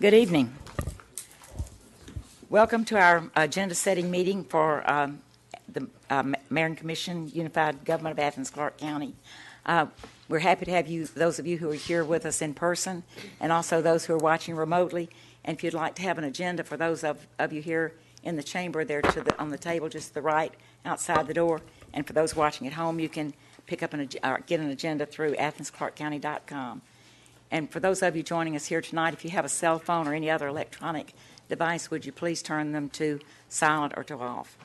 Good evening. Welcome to our agenda setting meeting for the Mayor and Commission, Unified Government of Athens-Clarke County. We're happy to have you, those of you who are here with us in person, and also those who are watching remotely. And if you'd like to have an agenda for those of you here in the chamber, there on the table just to the right outside the door. And for those watching at home, you can pick up get an agenda through athensclarkecounty.com. And for those of you joining us here tonight, if you have a cell phone or any other electronic device, would you please turn them to silent or to off?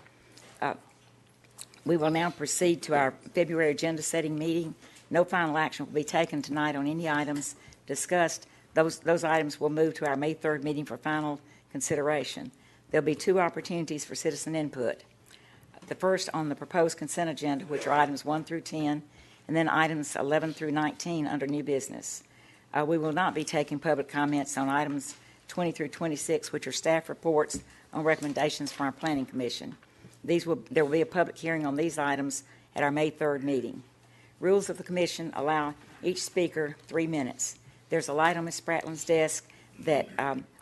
We will now proceed to our February agenda setting meeting. No final action will be taken tonight on any items discussed. Those items will move to our May 3rd meeting for final consideration. There'll be two opportunities for citizen input. The first on the proposed consent agenda, which are items 1 through 10, and then items 11 through 19 under new business. We will not be taking public comments on items 20 through 26, which are staff reports on recommendations from our Planning Commission. There will be a public hearing on these items at our May 3rd meeting. Rules of the Commission allow each speaker 3 minutes. There's a light on Ms. Spratlin's desk that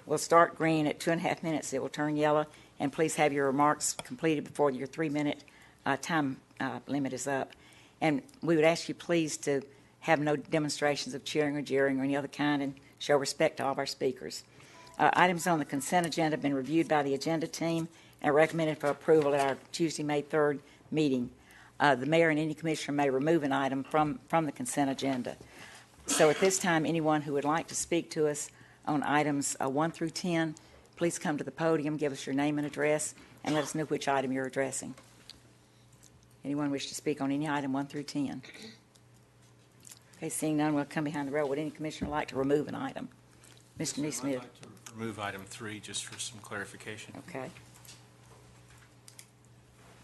will start green at 2.5 minutes. It will turn yellow, and please have your remarks completed before your 3-minute time limit is up. And we would ask you please to have no demonstrations of cheering or jeering or any other kind, and show respect to all of our speakers. Items on the consent agenda have been reviewed by the agenda team and recommended for approval at our Tuesday, May 3rd meeting. The mayor and any commissioner may remove an item from the consent agenda. So at this time, anyone who would like to speak to us on items 1 through 10, please come to the podium, give us your name and address, and let us know which item you're addressing. Anyone wish to speak on any item 1 through 10? Okay, seeing none, we'll come behind the row. Would any commissioner like to remove an item? Mr. Neesmith. I'd like to remove item 3 just for some clarification. Okay.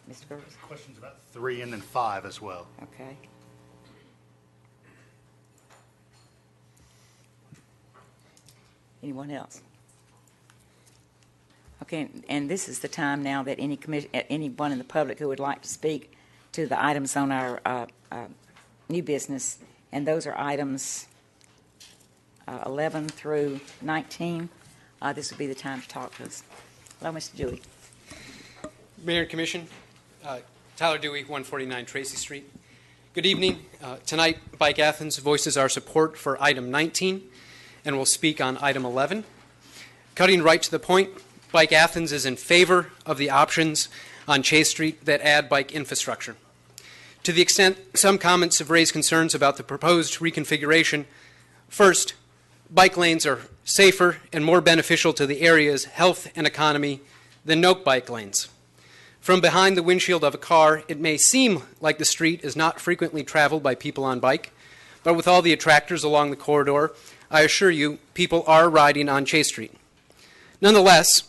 Mr. Burris. Questions about 3 and then 5 as well. Okay. Anyone else? Okay, and this is the time now that anyone in the public who would like to speak to the items on our new business, and those are items 11 through 19. This would be the time to talk to us. Hello, Mr. Dewey. Mayor and Commission, Tyler Dewey, 149 Tracy Street. Good evening. Tonight, Bike Athens voices our support for item 19 and will speak on item 11. Cutting right to the point, Bike Athens is in favor of the options on Chase Street that add bike infrastructure. To the extent some comments have raised concerns about the proposed reconfiguration, first, bike lanes are safer and more beneficial to the area's health and economy than no bike lanes. From behind the windshield of a car, it may seem like the street is not frequently traveled by people on bike, but with all the attractors along the corridor, I assure you, people are riding on Chase Street. Nonetheless,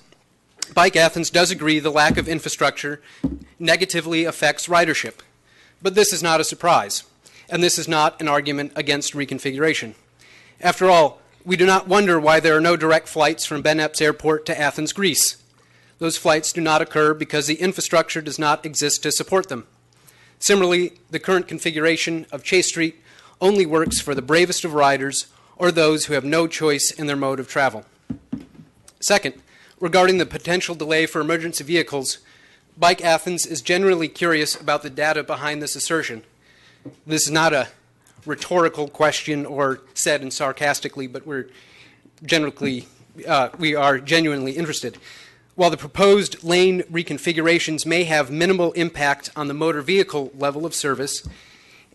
Bike Athens does agree the lack of infrastructure negatively affects ridership. But this is not a surprise, and this is not an argument against reconfiguration. After all, we do not wonder why there are no direct flights from Ben Epps Airport to Athens, Greece. Those flights do not occur because the infrastructure does not exist to support them. Similarly, the current configuration of Chase Street only works for the bravest of riders or those who have no choice in their mode of travel. Second, regarding the potential delay for emergency vehicles, Bike Athens is generally curious about the data behind this assertion. This is not a rhetorical question or said in sarcastically, but we are genuinely interested. While the proposed lane reconfigurations may have minimal impact on the motor vehicle level of service,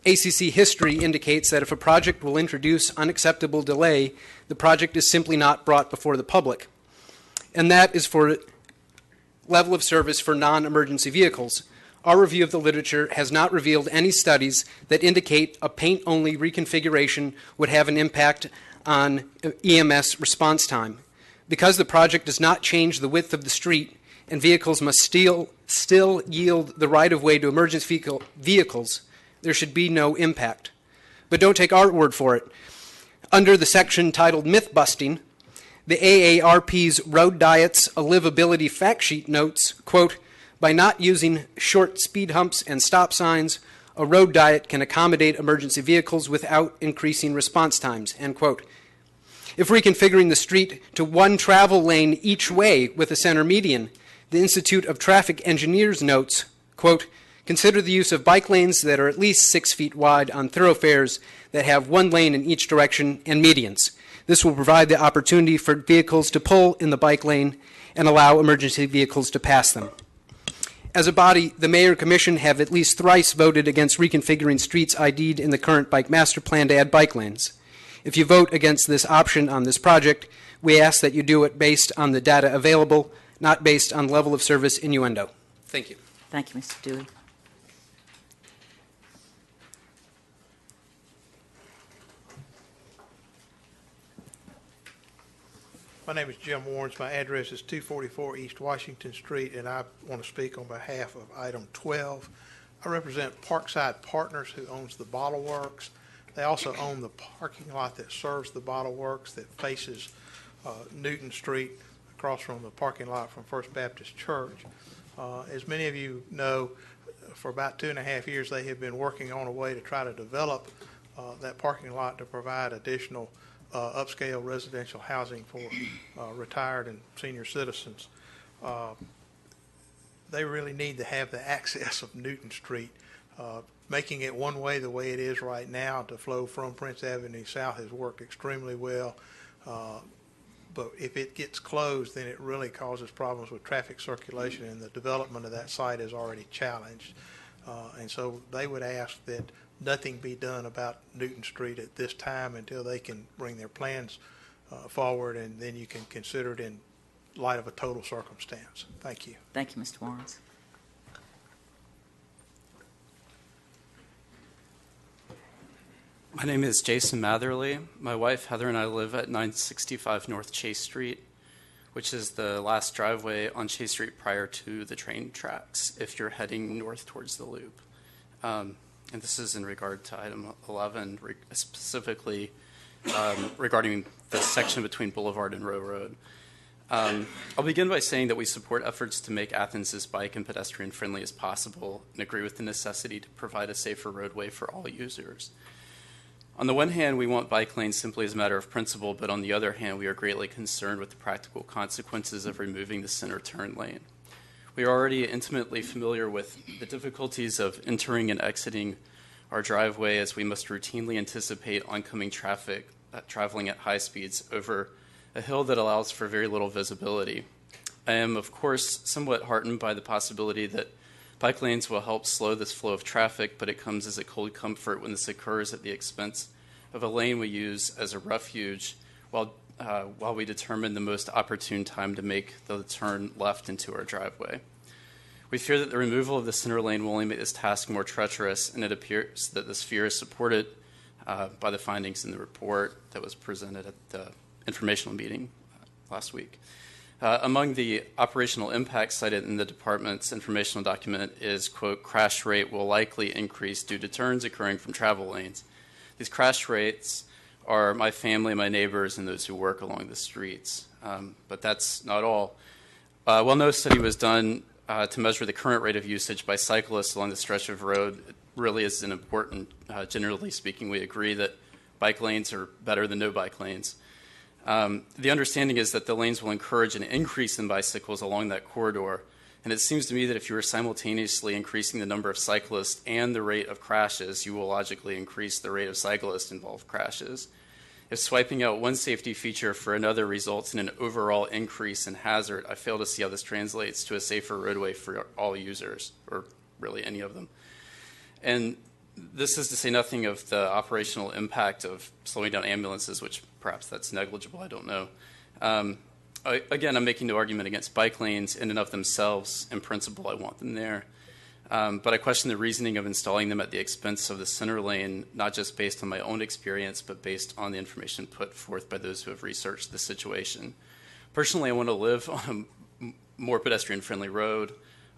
ACC history indicates that if a project will introduce unacceptable delay, the project is simply not brought before the public. And that is for level of service for non-emergency vehicles. Our review of the literature has not revealed any studies that indicate a paint-only reconfiguration would have an impact on EMS response time. Because the project does not change the width of the street and vehicles must still yield the right-of-way to emergency vehicles, there should be no impact. But don't take our word for it. Under the section titled Myth-Busting, the AARP's Road Diets a Livability Fact Sheet notes, quote, by not using short speed humps and stop signs, a road diet can accommodate emergency vehicles without increasing response times, end quote. If reconfiguring the street to one travel lane each way with a center median, the Institute of Traffic Engineers notes, quote, consider the use of bike lanes that are at least 6 feet wide on thoroughfares that have one lane in each direction and medians. This will provide the opportunity for vehicles to pull in the bike lane and allow emergency vehicles to pass them. As a body, the Mayor and Commission have at least thrice voted against reconfiguring streets ID'd in the current bike master plan to add bike lanes. If you vote against this option on this project, we ask that you do it based on the data available, not based on level of service innuendo. Thank you. Thank you, Mr. Dewey. My name is Jim Warrens. My address is 244 East Washington Street, and I want to speak on behalf of item 12. I represent Parkside Partners, who owns the Bottle Works. They also own the parking lot that serves the Bottle Works that faces Newton Street across from the parking lot from First Baptist Church. As many of you know, for about 2.5 years, they have been working on a way to try to develop that parking lot to provide additional upscale residential housing for retired and senior citizens. They really need to have the access of Newton Street. Making it one way the way it is right now to flow from Prince Avenue south has worked extremely well. But if it gets closed, then it really causes problems with traffic circulation, and the development of that site is already challenged. And so they would ask that nothing be done about Newton Street at this time until they can bring their plans forward, and then you can consider it in light of a total circumstance. Thank you. Thank you, Mr. Warrens. My name is Jason Matherly. My wife Heather and I live at 965 North Chase Street, which is the last driveway on Chase Street prior to the train tracks if you're heading north towards the loop. And this is in regard to item 11, specifically regarding the section between Boulevard and Row Road. I'll begin by saying that we support efforts to make Athens as bike and pedestrian friendly as possible and agree with the necessity to provide a safer roadway for all users. On the one hand, we want bike lanes simply as a matter of principle, but on the other hand, we are greatly concerned with the practical consequences of removing the center turn lane. We are already intimately familiar with the difficulties of entering and exiting our driveway, as we must routinely anticipate oncoming traffic traveling at high speeds over a hill that allows for very little visibility. I am, of course, somewhat heartened by the possibility that bike lanes will help slow this flow of traffic, but it comes as a cold comfort when this occurs at the expense of a lane we use as a refuge while we determine the most opportune time to make the turn left into our driveway. We fear that the removal of the center lane will only make this task more treacherous, and it appears that this fear is supported by the findings in the report that was presented at the informational meeting last week. Among the operational impacts cited in the department's informational document is, quote, crash rate will likely increase due to turns occurring from travel lanes. These crash rates are my family, my neighbors, and those who work along the streets. But that's not all. While no study was done to measure the current rate of usage by cyclists along the stretch of road, it really is an important, generally speaking, we agree that bike lanes are better than no bike lanes. The understanding is that the lanes will encourage an increase in bicycles along that corridor, and it seems to me that if you are simultaneously increasing the number of cyclists and the rate of crashes, you will logically increase the rate of cyclist-involved crashes. If swiping out one safety feature for another results in an overall increase in hazard, I fail to see how this translates to a safer roadway for all users, or really any of them. And this is to say nothing of the operational impact of slowing down ambulances, which perhaps that's negligible, I don't know. Again, I'm making no argument against bike lanes in and of themselves. In principle, I want them there. But I question the reasoning of installing them at the expense of the center lane, not just based on my own experience, but based on the information put forth by those who have researched the situation. Personally, I want to live on a more pedestrian-friendly road.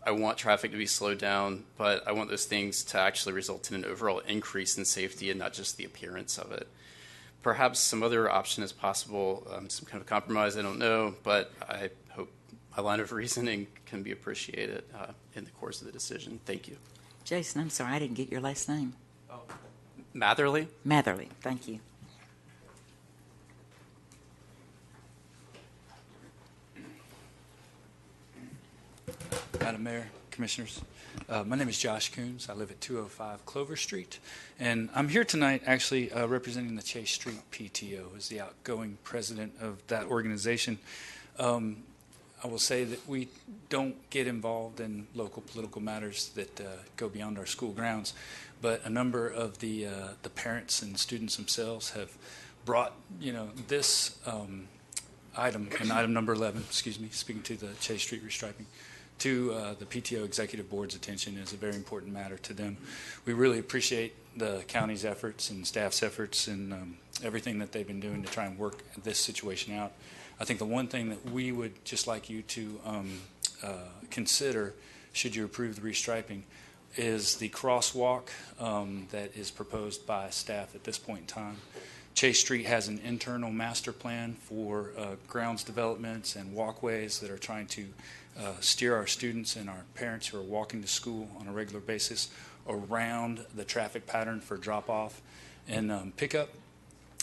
I want traffic to be slowed down, but I want those things to actually result in an overall increase in safety and not just the appearance of it. Perhaps some other option is possible, some kind of compromise, I don't know, but I hope my line of reasoning can be appreciated in the course of the decision. Thank you. Jason, I'm sorry, I didn't get your last name. Matherly? Matherly, thank you. Madam Mayor, Commissioners. My name is Josh Coons. I live at 205 Clover Street, and I'm here tonight actually representing the Chase Street PTO as the outgoing president of that organization. I will say that we don't get involved in local political matters that go beyond our school grounds, but a number of the parents and students themselves have brought, this item, and item number 11, speaking to the Chase Street restriping, to the PTO Executive Board's attention is a very important matter to them. We really appreciate the county's efforts and staff's efforts and everything that they've been doing to try and work this situation out. I think the one thing that we would just like you to consider, should you approve the restriping, is the crosswalk that is proposed by staff at this point in time. Chase Street has an internal master plan for grounds developments and walkways that are trying to steer our students and our parents who are walking to school on a regular basis around the traffic pattern for drop-off and pickup.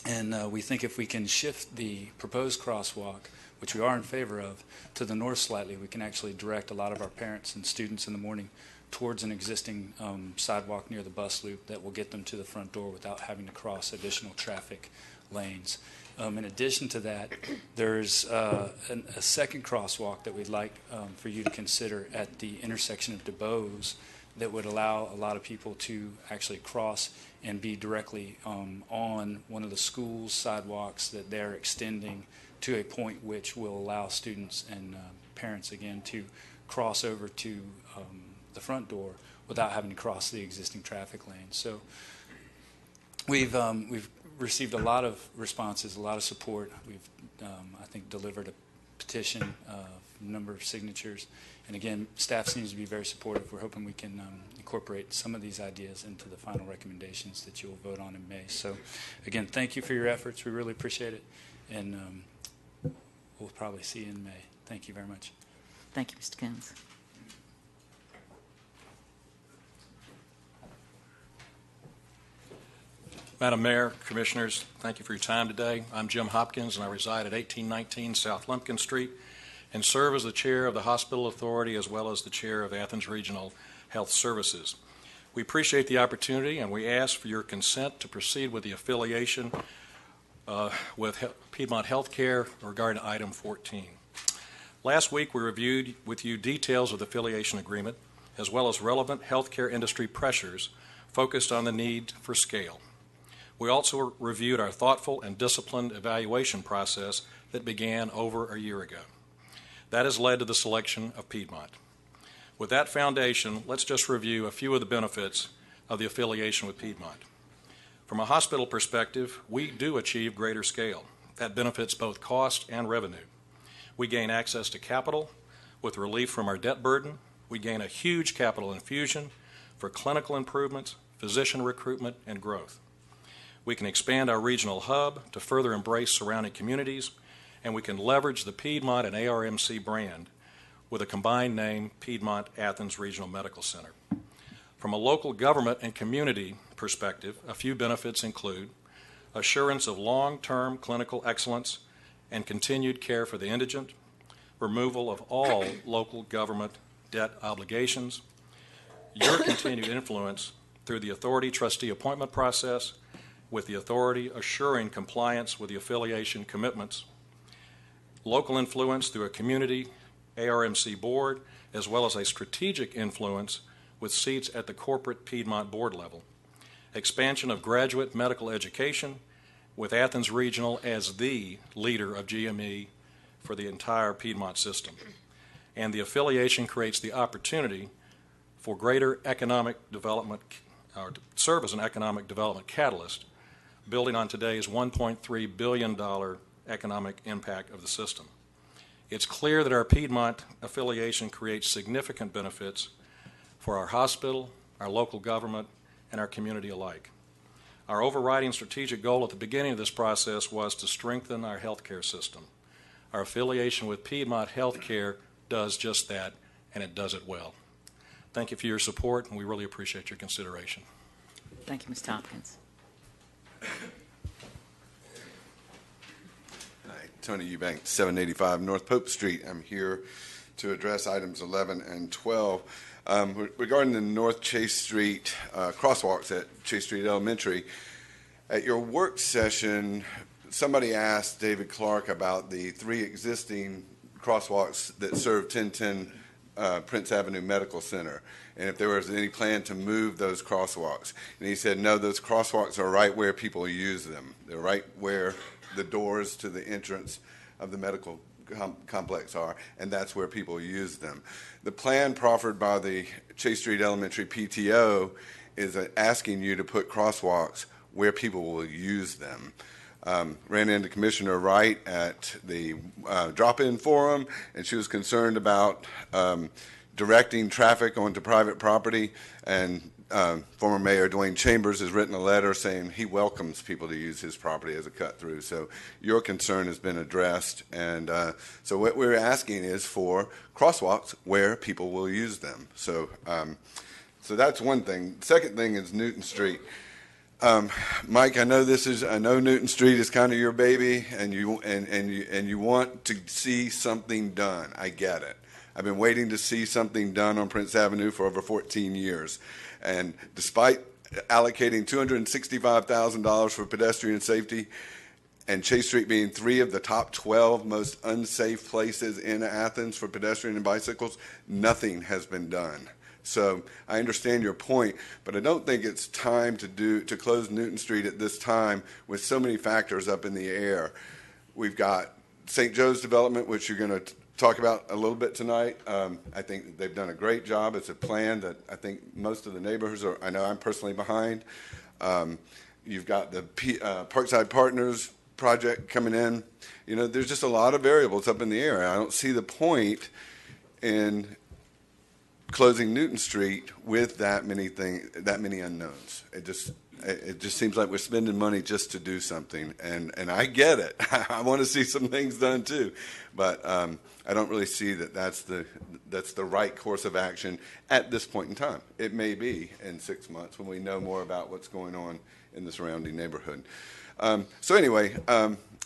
And we think if we can shift the proposed crosswalk, which we are in favor of, to the north slightly, we can actually direct a lot of our parents and students in the morning towards an existing sidewalk near the bus loop that will get them to the front door without having to cross additional traffic lanes. In addition to that, there's a second crosswalk that we'd like for you to consider at the intersection of DuBose that would allow a lot of people to actually cross and be directly on one of the school's sidewalks that they're extending to a point which will allow students and parents, again, to cross over to the front door without having to cross the existing traffic lane. So we've received a lot of responses, a lot of support. We've, I think, delivered a petition, a number of signatures. And again, staff seems to be very supportive. We're hoping we can incorporate some of these ideas into the final recommendations that you will vote on in May. So again, thank you for your efforts. We really appreciate it. And we'll probably see you in May. Thank you very much. Thank you, Mr. Coons. Madam Mayor, Commissioners, thank you for your time today. I'm Jim Hopkins, and I reside at 1819 South Lumpkin Street and serve as the chair of the Hospital Authority as well as the chair of Athens Regional Health Services. We appreciate the opportunity, and we ask for your consent to proceed with the affiliation with Piedmont Healthcare regarding item 14. Last week, we reviewed with you details of the affiliation agreement as well as relevant healthcare industry pressures focused on the need for scale. We also reviewed our thoughtful and disciplined evaluation process that began over a year ago. That has led to the selection of Piedmont. With that foundation, let's just review a few of the benefits of the affiliation with Piedmont. From a hospital perspective, we do achieve greater scale. That benefits both cost and revenue. We gain access to capital with relief from our debt burden. We gain a huge capital infusion for clinical improvements, physician recruitment, and growth. We can expand our regional hub to further embrace surrounding communities, and we can leverage the Piedmont and ARMC brand with a combined name, Piedmont Athens Regional Medical Center. From a local government and community perspective, a few benefits include assurance of long-term clinical excellence and continued care for the indigent, removal of all local government debt obligations, your continued influence through the authority trustee appointment process, with the authority assuring compliance with the affiliation commitments, local influence through a community ARMC board, as well as a strategic influence with seats at the corporate Piedmont board level, expansion of graduate medical education with Athens Regional as the leader of GME for the entire Piedmont system. And the affiliation creates the opportunity for greater economic development, or to serve as an economic development catalyst, building on today's $1.3 billion economic impact of the system. It's clear that our Piedmont affiliation creates significant benefits for our hospital, our local government, and our community alike. Our overriding strategic goal at the beginning of this process was to strengthen our healthcare system. Our affiliation with Piedmont Healthcare does just that, and it does it well. Thank you for your support, and we really appreciate your consideration. Thank you, Mr. Hopkins. Hi, Tony Eubank, 785 North Pope Street. I'm here to address items 11 and 12. Regarding the North Chase Street crosswalks at Chase Street Elementary, at your work session, somebody asked David Clark about the 3 existing crosswalks that serve 1010 Prince Avenue Medical Center, and if there was any plan to move those crosswalks. And he said, no, those crosswalks are right where people use them. They're right where the doors to the entrance of the medical complex are, and that's where people use them. The plan proffered by the Chase Street Elementary PTO is asking you to put crosswalks where people will use them. Ran into Commissioner Wright at the drop-in forum, and she was concerned about directing traffic onto private property, and former Mayor Dwayne Chambers has written a letter saying he welcomes people to use his property as a cut-through. So your concern has been addressed, and so what we're asking is for crosswalks where people will use them. So, so that's one thing. The second thing is Newton Street. Mike, I know Newton Street is kind of your baby, and you want to see something done. I get it. I've been waiting to see something done on Prince Avenue for over 14 years, and despite allocating $265,000 for pedestrian safety, and Chase Street being 3 of the top 12 most unsafe places in Athens for pedestrian and bicycles, nothing has been done. So I understand your point, but I don't think it's time to close Newton Street at this time with so many factors up in the air. We've got St. Joe's development, which you're going to talk about a little bit tonight. I think they've done a great job. It's a plan that I think most of the neighborhoods are, I know I'm personally behind. You've got the Parkside Partners project coming in. You know, there's just a lot of variables up in the air. I don't see the point in closing Newton Street with that many unknowns. It just seems like we're spending money just to do something, and I get it. I want to see some things done too, but I don't really see that that's the right course of action at this point in time. It may be in 6 months when we know more about what's going on in the surrounding neighborhood. So anyway,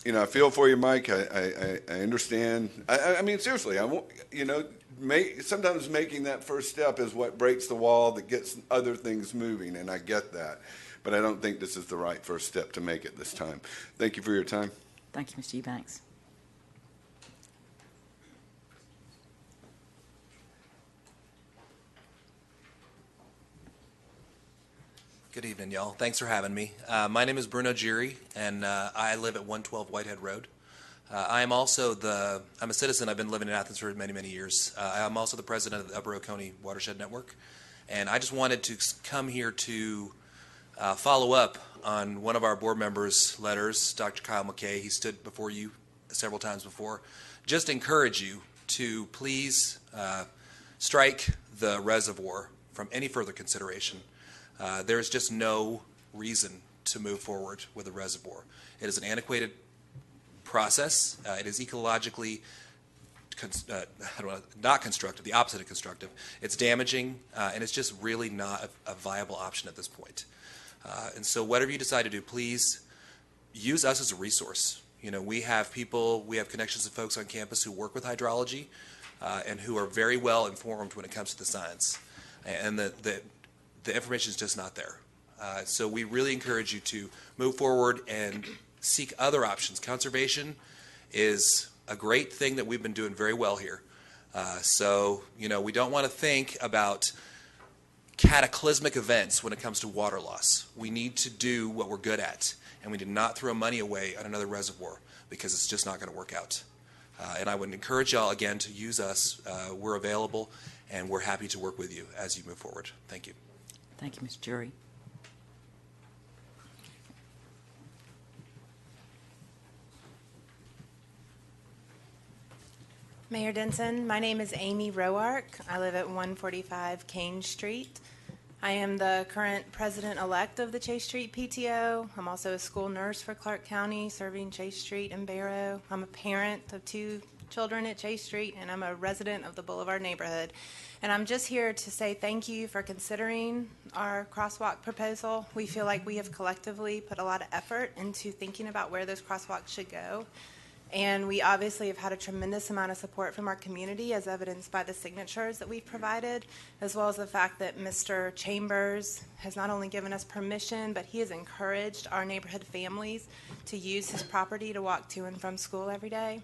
you know, I feel for you, Mike. I understand. I mean, seriously, I won't, you know. Sometimes making that first step is what breaks the wall that gets other things moving, and I get that. But I don't think this is the right first step to make at this time. Thank you for your time. Thank you, Mr. Eubanks. Good evening, y'all. Thanks for having me. My name is Bruno Giri, and I live at 112 Whitehead Road. I'm a citizen. I've been living in Athens for many, many years. I'm also the president of the Upper Oconee Watershed Network. And I just wanted to come here to follow up on one of our board members' letters, Dr. Kyle McKay. He stood before you several times before. Just encourage you to please strike the reservoir from any further consideration. There's just no reason to move forward with a reservoir. It is an antiquated process. It is ecologically not constructive, the opposite of constructive. It's damaging, and it's just really not a viable option at this point. And so whatever you decide to do, please use us as a resource. You know, we have connections to folks on campus who work with hydrology and who are very well informed when it comes to the science. And the information is just not there. So we really encourage you to move forward and seek other options. Conservation is a great thing that we've been doing very well here. So, you know, we don't want to think about cataclysmic events when it comes to water loss. We need to do what we're good at, and we do not throw money away on another reservoir because it's just not going to work out. And I would encourage y'all, again, to use us. We're available, and we're happy to work with you as you move forward. Thank you. Thank you, Mr. Jury. Mayor Denson, my name is Amy Roark. I live at 145 Kane Street. I am the current president-elect of the Chase Street PTO. I'm also a school nurse for Clarke County, serving Chase Street and Barrow. I'm a parent of 2 children at Chase Street, and I'm a resident of the Boulevard neighborhood. And I'm just here to say thank you for considering our crosswalk proposal. We feel like we have collectively put a lot of effort into thinking about where those crosswalks should go. And we obviously have had a tremendous amount of support from our community, as evidenced by the signatures that we've provided, as well as the fact that Mr. Chambers has not only given us permission, but he has encouraged our neighborhood families to use his property to walk to and from school every day.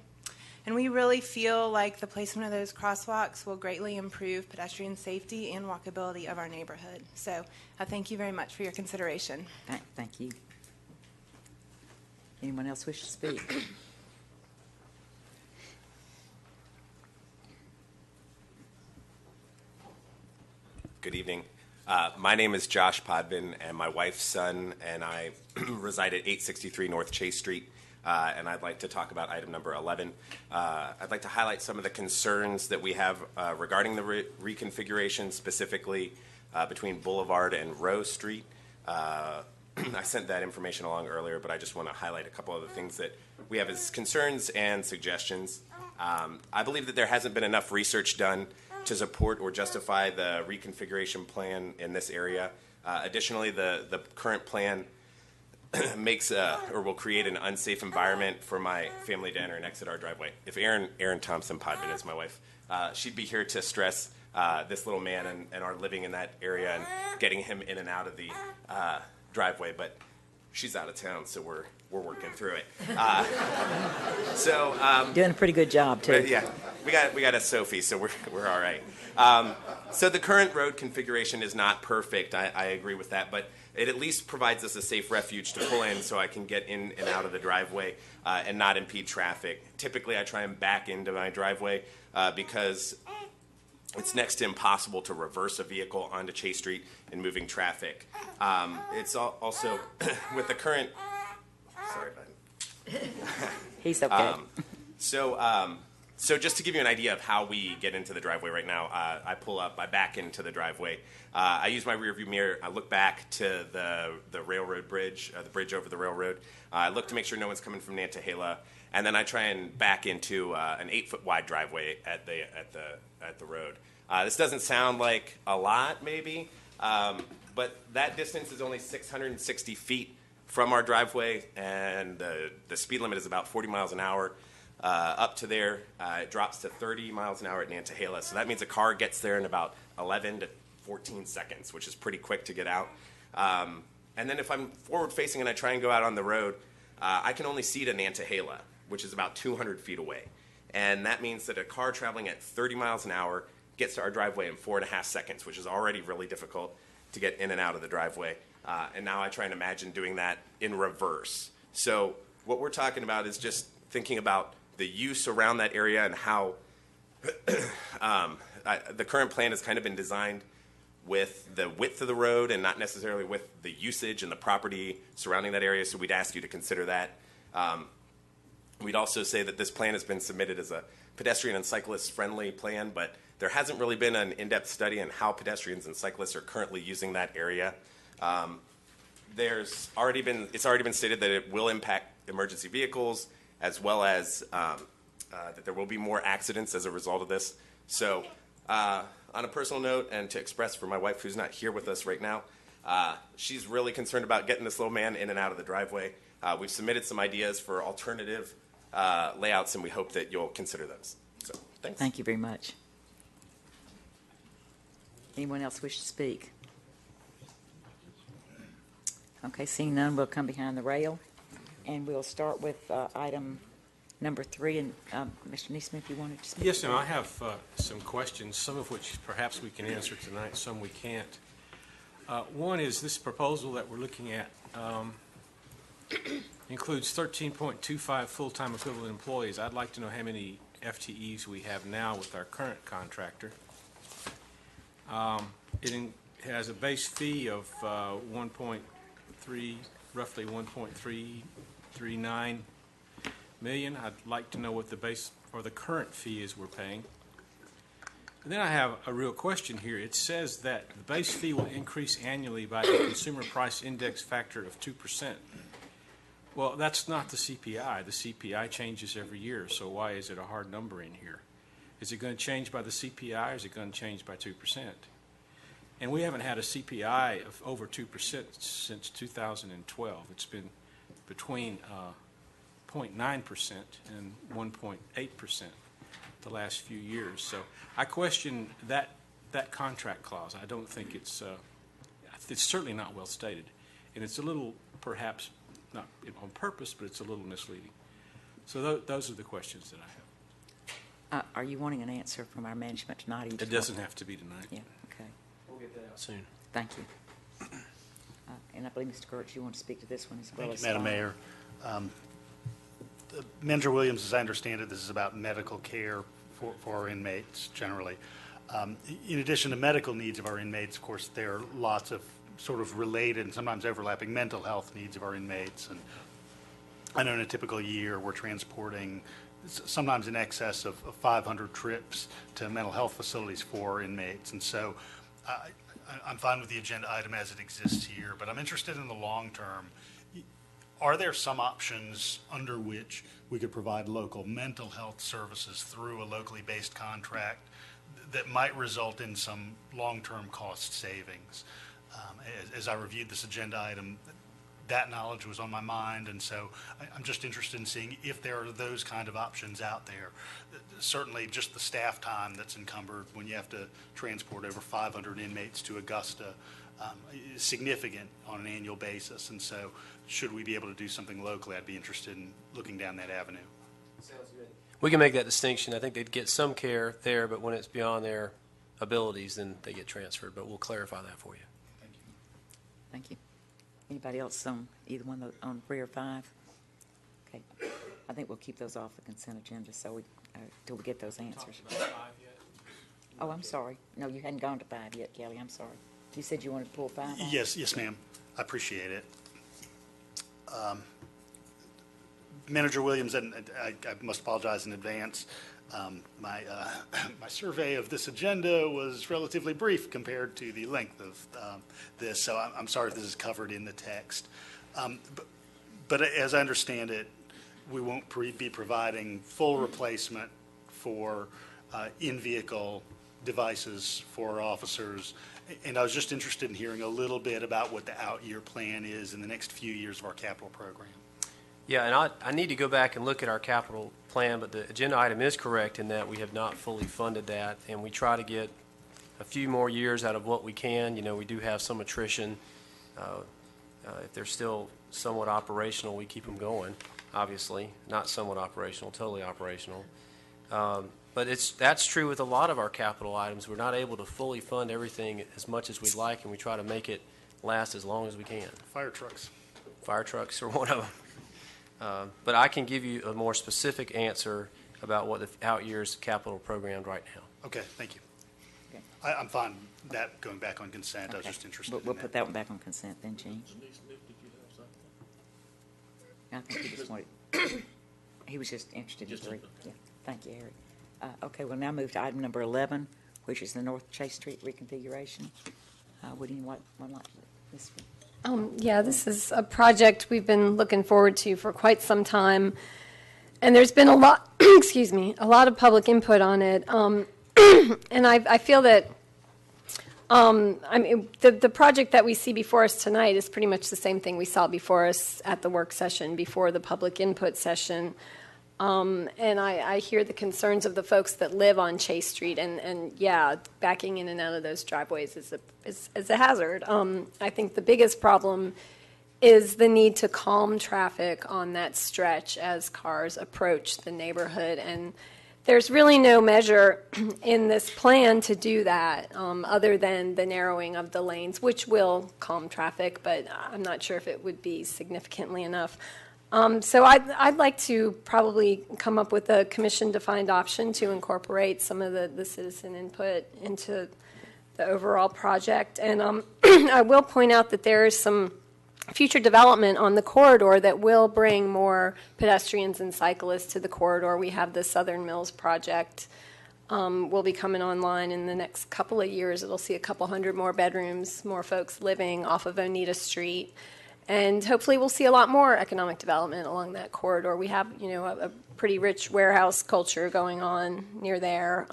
And we really feel like the placement of those crosswalks will greatly improve pedestrian safety and walkability of our neighborhood. So I thank you very much for your consideration. Thank you. Anyone else wish to speak? Good evening. My name is Josh Podvin, and my wife's son and I reside at 863 North Chase Street, and I'd like to talk about item number 11. I'd like to highlight some of the concerns that we have regarding the reconfiguration, specifically between Boulevard and Rose Street. I sent that information along earlier, but I just want to highlight a couple of the things that we have as concerns and suggestions. I believe that there hasn't been enough research done to support or justify the reconfiguration plan in this area. Additionally, the current plan makes or will create an unsafe environment for my family to enter and exit our driveway. If Erin Thompson Podman is my wife, she'd be here to stress this little man and our living in that area and getting him in and out of the driveway, but she's out of town, so we're working through it. Doing a pretty good job too. Yeah, we got a Sophie, so we're all right. So the current road configuration is not perfect. I agree with that, but it at least provides us a safe refuge to pull in, so I can get in and out of the driveway and not impede traffic. Typically, I try and back into my driveway because it's next to impossible to reverse a vehicle onto Chase Street in moving traffic. It's also with the current. Sorry, bud. He's okay. So just to give you an idea of how we get into the driveway right now, I pull up, I back into the driveway. I use my rearview mirror. I look back to the railroad bridge, the bridge over the railroad. I look to make sure no one's coming from Nantahala, and then I try and back into an 8-foot wide driveway at the road. This doesn't sound like a lot, maybe, but that distance is only 660 feet from our driveway, and the speed limit is about 40 miles an hour. Up to there, it drops to 30 miles an hour at Nantahala. So that means a car gets there in about 11 to 14 seconds, which is pretty quick to get out. And then if I'm forward-facing and I try and go out on the road, I can only see to Nantahala, which is about 200 feet away. And that means that a car traveling at 30 miles an hour gets to our driveway in 4.5 seconds, which is already really difficult to get in and out of the driveway. And now I try and imagine doing that in reverse. So what we're talking about is just thinking about the use around that area and how the current plan has kind of been designed with the width of the road and not necessarily with the usage and the property surrounding that area, so we'd ask you to consider that. We'd also say that this plan has been submitted as a pedestrian and cyclist-friendly plan, but there hasn't really been an in-depth study on how pedestrians and cyclists are currently using that area. It's already been stated that it will impact emergency vehicles, as well as that there will be more accidents as a result of this. So on a personal note, and to express for my wife who's not here with us right now, she's really concerned about getting this little man in and out of the driveway. We've submitted some ideas for alternative layouts, and we hope that you'll consider those. So thanks. Thank you very much. Anyone else wish to speak? Okay, seeing none, we'll come behind the rail, and we'll start with item number 3. And Mr. Neesmith, you wanted to speak? Yes, ma'am. I have some questions, some of which perhaps we can answer tonight, some we can't. One is this proposal that we're looking at includes 13.25 full-time equivalent employees. I'd like to know how many FTEs we have now with our current contractor. It has a base fee of roughly 1.339 million. I'd like to know what the base or the current fee is we're paying. And then I have a real question here. It says that the base fee will increase annually by the consumer price index factor of 2%. Well, that's not the CPI. The CPI changes every year, so why is it a hard number in here? Is it going to change by the CPI, or is it going to change by 2%? And we haven't had a CPI of over 2% since 2012. It's been between 0.9% and 1.8% the last few years. So I question that contract clause. I don't think it's certainly not well stated, and it's a little, perhaps not on purpose, but it's a little misleading. So those are the questions that I have. Are you wanting an answer from our management tonight? It doesn't have to be tonight. Yeah, okay. We'll get that out soon. Thank you. And I believe, Mr. Gertz, you want to speak to this one as well. Thank you, Madam Mayor. Manager Williams, as I understand it, this is about medical care for our inmates generally. In addition to medical needs of our inmates, of course, there are lots of sort of related and sometimes overlapping mental health needs of our inmates. And I know in a typical year we're transporting sometimes in excess of 500 trips to mental health facilities for inmates. And so I'm fine with the agenda item as it exists here, but I'm interested in the long term. Are there some options under which we could provide local mental health services through a locally based contract that might result in some long-term cost savings? As I reviewed this agenda item, that knowledge was on my mind, and so I'm just interested in seeing if there are those kind of options out there. Certainly just the staff time that's encumbered when you have to transport over 500 inmates to Augusta is significant on an annual basis, and so should we be able to do something locally, I'd be interested in looking down that avenue. Sounds good. We can make that distinction. I think they'd get some care there, but when it's beyond their abilities, then they get transferred, but we'll clarify that for you. Thank you. Thank you. Anybody else on either one on 3 or 5? Okay. I think we'll keep those off the consent agenda so till we get those answers. Oh, I'm sorry. No, you hadn't gone to 5 yet, Kelly. I'm sorry. You said you wanted to pull 5 off? Yes, ma'am. I appreciate it. Manager Williams, and I must apologize in advance. My survey of this agenda was relatively brief compared to the length of this, so I'm sorry if this is covered in the text. But as I understand it, we won't be providing full replacement for in-vehicle devices for officers. And I was just interested in hearing a little bit about what the out-year plan is in the next few years of our capital program. Yeah, and I need to go back and look at our capital plan, but the agenda item is correct in that we have not fully funded that, and we try to get a few more years out of what we can. You know, we do have some attrition. If they're still somewhat operational, we keep them going, obviously. Not somewhat operational, totally operational. But that's true with a lot of our capital items. We're not able to fully fund everything as much as we'd like, and we try to make it last as long as we can. Fire trucks. Fire trucks are one of them. But I can give you a more specific answer about what the out years capital programmed right now. Okay, thank you. Okay. I'm fine with that going back on consent. Okay. I was just interested We'll put that one back on consent then, Gene. I think he just wanted, he was just interested in 3. Yeah, thank you, Harry. Okay, we'll now move to item number 11, which is the North Chase Street reconfiguration. Would anyone like this one? Yeah, this is a project we've been looking forward to for quite some time, and there's been a lot, excuse me, a lot of public input on it, and I feel that the project that we see before us tonight is pretty much the same thing we saw before us at the work session, before the public input session. And I hear the concerns of the folks that live on Chase Street, and yeah, backing in and out of those driveways is a hazard. I think the biggest problem is the need to calm traffic on that stretch as cars approach the neighborhood, and there's really no measure in this plan to do that other than the narrowing of the lanes, which will calm traffic, but I'm not sure if it would be significantly enough. So I'd like to probably come up with a commission-defined option to incorporate some of the citizen input into the overall project. And I will point out that there is some future development on the corridor that will bring more pedestrians and cyclists to the corridor. We have the Southern Mills project will be coming online in the next couple of years. It'll see a couple hundred more bedrooms, more folks living off of Oneida Street. And hopefully we'll see a lot more economic development along that corridor. We have, you know, a pretty rich warehouse culture going on near there.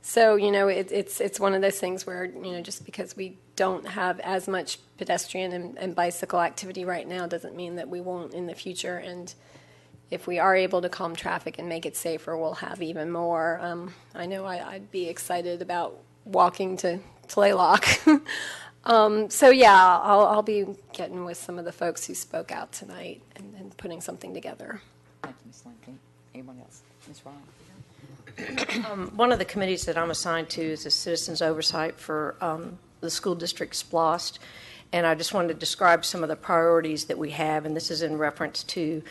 So, you know, it's one of those things where, you know, just because we don't have as much pedestrian and bicycle activity right now doesn't mean that we won't in the future. And if we are able to calm traffic and make it safer, we'll have even more. I know I'd be excited about walking to Laylock. So yeah, I'll be getting with some of the folks who spoke out tonight and putting something together. Thank you, Ms. Lincoln. Anyone else? Ms. Ryan? One of the committees that I'm assigned to is the Citizens Oversight for the school district SPLOST, and I just wanted to describe some of the priorities that we have, and this is in reference to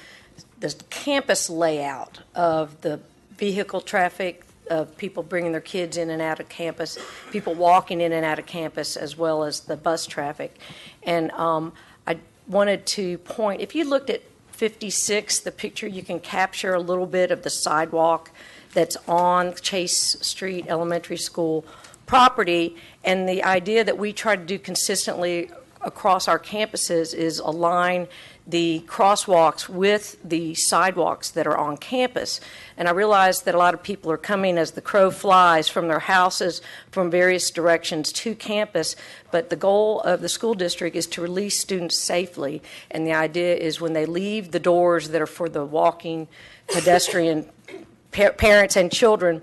the campus layout of the vehicle traffic, of people bringing their kids in and out of campus, people walking in and out of campus, as well as the bus traffic. And I wanted to point, if you looked at 56, the picture, you can capture a little bit of the sidewalk that's on Chase Street Elementary School property. And the idea that we try to do consistently across our campuses is align the crosswalks with the sidewalks that are on campus. And I realize that a lot of people are coming as the crow flies from their houses from various directions to campus, but the goal of the school district is to release students safely. And the idea is when they leave the doors that are for the walking pedestrian parents and children,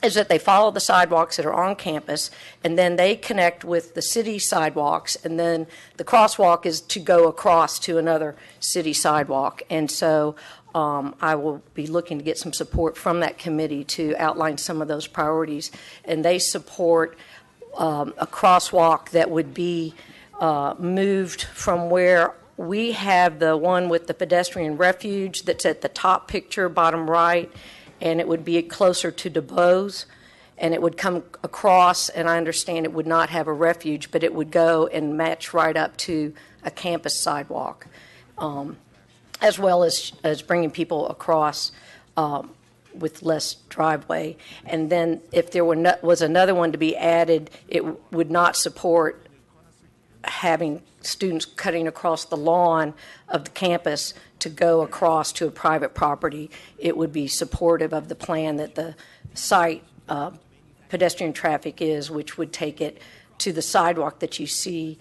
is that they follow the sidewalks that are on campus, and then they connect with the city sidewalks, and then the crosswalk is to go across to another city sidewalk. And so I will be looking to get some support from that committee to outline some of those priorities. And they support a crosswalk that would be moved from where we have the one with the pedestrian refuge that's at the top picture, bottom right, and it would be closer to DuBose, and it would come across, and I understand it would not have a refuge, but it would go and match right up to a campus sidewalk, as well as bringing people across with less driveway. And then if there was another one to be added, it would not support having students cutting across the lawn of the campus to go across to a private property. It would be supportive of the plan that the site pedestrian traffic is, which would take it to the sidewalk that you see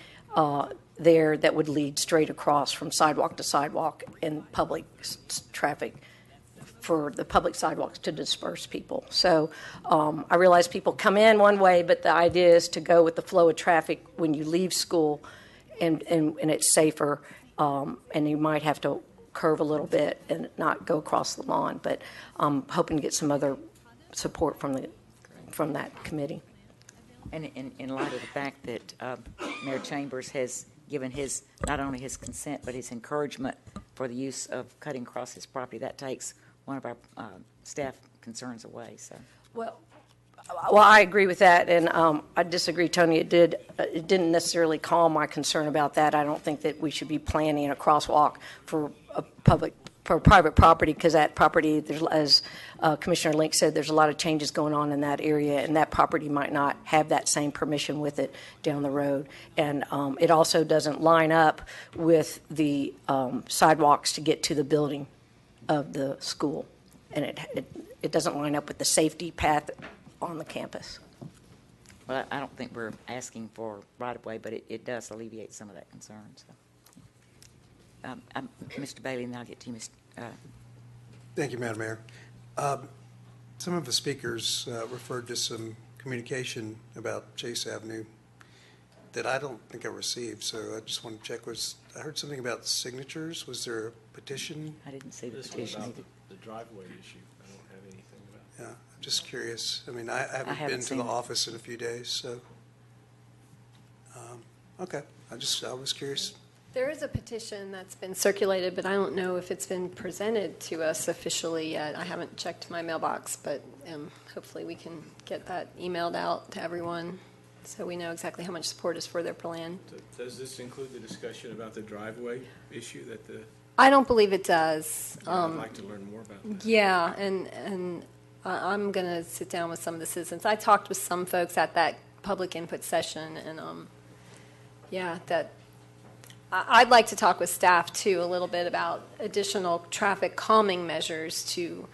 there that would lead straight across from sidewalk to sidewalk and public traffic for the public sidewalks to disperse people. So I realize people come in one way, but the idea is to go with the flow of traffic when you leave school, and it's safer, and you might have to curve a little bit and not go across the lawn. But I'm hoping to get some other support from that committee. And in light of the fact that Mayor Chambers has given his, not only his consent, but his encouragement for the use of cutting across his property, that takes one of our staff concerns away. So, well, I agree with that, and I disagree, Tony. It didn't necessarily calm my concern about that. I don't think that we should be planning a crosswalk for private property, because that property, as Commissioner Link said, there's a lot of changes going on in that area, and that property might not have that same permission with it down the road. And it also doesn't line up with the sidewalks to get to the building of the school, and it doesn't line up with the safety path on the campus. Well, I don't think we're asking for right-of-way, but it does alleviate some of that concern. So, Mr. Bailey, and then I'll get to you, Mr. Thank you, Madam Mayor. Some of the speakers referred to some communication about Chase Avenue that I don't think I received, so I just want to check. I heard something about signatures. Was there a petition? I didn't see the petition either. The driveway issue. I don't have anything about Yeah, I'm just curious. I mean, I haven't been to the office in a few days, so. Okay, I was curious. There is a petition that's been circulated, but I don't know if it's been presented to us officially yet. I haven't checked my mailbox, but hopefully we can get that emailed out to everyone so we know exactly how much support is for their plan. Does this include the discussion about the driveway issue that the? I don't believe it does. I'd like to learn more about that. Yeah, and I'm going to sit down with some of the citizens. I talked with some folks at that public input session, and that I'd like to talk with staff too a little bit about additional traffic calming measures to.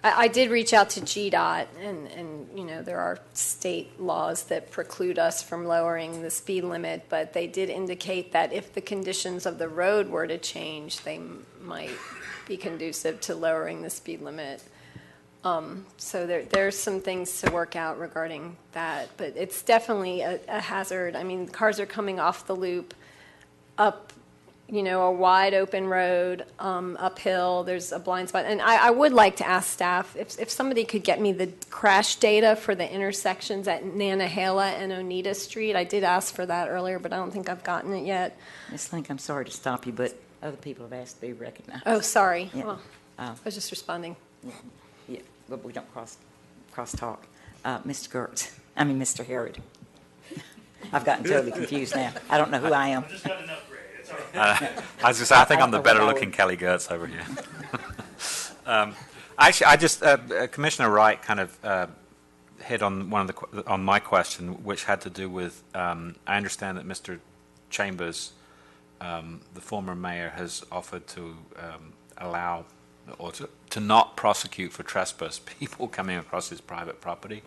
I did reach out to GDOT, and there are state laws that preclude us from lowering the speed limit, but they did indicate that if the conditions of the road were to change, they might be conducive to lowering the speed limit. So there's some things to work out regarding that, but it's definitely a hazard. I mean, cars are coming off the loop up, a wide open road, uphill. There's a blind spot. And I would like to ask staff if somebody could get me the crash data for the intersections at Nantahala and Oneida Street. I did ask for that earlier, but I don't think I've gotten it yet. Ms. Link, I'm sorry to stop you, but other people have asked to be recognized. Oh, sorry. Yeah. Well, I was just responding. Yeah, but we don't cross talk. Mr. Herod. I've gotten totally confused now. I don't know who I am. I was just, I think I'm the better looking Kelly Gertz over here. Actually, Commissioner Wright kind of hit on on my question, which had to do with, I understand that Mr. Chambers, the former mayor, has offered to allow or to not prosecute for trespass people coming across his private property.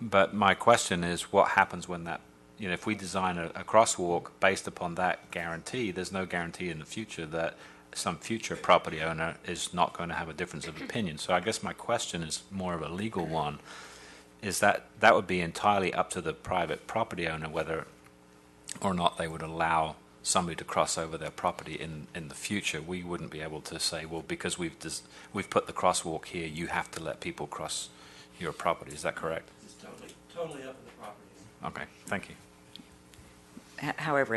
But my question is, what happens when that, if we design a crosswalk based upon that guarantee, there's no guarantee in the future that some future property owner is not going to have a difference of opinion. So I guess my question is more of a legal one, is that would be entirely up to the private property owner whether or not they would allow somebody to cross over their property in the future. We wouldn't be able to say, well, because we've put the crosswalk here, you have to let people cross your property. Is that correct? It's totally up to the property. Okay, thank you. However,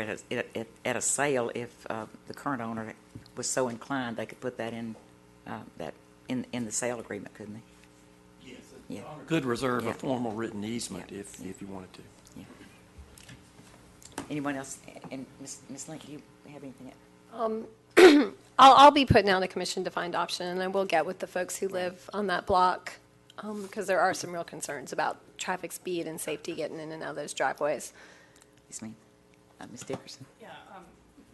at a sale, if the current owner was so inclined, they could put that in the sale agreement, couldn't they? Yes. Yeah. Could reserve a formal written easement if you wanted to. Yeah. Anyone else? And Ms. Link, do you have anything else? I'll be putting out a commission-defined option, and I will get with the folks who live on that block, because there are some real concerns about traffic speed and safety getting in and out of those driveways. Yes, ma'am. Ms. Dickerson. Yeah,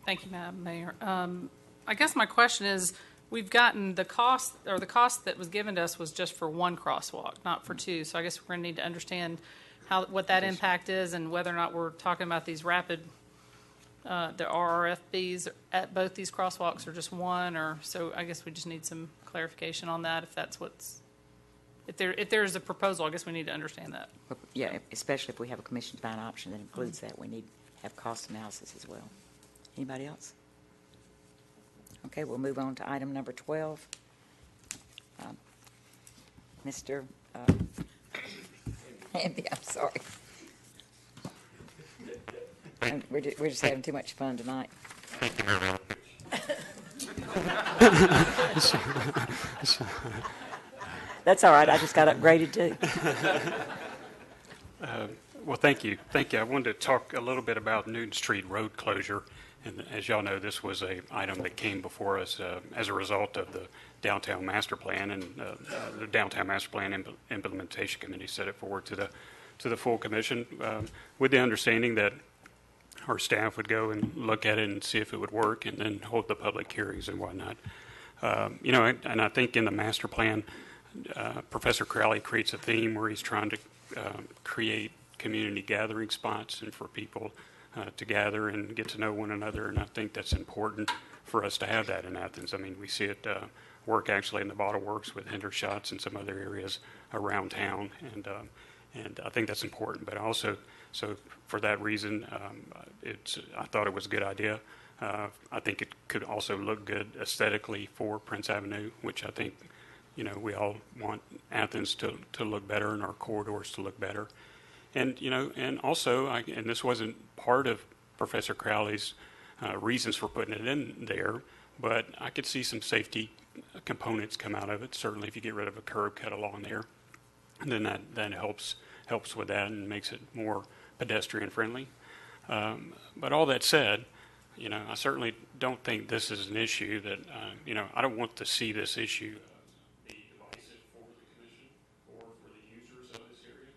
thank you, Madam Mayor. I guess my question is, we've gotten the cost that was given to us was just for one crosswalk, not for two. So I guess we're going to need to understand what that impact is and whether or not we're talking about these rapid, the RRFBs at both these crosswalks or just one, or so I guess we just need some clarification on that if that's if there's a proposal, I guess we need to understand that. Yeah, especially if we have a commission-defined option that includes that, we need to have cost analysis as well. Anybody else? Okay, we'll move on to item number 12. Mr. Andy, I'm sorry. We're just having too much fun tonight. Thank you, Mayor. That's all right. I just got upgraded too. Well, thank you. I wanted to talk a little bit about Newton Street road closure. And as y'all know, this was an item that came before us as a result of the Downtown Master Plan, and the Downtown Master Plan Implementation Committee set it forward to the full commission with the understanding that our staff would go and look at it and see if it would work, and then hold the public hearings and whatnot. And I think in the master plan, Professor Crowley creates a theme where he's trying to create community gathering spots and for people to gather and get to know one another, and I think that's important for us to have that in Athens. I mean, we see it work actually in the Bottle Works with Hendershots and some other areas around town, and I think that's important. But also, so for that reason, I thought it was a good idea. I think it could also look good aesthetically for Prince Avenue, which I think, we all want Athens to look better and our corridors to look better. And, and also, and this wasn't part of Professor Crowley's reasons for putting it in there, but I could see some safety components come out of it. Certainly if you get rid of a curb cut along there, then that helps with that and makes it more pedestrian friendly. But all that said, I certainly don't think this is an issue that, I don't want to see this issue be divisive for the commission or for the users of this area.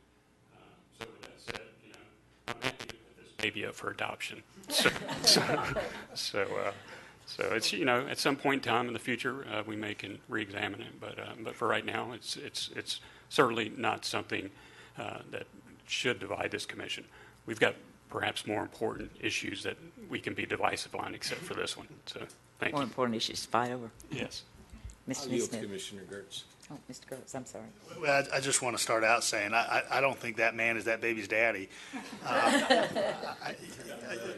So with that said, I'm happy to put this baby up for adoption. So it's, at some point in time in the future, we may can re-examine it. But for right now, it's certainly not something that should divide this commission. We've got perhaps more important issues that we can be divisive on, except for this one. So Thank More you. important issues to fight over. Yes. Mr. I'll yield to Smith. Commissioner Gertz. Oh, Mr. Gertz, I'm sorry. Well, I just want to start out saying I don't think that man is that baby's daddy.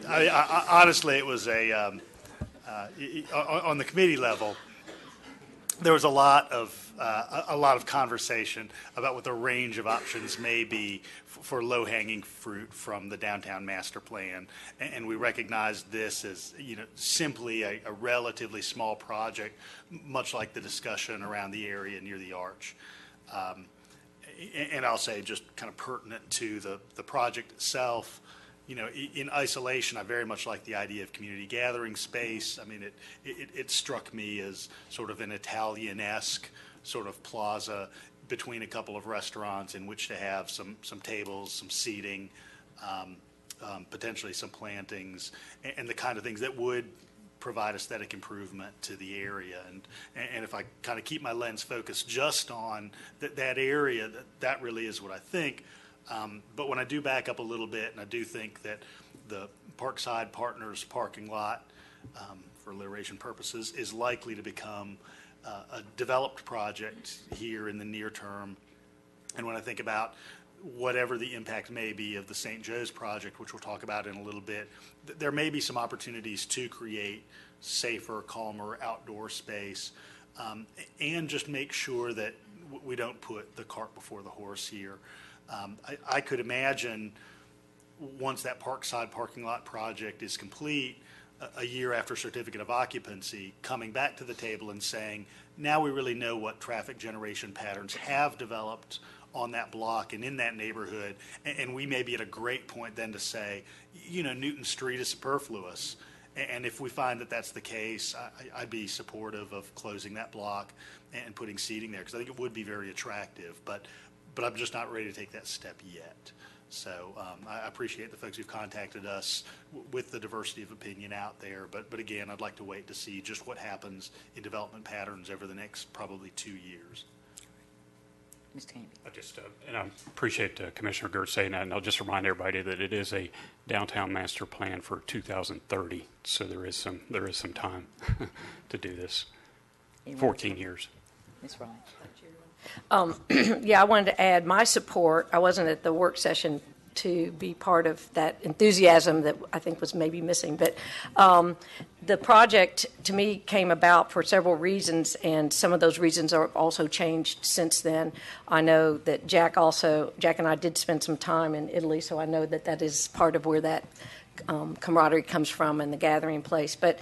Honestly, it was on the committee level, there was a lot of conversation about what the range of options may be for low-hanging fruit from the downtown master plan, and we recognize this as simply a relatively small project, much like the discussion around the area near the arch. And I'll say, just kind of pertinent to the project itself, in isolation, I very much like the idea of community gathering space. I mean, it struck me as sort of an Italian-esque sort of plaza between a couple of restaurants in which to have some tables, some seating, potentially some plantings, and the kind of things that would provide aesthetic improvement to the area. And if I kind of keep my lens focused just on that area, that really is what I think. But when I do back up a little bit, and I do think that the Parkside Partners parking lot, for alliteration purposes, is likely to become a developed project here in the near term. And when I think about whatever the impact may be of the St. Joe's project, which we'll talk about in a little bit, there may be some opportunities to create safer, calmer outdoor space, and just make sure that we don't put the cart before the horse here. I could imagine once that Parkside parking lot project is complete, a year after certificate of occupancy, coming back to the table and saying, now we really know what traffic generation patterns have developed on that block and in that neighborhood, and we may be at a great point then to say, Newton Street is superfluous. And if we find that that's the case, I'd be supportive of closing that block and putting seating there, because I think it would be very attractive. But I'm just not ready to take that step yet. So I appreciate the folks who've contacted us with the diversity of opinion out there. But again, I'd like to wait to see just what happens in development patterns over the next probably 2 years. Mr. Hanby. I just, and I appreciate Commissioner Gertz saying that, and I'll just remind everybody that it is a downtown master plan for 2030, so there is some time to do this. 14 years. Ms. Wright. Yeah, I wanted to add my support. I wasn't at the work session to be part of that enthusiasm that I think was maybe missing. But the project, to me, came about for several reasons, and some of those reasons are also changed since then. I know that Jack and I did spend some time in Italy, so I know that that is part of where that camaraderie comes from and the gathering place. But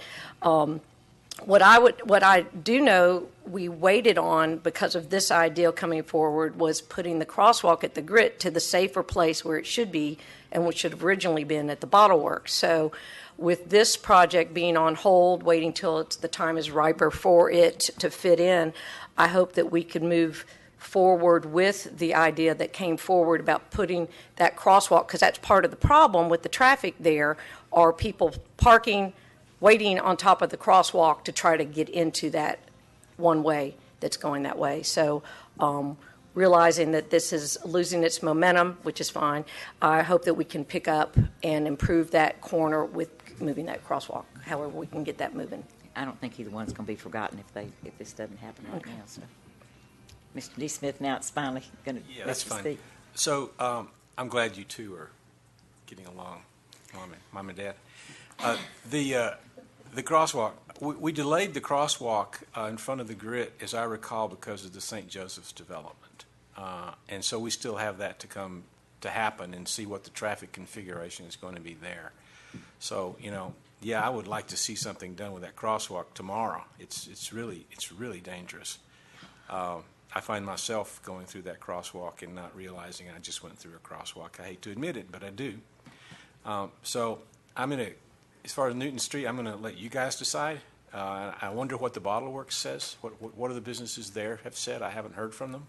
what I do know we waited on because of this ideal coming forward was putting the crosswalk at the Grit to the safer place where it should be and which should have originally been at the Bottle Works. So with this project being on hold, waiting till the time is riper for it to fit in, I hope that we could move forward with the idea that came forward about putting that crosswalk, because that's part of the problem with the traffic there, are people parking, waiting on top of the crosswalk to try to get into that one way that's going that way. So realizing that this is losing its momentum, which is fine, I hope that we can pick up and improve that corner with moving that crosswalk, however we can get that moving. I don't think either one's going to be forgotten if this doesn't happen right now. So, Mr. D. Smith, now it's finally going to That's fine. speak. So I'm glad you two are getting along, Mom and Dad. The crosswalk, we delayed the crosswalk in front of the Grit, as I recall, because of the St. Joseph's development. And so we still have that to happen and see what the traffic configuration is going to be there. So, yeah, I would like to see something done with that crosswalk tomorrow. It's really dangerous. I find myself going through that crosswalk and not realizing I just went through a crosswalk. I hate to admit it, but I do. So I'm going to, as far as Newton Street, I'm going to let you guys decide. I wonder what the Bottle Works says. What are the businesses there have said? I haven't heard from them.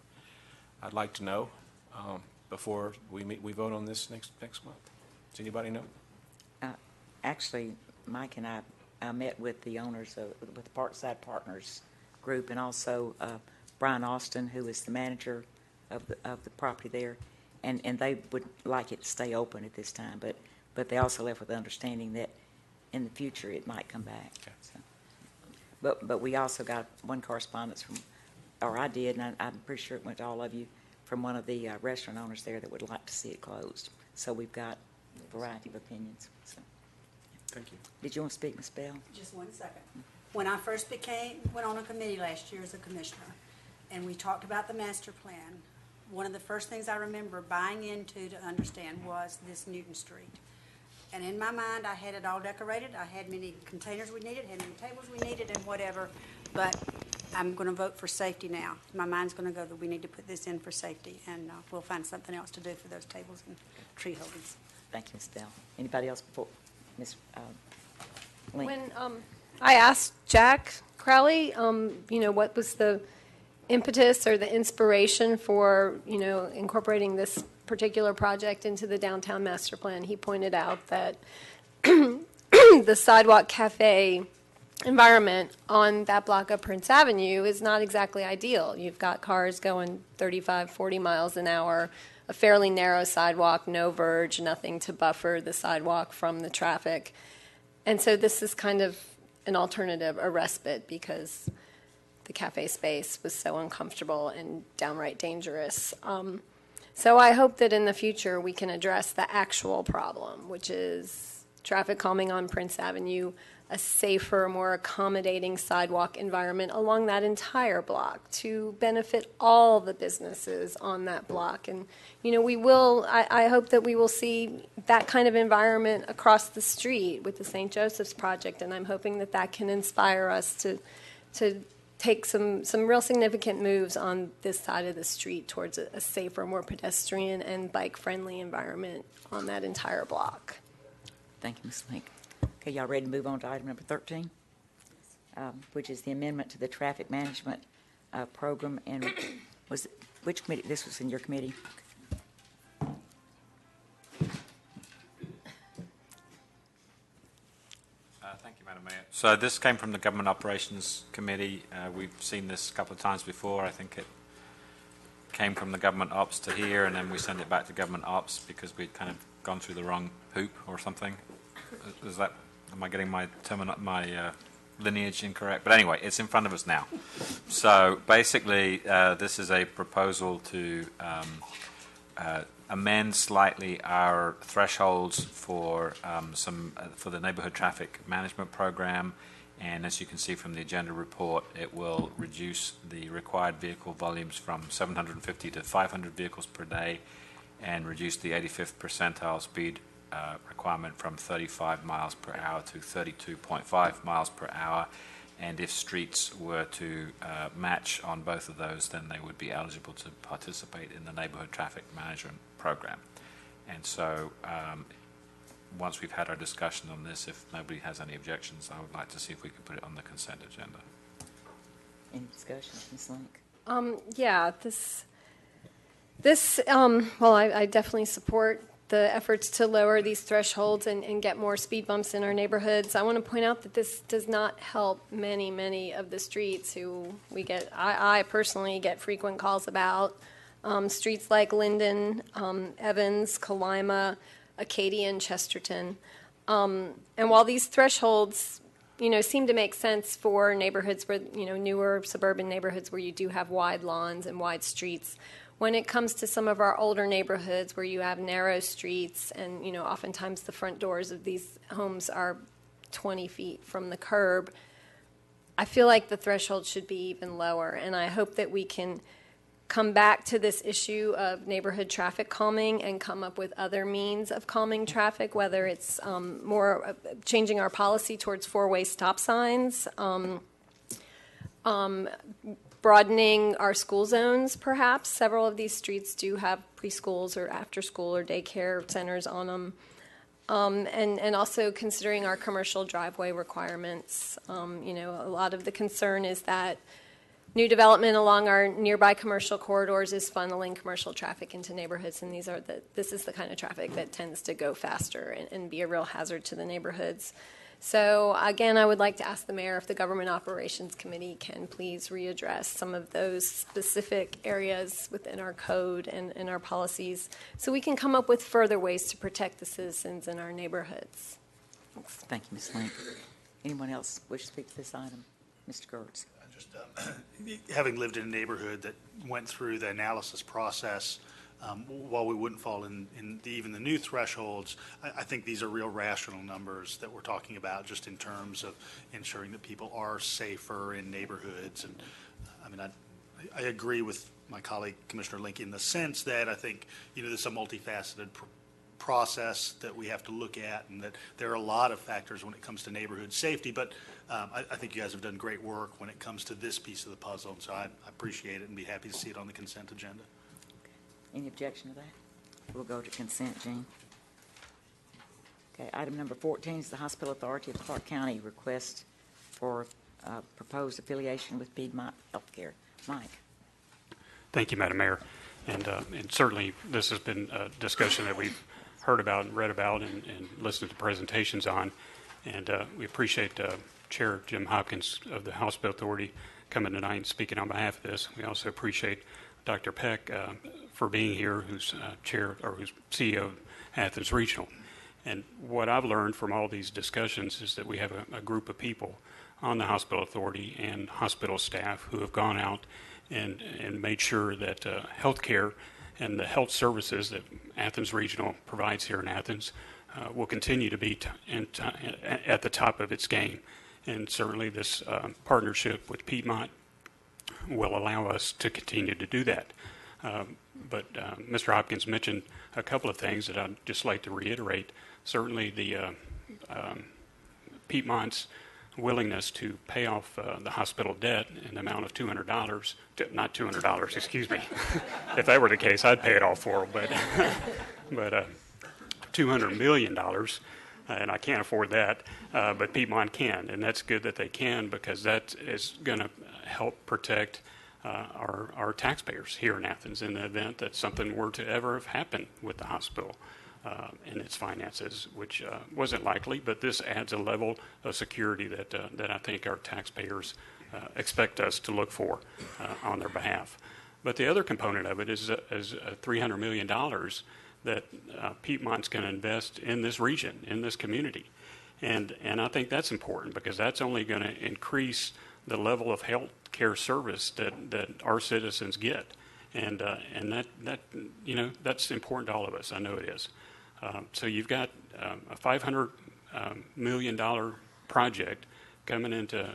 I'd like to know before we vote on this next month. Does anybody know? Actually, Mike and I met with the owners with the Parkside Partners group, and also Brian Austin, who is the manager of the property there, and they would like it to stay open at this time, but they also left with the understanding that in the future it might come back. Okay. So. But we also got one correspondence from, or I did, and I'm pretty sure it went to all of you, from one of the restaurant owners there that would like to see it closed. So we've got a variety of opinions. So, Thank you. did you want to speak, Ms. Bell? Just 1 second. When I first went on a committee last year as a commissioner, and we talked about the master plan, one of the first things I remember buying into to understand was this Newton Street. And in my mind, I had it all decorated. I had many containers we needed, had many tables we needed, and whatever. But I'm going to vote for safety now. My mind's going to go that we need to put this in for safety, and we'll find something else to do for those tables and tree holdings. Thank you, Ms. Bell. Anybody else before Ms. Link? When I asked Jack Crowley, what was the impetus or the inspiration for, incorporating this particular project into the downtown master plan, he pointed out that the sidewalk cafe environment on that block of Prince Avenue is not exactly ideal. You've got cars going 35, 40 miles an hour, a fairly narrow sidewalk, no verge, nothing to buffer the sidewalk from the traffic. And so this is kind of an alternative, a respite, because the cafe space was so uncomfortable and downright dangerous. So I hope that in the future we can address the actual problem, which is traffic calming on Prince Avenue, a safer, more accommodating sidewalk environment along that entire block to benefit all the businesses on that block. And, I hope that we will see that kind of environment across the street with the St. Joseph's Project, and I'm hoping that that can inspire us to take some real significant moves on this side of the street towards a safer, more pedestrian and bike-friendly environment on that entire block. Thank you, Ms. Link. Okay, y'all ready to move on to item number 13, which is the amendment to the traffic management program. And which committee? This was in your committee. Thank you, Madam Mayor. So this came from the Government Operations Committee. We've seen this a couple of times before. I think it came from the Government Ops to here, and then we sent it back to Government Ops because we'd kind of gone through the wrong hoop or something. Am I getting my lineage incorrect? But anyway, it's in front of us now. So basically, this is a proposal to amend slightly our thresholds for for the neighborhood traffic management program. And as you can see from the agenda report, it will reduce the required vehicle volumes from 750 to 500 vehicles per day, and reduce the 85th percentile speed requirement from 35 miles per hour to 32.5 miles per hour. And if streets were to match on both of those, then they would be eligible to participate in the neighborhood traffic management program. And so once we've had our discussion on this, if nobody has any objections, I would like to see if we could put it on the consent agenda. Any discussion, Ms. Link? I definitely support the efforts to lower these thresholds and get more speed bumps in our neighborhoods. I want to point out that this does not help many of the streets who I personally get frequent calls about. Streets like Linden, Evans, Kalima, Acadia, and Chesterton. And while these thresholds, seem to make sense for neighborhoods where, newer suburban neighborhoods where you do have wide lawns and wide streets, when it comes to some of our older neighborhoods where you have narrow streets and, oftentimes the front doors of these homes are 20 feet from the curb, I feel like the threshold should be even lower. And I hope that we can come back to this issue of neighborhood traffic calming and come up with other means of calming traffic, whether it's more changing our policy towards four-way stop signs, broadening our school zones, perhaps. Several of these streets do have preschools or after-school or daycare centers on them. And also considering our commercial driveway requirements. A lot of the concern is that new development along our nearby commercial corridors is funneling commercial traffic into neighborhoods, and this is the kind of traffic that tends to go faster and be a real hazard to the neighborhoods. So again, I would like to ask the mayor if the Government Operations Committee can please readdress some of those specific areas within our code and our policies so we can come up with further ways to protect the citizens in our neighborhoods. Thank you, Ms. Link. Anyone else wish to speak to this item? Mr. Gertz. Just having lived in a neighborhood that went through the analysis process, while we wouldn't fall in even the new thresholds, I think these are real rational numbers that we're talking about just in terms of ensuring that people are safer in neighborhoods. And I mean, I agree with my colleague Commissioner Link in the sense that I think, there's a multifaceted process that we have to look at, and that there are a lot of factors when it comes to neighborhood safety, but I think you guys have done great work when it comes to this piece of the puzzle, and so I appreciate it and be happy to see it on the consent agenda. Any objection to that? We'll go to consent, Jean. Okay, item number 14 is the Hospital Authority of Clarke County request for proposed affiliation with Piedmont Healthcare. Mike. Thank you, Madam Mayor. And certainly this has been a discussion that we've heard about and read about and listened to presentations on. And we appreciate Chair Jim Hopkins of the Hospital Authority coming tonight and speaking on behalf of this. We also appreciate Dr. Peck for being here, who's chair or who's CEO of Athens Regional. And what I've learned from all these discussions is that we have a group of people on the Hospital Authority and hospital staff who have gone out and made sure that health care and the health services that Athens Regional provides here in Athens will continue to be at the top of its game. And certainly this partnership with Piedmont will allow us to continue to do that. But Mr. Hopkins mentioned a couple of things that I'd just like to reiterate. Certainly the Piedmont's willingness to pay off the hospital debt in the amount of $200, not $200, excuse me. If that were the case, I'd pay it all for them, but $200 million, and I can't afford that, but Piedmont can, and that's good that they can, because that is going to help protect our taxpayers here in Athens in the event that something were to ever have happened with the hospital and its finances, which wasn't likely, but this adds a level of security that I think our taxpayers expect us to look for on their behalf. But the other component of it is $300 million that Piedmont's going to invest in this region, in this community. And I think that's important, because that's only going to increase the level of health care service that our citizens get. And that that's important to all of us. I know it is. So you've got a $500 million project coming into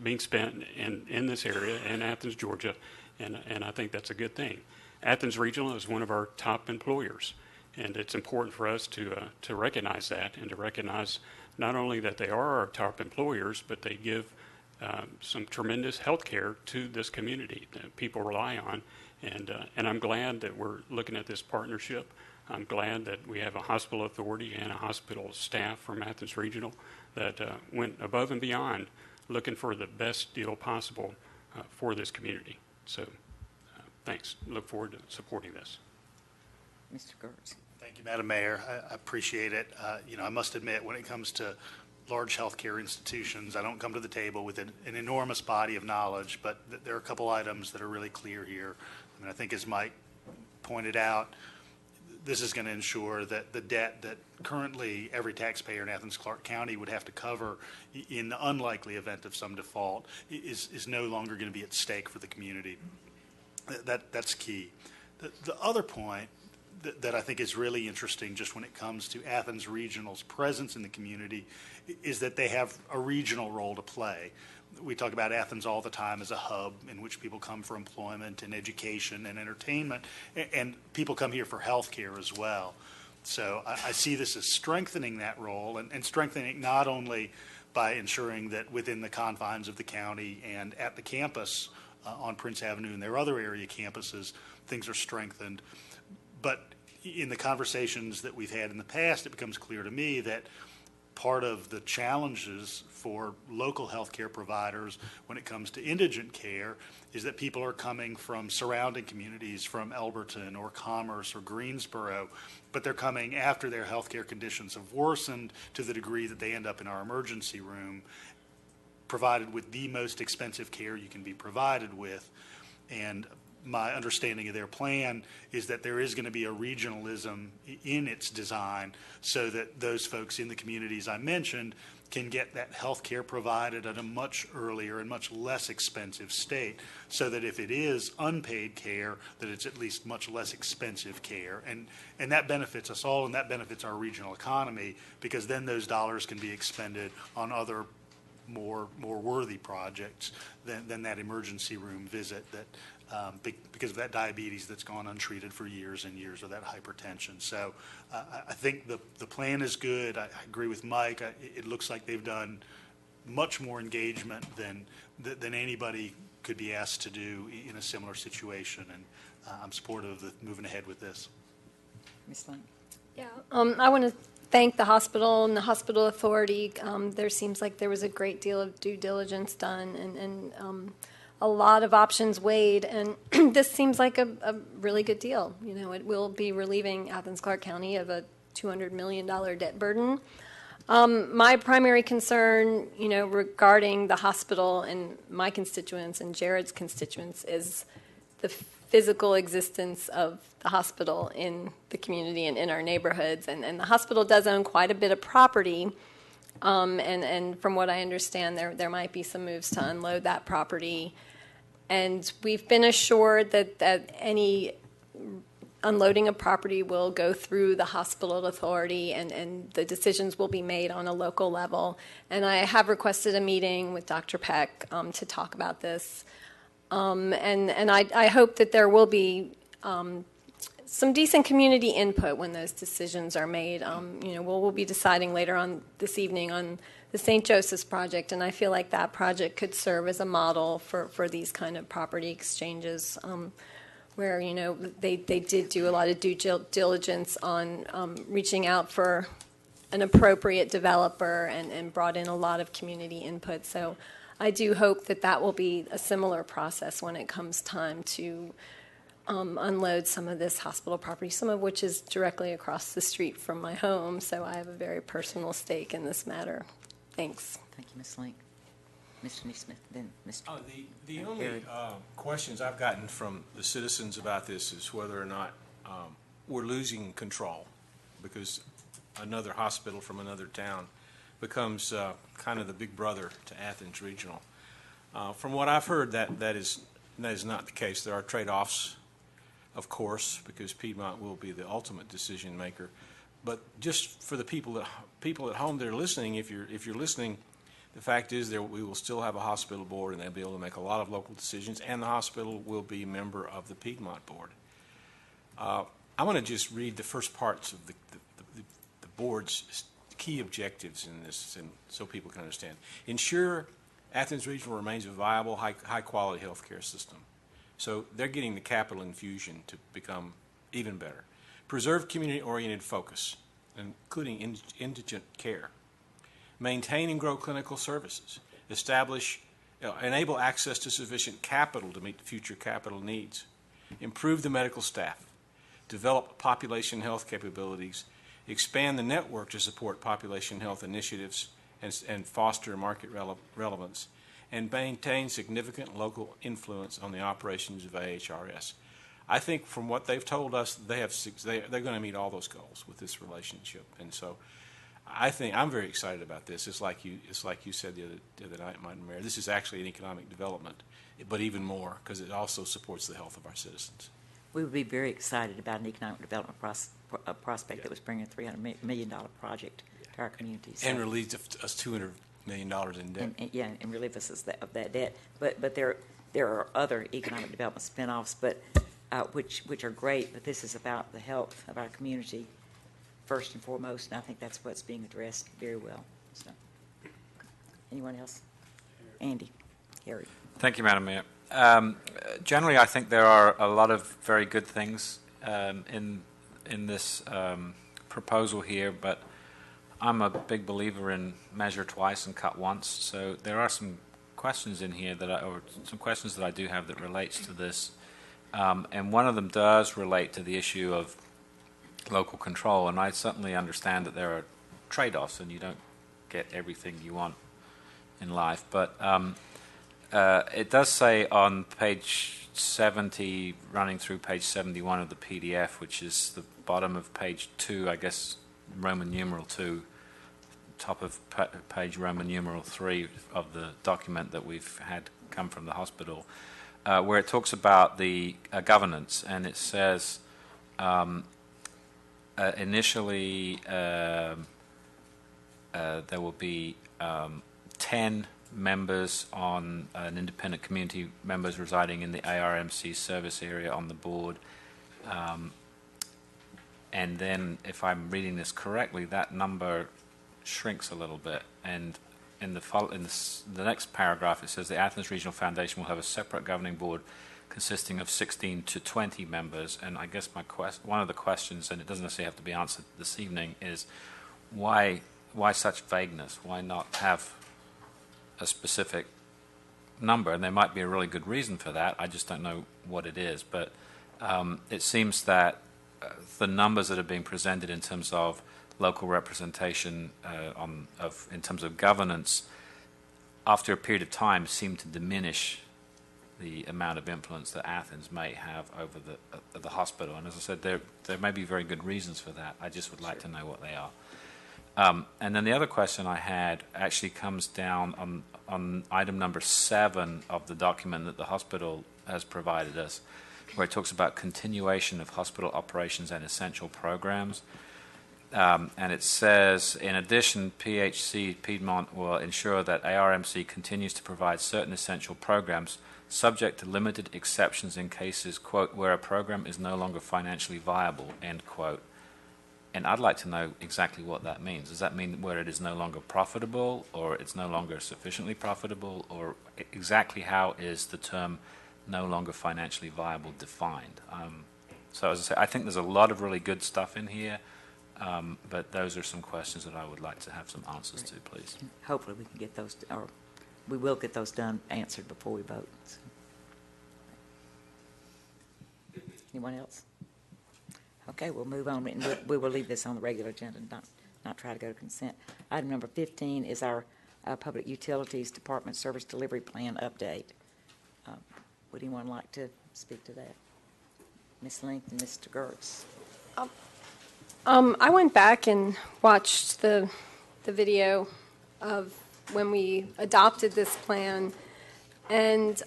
being spent in this area in Athens, Georgia, and I think that's a good thing. Athens Regional is one of our top employers, and it's important for us to recognize that, and to recognize not only that they are our top employers, but they give some tremendous health care to this community that people rely on. And I'm glad that we're looking at this partnership. I'm glad that we have a hospital authority and a hospital staff from Athens Regional that went above and beyond looking for the best deal possible for this community. So thanks. Look forward to supporting this. Mr. Gertz. Thank you, Madam Mayor. I appreciate it. I must admit, when it comes to large healthcare institutions, I don't come to the table with an enormous body of knowledge, but there are a couple items that are really clear here. I mean, I think as Mike pointed out, this is going to ensure that the debt that currently every taxpayer in Athens-Clarke County would have to cover in the unlikely event of some default is no longer going to be at stake for the community. That's key. The other point that I think is really interesting, just when it comes to Athens Regional's presence in the community, is that they have a regional role to play. We talk about Athens all the time as a hub in which people come for employment and education and entertainment, and people come here for health care as well. So I see this as strengthening that role, and strengthening it not only by ensuring that within the confines of the county and at the campus on Prince Avenue and their other area campuses, things are strengthened, but in the conversations that we've had in the past, it becomes clear to me that part of the challenges for local healthcare providers when it comes to indigent care is that people are coming from surrounding communities, from Elberton or Commerce or Greensboro, but they're coming after their healthcare conditions have worsened to the degree that they end up in our emergency room, provided with the most expensive care you can be provided with. And my understanding of their plan is that there is going to be a regionalism in its design so that those folks in the communities I mentioned can get that health care provided at a much earlier and much less expensive state, so that if it is unpaid care, that it's at least much less expensive care. And that benefits us all, and that benefits our regional economy, because then those dollars can be expended on other more worthy projects than that emergency room visit that because of that diabetes that's gone untreated for years and years, or that hypertension. So I think the plan is good. I agree with Mike. It looks like they've done much more engagement than anybody could be asked to do in a similar situation, and I'm supportive of moving ahead with this. Ms. Lane? Yeah, I want to thank the hospital and the hospital authority. There seems like there was a great deal of due diligence done, and a lot of options weighed, and this seems like a really good deal. You know, it will be relieving Athens-Clarke County of a $200 million debt burden. My primary concern, you know, regarding the hospital and my constituents and Jared's constituents is the physical existence of the hospital in the community and in our neighborhoods. And the hospital does own quite a bit of property. And from what I understand, there might be some moves to unload that property. And we've been assured that any unloading of property will go through the hospital authority, and the decisions will be made on a local level. And I have requested a meeting with Dr. Peck to talk about this. And I hope that there will be some decent community input when those decisions are made. You know, we'll be deciding later on this evening on the St. Joseph's project, and I feel like that project could serve as a model for these kind of property exchanges, where, you know, they did do a lot of due diligence on reaching out for an appropriate developer and brought in a lot of community input. So I do hope that will be a similar process when it comes time to unload some of this hospital property, some of which is directly across the street from my home, so I have a very personal stake in this matter. Thanks. Thank you, Ms. Link. Mr. Neesmith, then Mr. The only questions I've gotten from the citizens about this is whether or not we're losing control because another hospital from another town becomes kind of the big brother to Athens Regional. From what I've heard, that is not the case. There are trade-offs, of course, because Piedmont will be the ultimate decision maker. But just for the people at home that are listening, if you're listening, the fact is we will still have a hospital board, and they'll be able to make a lot of local decisions, and the hospital will be a member of the Piedmont board. I want to just read the first parts of the board's key objectives in this, and so people can understand. Ensure Athens Regional remains a viable, high-quality healthcare system. So they're getting the capital infusion to become even better. Preserve community-oriented focus, including indigent care. Maintain and grow clinical services. Enable access to sufficient capital to meet future capital needs. Improve the medical staff. Develop population health capabilities. Expand the network to support population health initiatives and foster market relevance. And maintain significant local influence on the operations of AHRS. I think from what they've told us, they're going to meet all those goals with this relationship, and so I think I'm very excited about this. It's like you said the other night, Madam Mayor. This is actually an economic development, but even more because it also supports the health of our citizens. We would be very excited about an economic development prospect that was bringing a $300 million project to our communities. And relieve us $200 million in debt. And relieve us of that debt. But there are other economic development spinoffs, but which are great. But this is about the health of our community first and foremost, and I think that's what's being addressed very well. So, anyone else? Andy, Harry. Thank you, Madam Mayor. Generally, I think there are a lot of very good things in this proposal here, but I'm a big believer in measure twice and cut once. So there are some questions in here some questions that I do have that relates to this, and one of them does relate to the issue of local control, and I certainly understand that there are trade-offs, and you don't get everything you want in life, but it does say on page 70, running through page 71 of the PDF, which is the bottom of page 2, I guess, Roman numeral 2, top of page Roman numeral 3 of the document that we've had come from the hospital, where it talks about the governance, and it says initially there will be 10 members on an independent community members residing in the ARMC service area on the board. And then, if I'm reading this correctly, that number shrinks a little bit. And in the next paragraph, it says the Athens Regional Foundation will have a separate governing board consisting of 16 to 20 members. And I guess one of the questions, and it doesn't necessarily have to be answered this evening, is why such vagueness? Why not have a specific number? And there might be a really good reason for that. I just don't know what it is. But it seems that the numbers that are being presented in terms of local representation in terms of governance, after a period of time, seem to diminish the amount of influence that Athens may have over the hospital. And as I said, there may be very good reasons for that. I just would like to know what they are. And then the other question I had actually comes down on item number 7 of the document that the hospital has provided us, where it talks about continuation of hospital operations and essential programs. And it says, in addition, PHC Piedmont will ensure that ARMC continues to provide certain essential programs subject to limited exceptions in cases, quote, where a program is no longer financially viable, end quote. And I'd like to know exactly what that means. Does that mean where it is no longer profitable, or it's no longer sufficiently profitable, or exactly how is the term no longer financially viable defined? So as I say, I think there's a lot of really good stuff in here, but those are some questions that I would like to have some answers to, please. Hopefully we can get those, or we will get those answered before we vote. So. Anyone else? Okay, we'll move on. We will leave this on the regular agenda and not try to go to consent. Item number 15 is our Public Utilities Department Service Delivery Plan update. Would anyone like to speak to that? Ms. Link and Mr. Gertz. I went back and watched the video of when we adopted this plan, and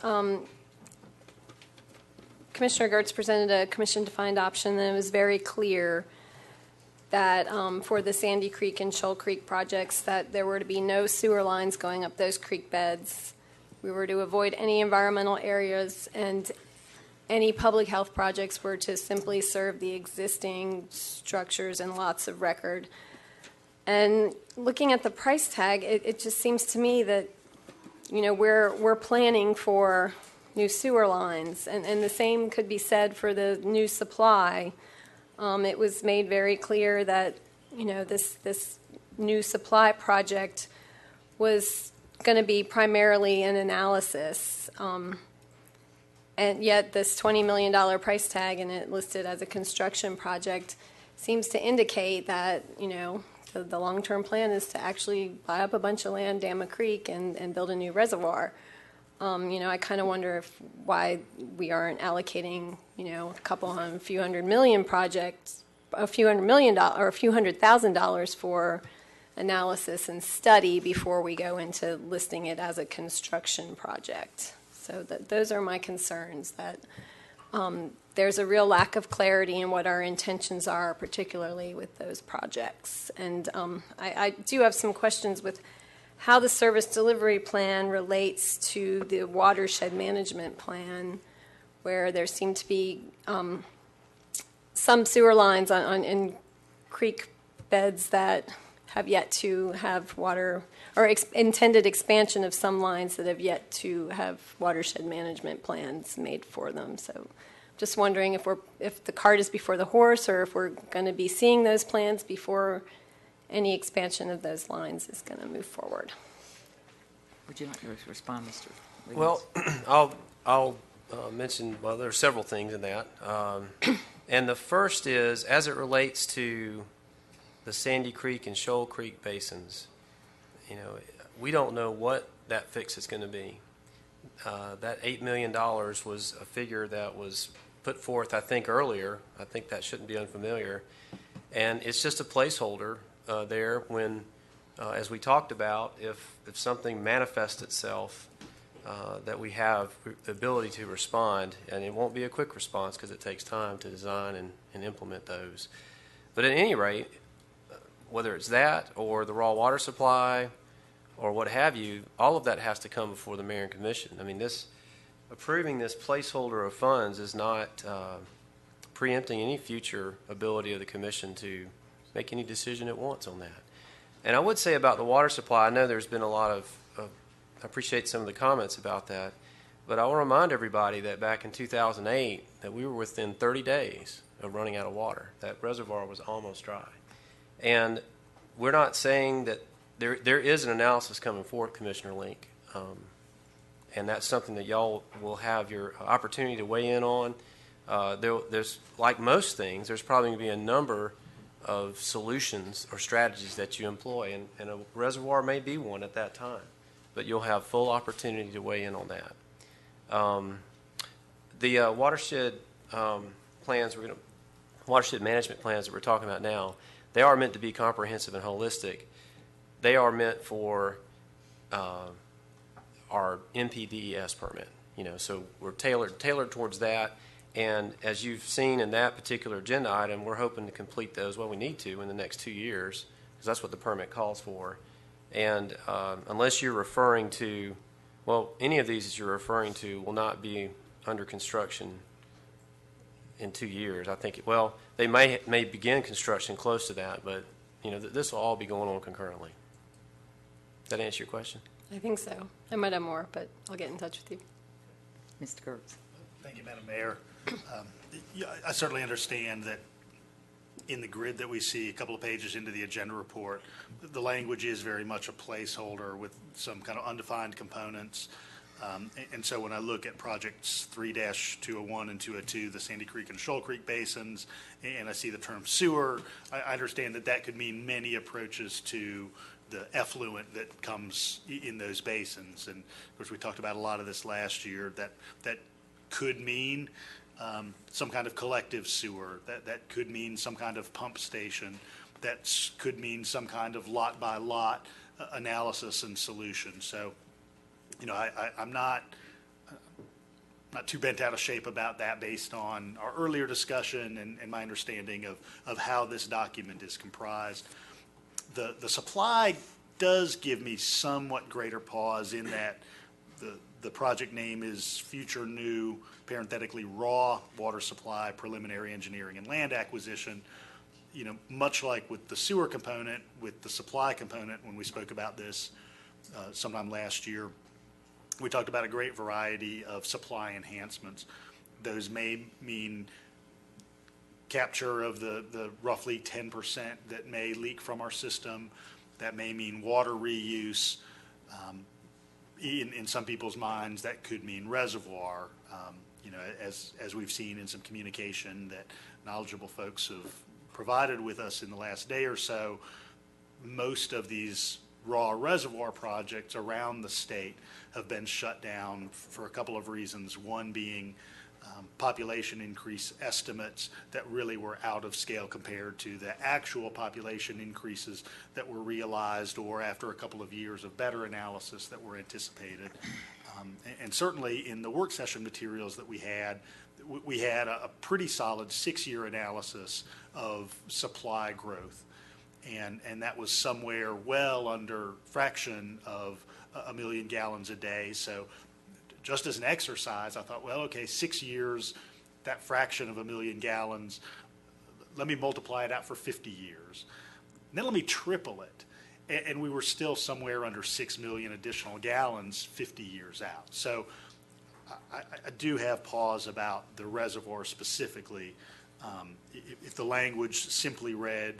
Commissioner Gertz presented a commission-defined option, and it was very clear that for the Sandy Creek and Shoal Creek projects that there were to be no sewer lines going up those creek beds. We were to avoid any environmental areas, and any public health projects were to simply serve the existing structures and lots of record. And looking at the price tag, it just seems to me that, you know, we're planning for new sewer lines, and the same could be said for the new supply. It was made very clear that, you know, this new supply project was going to be primarily an analysis, and yet this $20 million price tag, and it listed as a construction project, seems to indicate that, you know, the long-term plan is to actually buy up a bunch of land, dam a creek, and build a new reservoir. You know, I kind of wonder why we aren't allocating, you know, a few hundred million projects, a few $100,000 for analysis and study before we go into listing it as a construction project. So those are my concerns, that there's a real lack of clarity in what our intentions are, particularly with those projects. And I do have some questions with how the service delivery plan relates to the watershed management plan, where there seem to be some sewer lines in creek beds that have yet to have water, or intended expansion of some lines that have yet to have watershed management plans made for them. So just wondering if the cart is before the horse, or if we're going to be seeing those plans before any expansion of those lines is going to move forward. Would you like to respond, Mr. Williams? Well, I'll mention, well, there are several things in that. And the first is, as it relates to the Sandy Creek and Shoal Creek basins, you know, we don't know what that fix is going to be. That $8 million was a figure that was put forth, I think, earlier. I think that shouldn't be unfamiliar. And it's just a placeholder there when as we talked about, if something manifests itself, that we have the ability to respond, and it won't be a quick response because it takes time to design and implement those. But at any rate, whether it's that or the raw water supply or what have you, all of that has to come before the mayor and commission. I mean, approving this placeholder of funds is not preempting any future ability of the commission to make any decision it wants on that. And I would say about the water supply, I know there's been a lot of I appreciate some of the comments about that, but I want to remind everybody that back in 2008, that we were within 30 days of running out of water. That reservoir was almost dry. And we're not saying that there is an analysis coming forward, Commissioner Link, and that's something that y'all will have your opportunity to weigh in on. There's, like most things, there's probably going to be a number of solutions or strategies that you employ, and a reservoir may be one at that time. But you'll have full opportunity to weigh in on that. The watershed plans, watershed management plans that we're talking about now, they are meant to be comprehensive and holistic. They are meant for our MPDES permit. So we're tailored towards that. And as you've seen in that particular agenda item, we're hoping to complete those. Well, we need to in the next 2 years because that's what the permit calls for. And unless you're referring to, well, any of these that you're referring to will not be under construction in 2 years. I think, well, they may begin construction close to that, but, this will all be going on concurrently. Does that answer your question? I think so. I might have more, but I'll get in touch with you. Mr. Kurtz. Thank you, Madam Mayor. I certainly understand that in the grid that we see a couple of pages into the agenda report, the language is very much a placeholder with some kind of undefined components. And so when I look at projects 3-201 and 202, the Sandy Creek and Shoal Creek basins, and I see the term sewer, I understand that could mean many approaches to the effluent that comes in those basins. And of course, we talked about a lot of this last year, that could mean some kind of collective sewer, that could mean some kind of pump station, that could mean some kind of lot by lot analysis and solution. So, I'm not too bent out of shape about that based on our earlier discussion and my understanding of how this document is comprised. The supply does give me somewhat greater pause in that the project name is Future New, parenthetically, Raw Water Supply Preliminary Engineering and Land Acquisition. Much like with the sewer component, with the supply component, when we spoke about this sometime last year, we talked about a great variety of supply enhancements. Those may mean capture of the roughly 10% that may leak from our system. That may mean water reuse. In some people's minds, that could mean reservoir. As we've seen in some communication that knowledgeable folks have provided with us in the last day or so, most of these raw reservoir projects around the state have been shut down for a couple of reasons. One being population increase estimates that really were out of scale compared to the actual population increases that were realized or after a couple of years of better analysis that were anticipated. And certainly in the work session materials that we had a pretty solid 6-year analysis of supply growth. And that was somewhere well under fraction of a million gallons a day. So just as an exercise, I thought, well, okay, 6 years, that fraction of a million gallons, let me multiply it out for 50 years. And then let me triple it. And we were still somewhere under 6 million additional gallons 50 years out. So I do have pause about the reservoir specifically. If the language simply read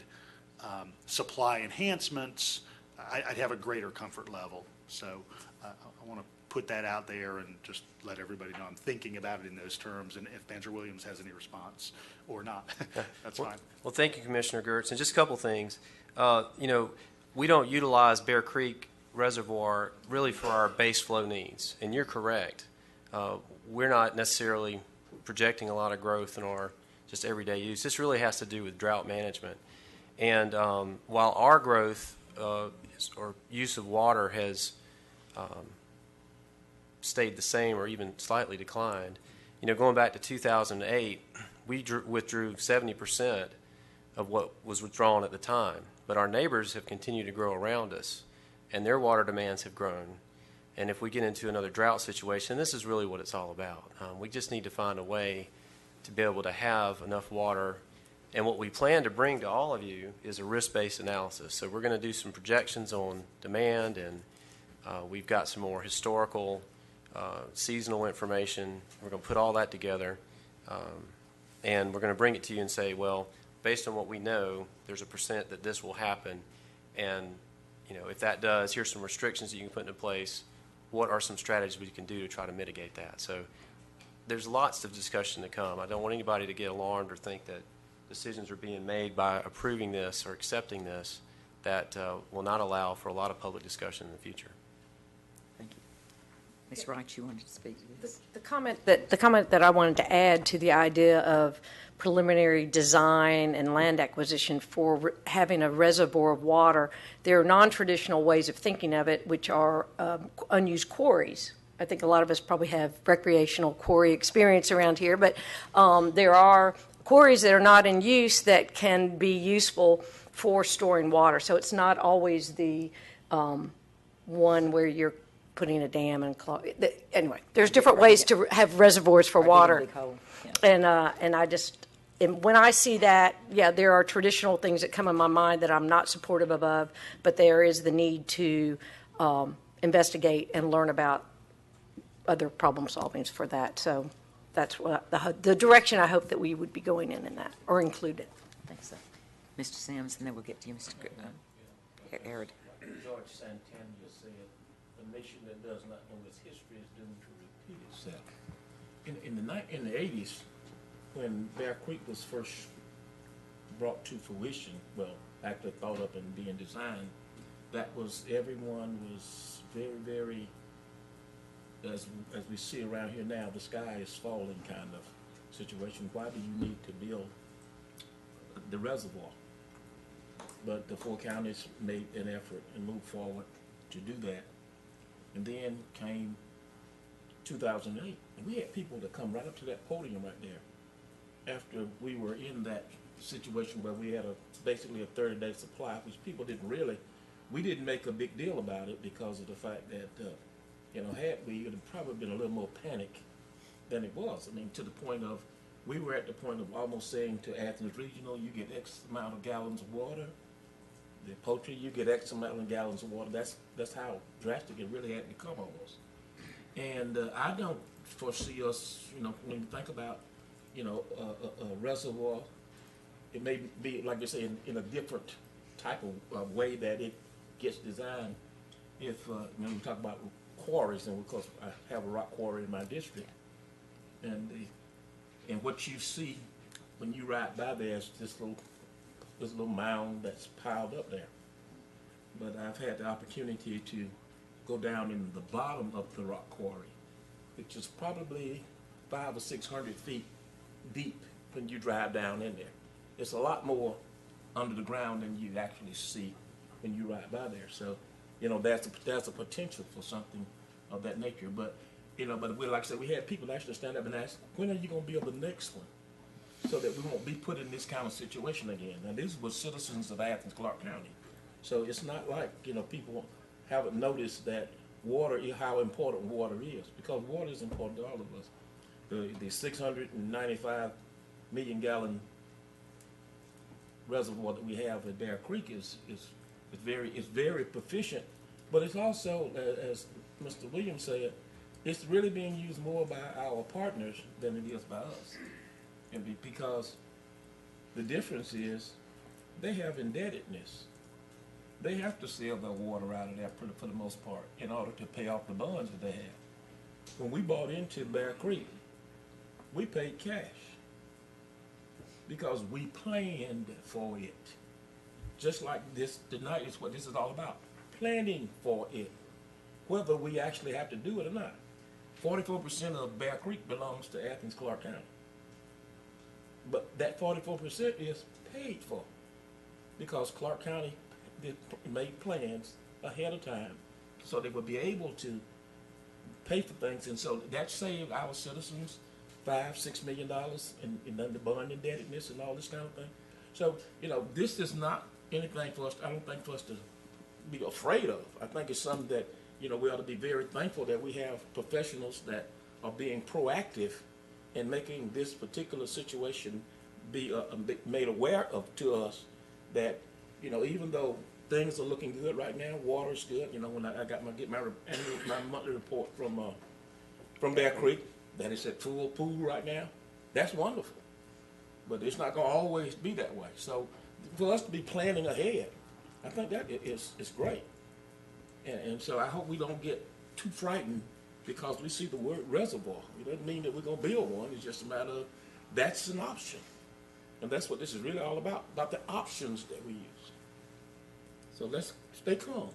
supply enhancements, I'd have a greater comfort level. So I want to put that out there and just let everybody know I'm thinking about it in those terms. And if Manager Williams has any response or not, that's fine. Well, thank you, Commissioner Gertz. And just a couple things. We don't utilize Bear Creek Reservoir really for our base flow needs. And you're correct. We're not necessarily projecting a lot of growth in our just everyday use. This really has to do with drought management. And while our growth or use of water has stayed the same or even slightly declined. You know, going back to 2008, we withdrew 70% of what was withdrawn at the time, but our neighbors have continued to grow around us, and their water demands have grown. And if we get into another drought situation, this is really what it's all about. We just need to find a way to be able to have enough water. And what we plan to bring to all of you is a risk-based analysis. So we're going to do some projections on demand, and we've got some more historical, seasonal information. We're going to put all that together, and we're going to bring it to you and say, well, based on what we know, there's a percent that this will happen. And, you know, if that does, here's some restrictions that you can put into place. What are some strategies we can do to try to mitigate that? So there's lots of discussion to come. I don't want anybody to get alarmed or think that decisions are being made by approving this or accepting this that will not allow for a lot of public discussion in the future. Thank you. Ms. Wright, you wanted to speak to this? The comment that I wanted to add to the idea of preliminary design and land acquisition for having a reservoir of water, there are non-traditional ways of thinking of it, which are unused quarries. I think a lot of us probably have recreational quarry experience around here, but there are quarries that are not in use that can be useful for storing water. So it's not always the one where you're putting a dam and anyway, there's different ways to have reservoirs for water. And I just, and when I see that, yeah, there are traditional things that come in my mind that I'm not supportive of, but there is the need to investigate and learn about other problem solvings for that. So that's what the direction I hope that we would be going in that, or include it. Thanks, so. Mr. Sims, and then we'll get to you, Mr. Arid. George Santana said, "A nation that does not know its history is doomed to repeat itself." In the 80s, when Bear Creek was first brought to fruition, well, actually thought up and being designed, that was, everyone was very, very, as we see around here now, the sky is falling kind of situation. Why do you need to build the reservoir? But the four counties made an effort and moved forward to do that. And then came 2008, and we had people that come right up to that podium right there after we were in that situation where we had basically a 30-day supply, which people didn't really, we didn't make a big deal about it because of the fact that, you know, had we, it would have probably been a little more panic than it was. I mean, to the point of, we were at the point of almost saying to Athens Regional, you get X amount of gallons of water. The poultry, you get X amount of gallons of water. That's how drastic it really had become almost. And I don't foresee us, you know, when you think about, you know, a reservoir, it may be, like you say, in a different type of way that it gets designed. If, when we talk about quarries, and of course I have a rock quarry in my district, and what you see when you ride by there is this little mound that's piled up there. But I've had the opportunity to go down in the bottom of the rock quarry, which is probably 500 or 600 feet deep when you drive down in there. It's a lot more under the ground than you actually see when you ride by there. So, you know, there's a potential for something of that nature. But, you know, but like I said, we had people actually stand up and ask, when are you going to build the next one? So that we won't be put in this kind of situation again. And these were citizens of Athens-Clarke County. So it's not like, you know, people haven't noticed that water, how important water is, because water is important to all of us. The 695 million gallon reservoir that we have at Bear Creek is very proficient, but it's also, as Mr. Williams said, it's really being used more by our partners than it is by us. And because the difference is they have indebtedness. They have to sell their water out of there for the most part in order to pay off the bonds that they have. When we bought into Bear Creek, we paid cash because we planned for it. Just like this tonight is what this is all about, planning for it, whether we actually have to do it or not. 44% of Bear Creek belongs to Athens-Clarke County. But that 44% is paid for because Clarke County made plans ahead of time, so they would be able to pay for things, and so that saved our citizens $5-6 million in under bond indebtedness and all this kind of thing. So, this is not anything for us, I don't think, for us to be afraid of. I think it's something that, we ought to be very thankful that we have professionals that are being proactive in making this particular situation be made aware of to us, that, even though things are looking good right now, water's good, when I get my monthly report from Bear Creek, that it's at full pool right now, that's wonderful. But it's not going to always be that way. So for us to be planning ahead, I think that is great. And so I hope we don't get too frightened because we see the word reservoir. It doesn't mean that we're going to build one. It's just a matter of that's an option. And that's what this is really all about the options that we use. So let's stay calm.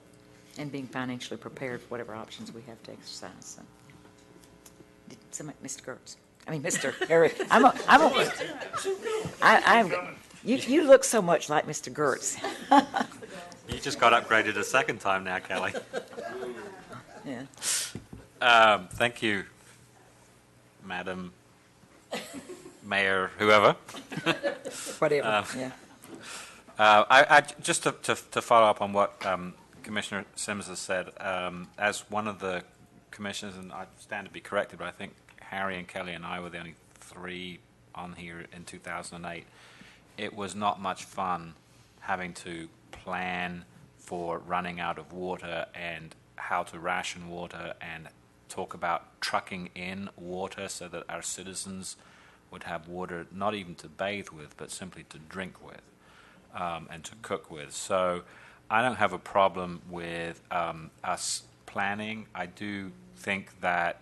And being financially prepared for whatever options we have to exercise. So. Mr. Gertz. I mean, Mr. Eric. You look so much like Mr. Gertz. You just got upgraded a second time now, Kelly. Yeah. Thank you, Madam Mayor, whoever. Whatever. Yeah. I just to follow up on what Commissioner Sims has said, as one of the commissioners, and I stand to be corrected, but I think Harry and Kelly and I were the only 3 on here in 2008. It was not much fun having to plan for running out of water and how to ration water and talk about trucking in water so that our citizens would have water not even to bathe with, but simply to drink with and to cook with. So I don't have a problem with us planning. I do think that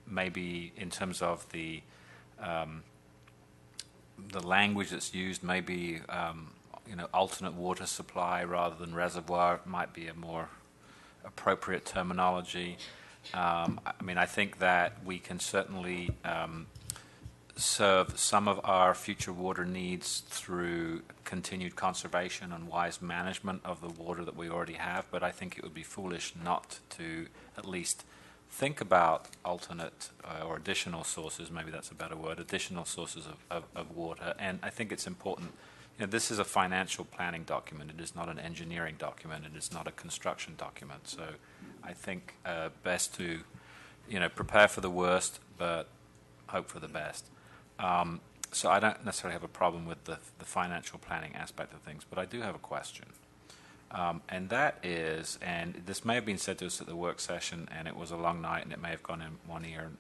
maybe in terms of the language that's used, maybe alternate water supply rather than reservoir might be a more appropriate terminology. I think that we can certainly serve some of our future water needs through continued conservation and wise management of the water that we already have, but I think it would be foolish not to at least think about alternate or additional sources, maybe that's a better word, additional sources of water. And I think it's important, this is a financial planning document. It is not an engineering document. It is not a construction document. So I think best to, prepare for the worst, but hope for the best. So I don't necessarily have a problem with the financial planning aspect of things, but I do have a question. And that is, and this may have been said to us at the work session, and it was a long night, and it may have gone in one ear and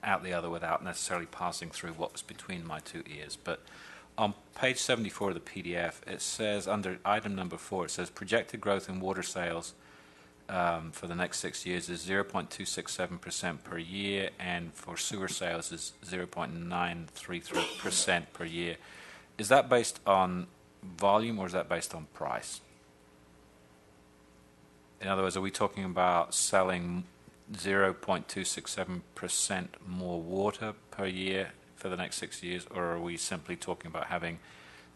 out the other without necessarily passing through what was between my 2 ears. But on page 74 of the PDF, it says, under item number 4, it says projected growth in water sales for the next 6 years is 0.267% per year, and for sewer sales is 0.933% per year. Is that based on volume or is that based on price? In other words, are we talking about selling 0.267% more water per year for the next 6 years, or are we simply talking about having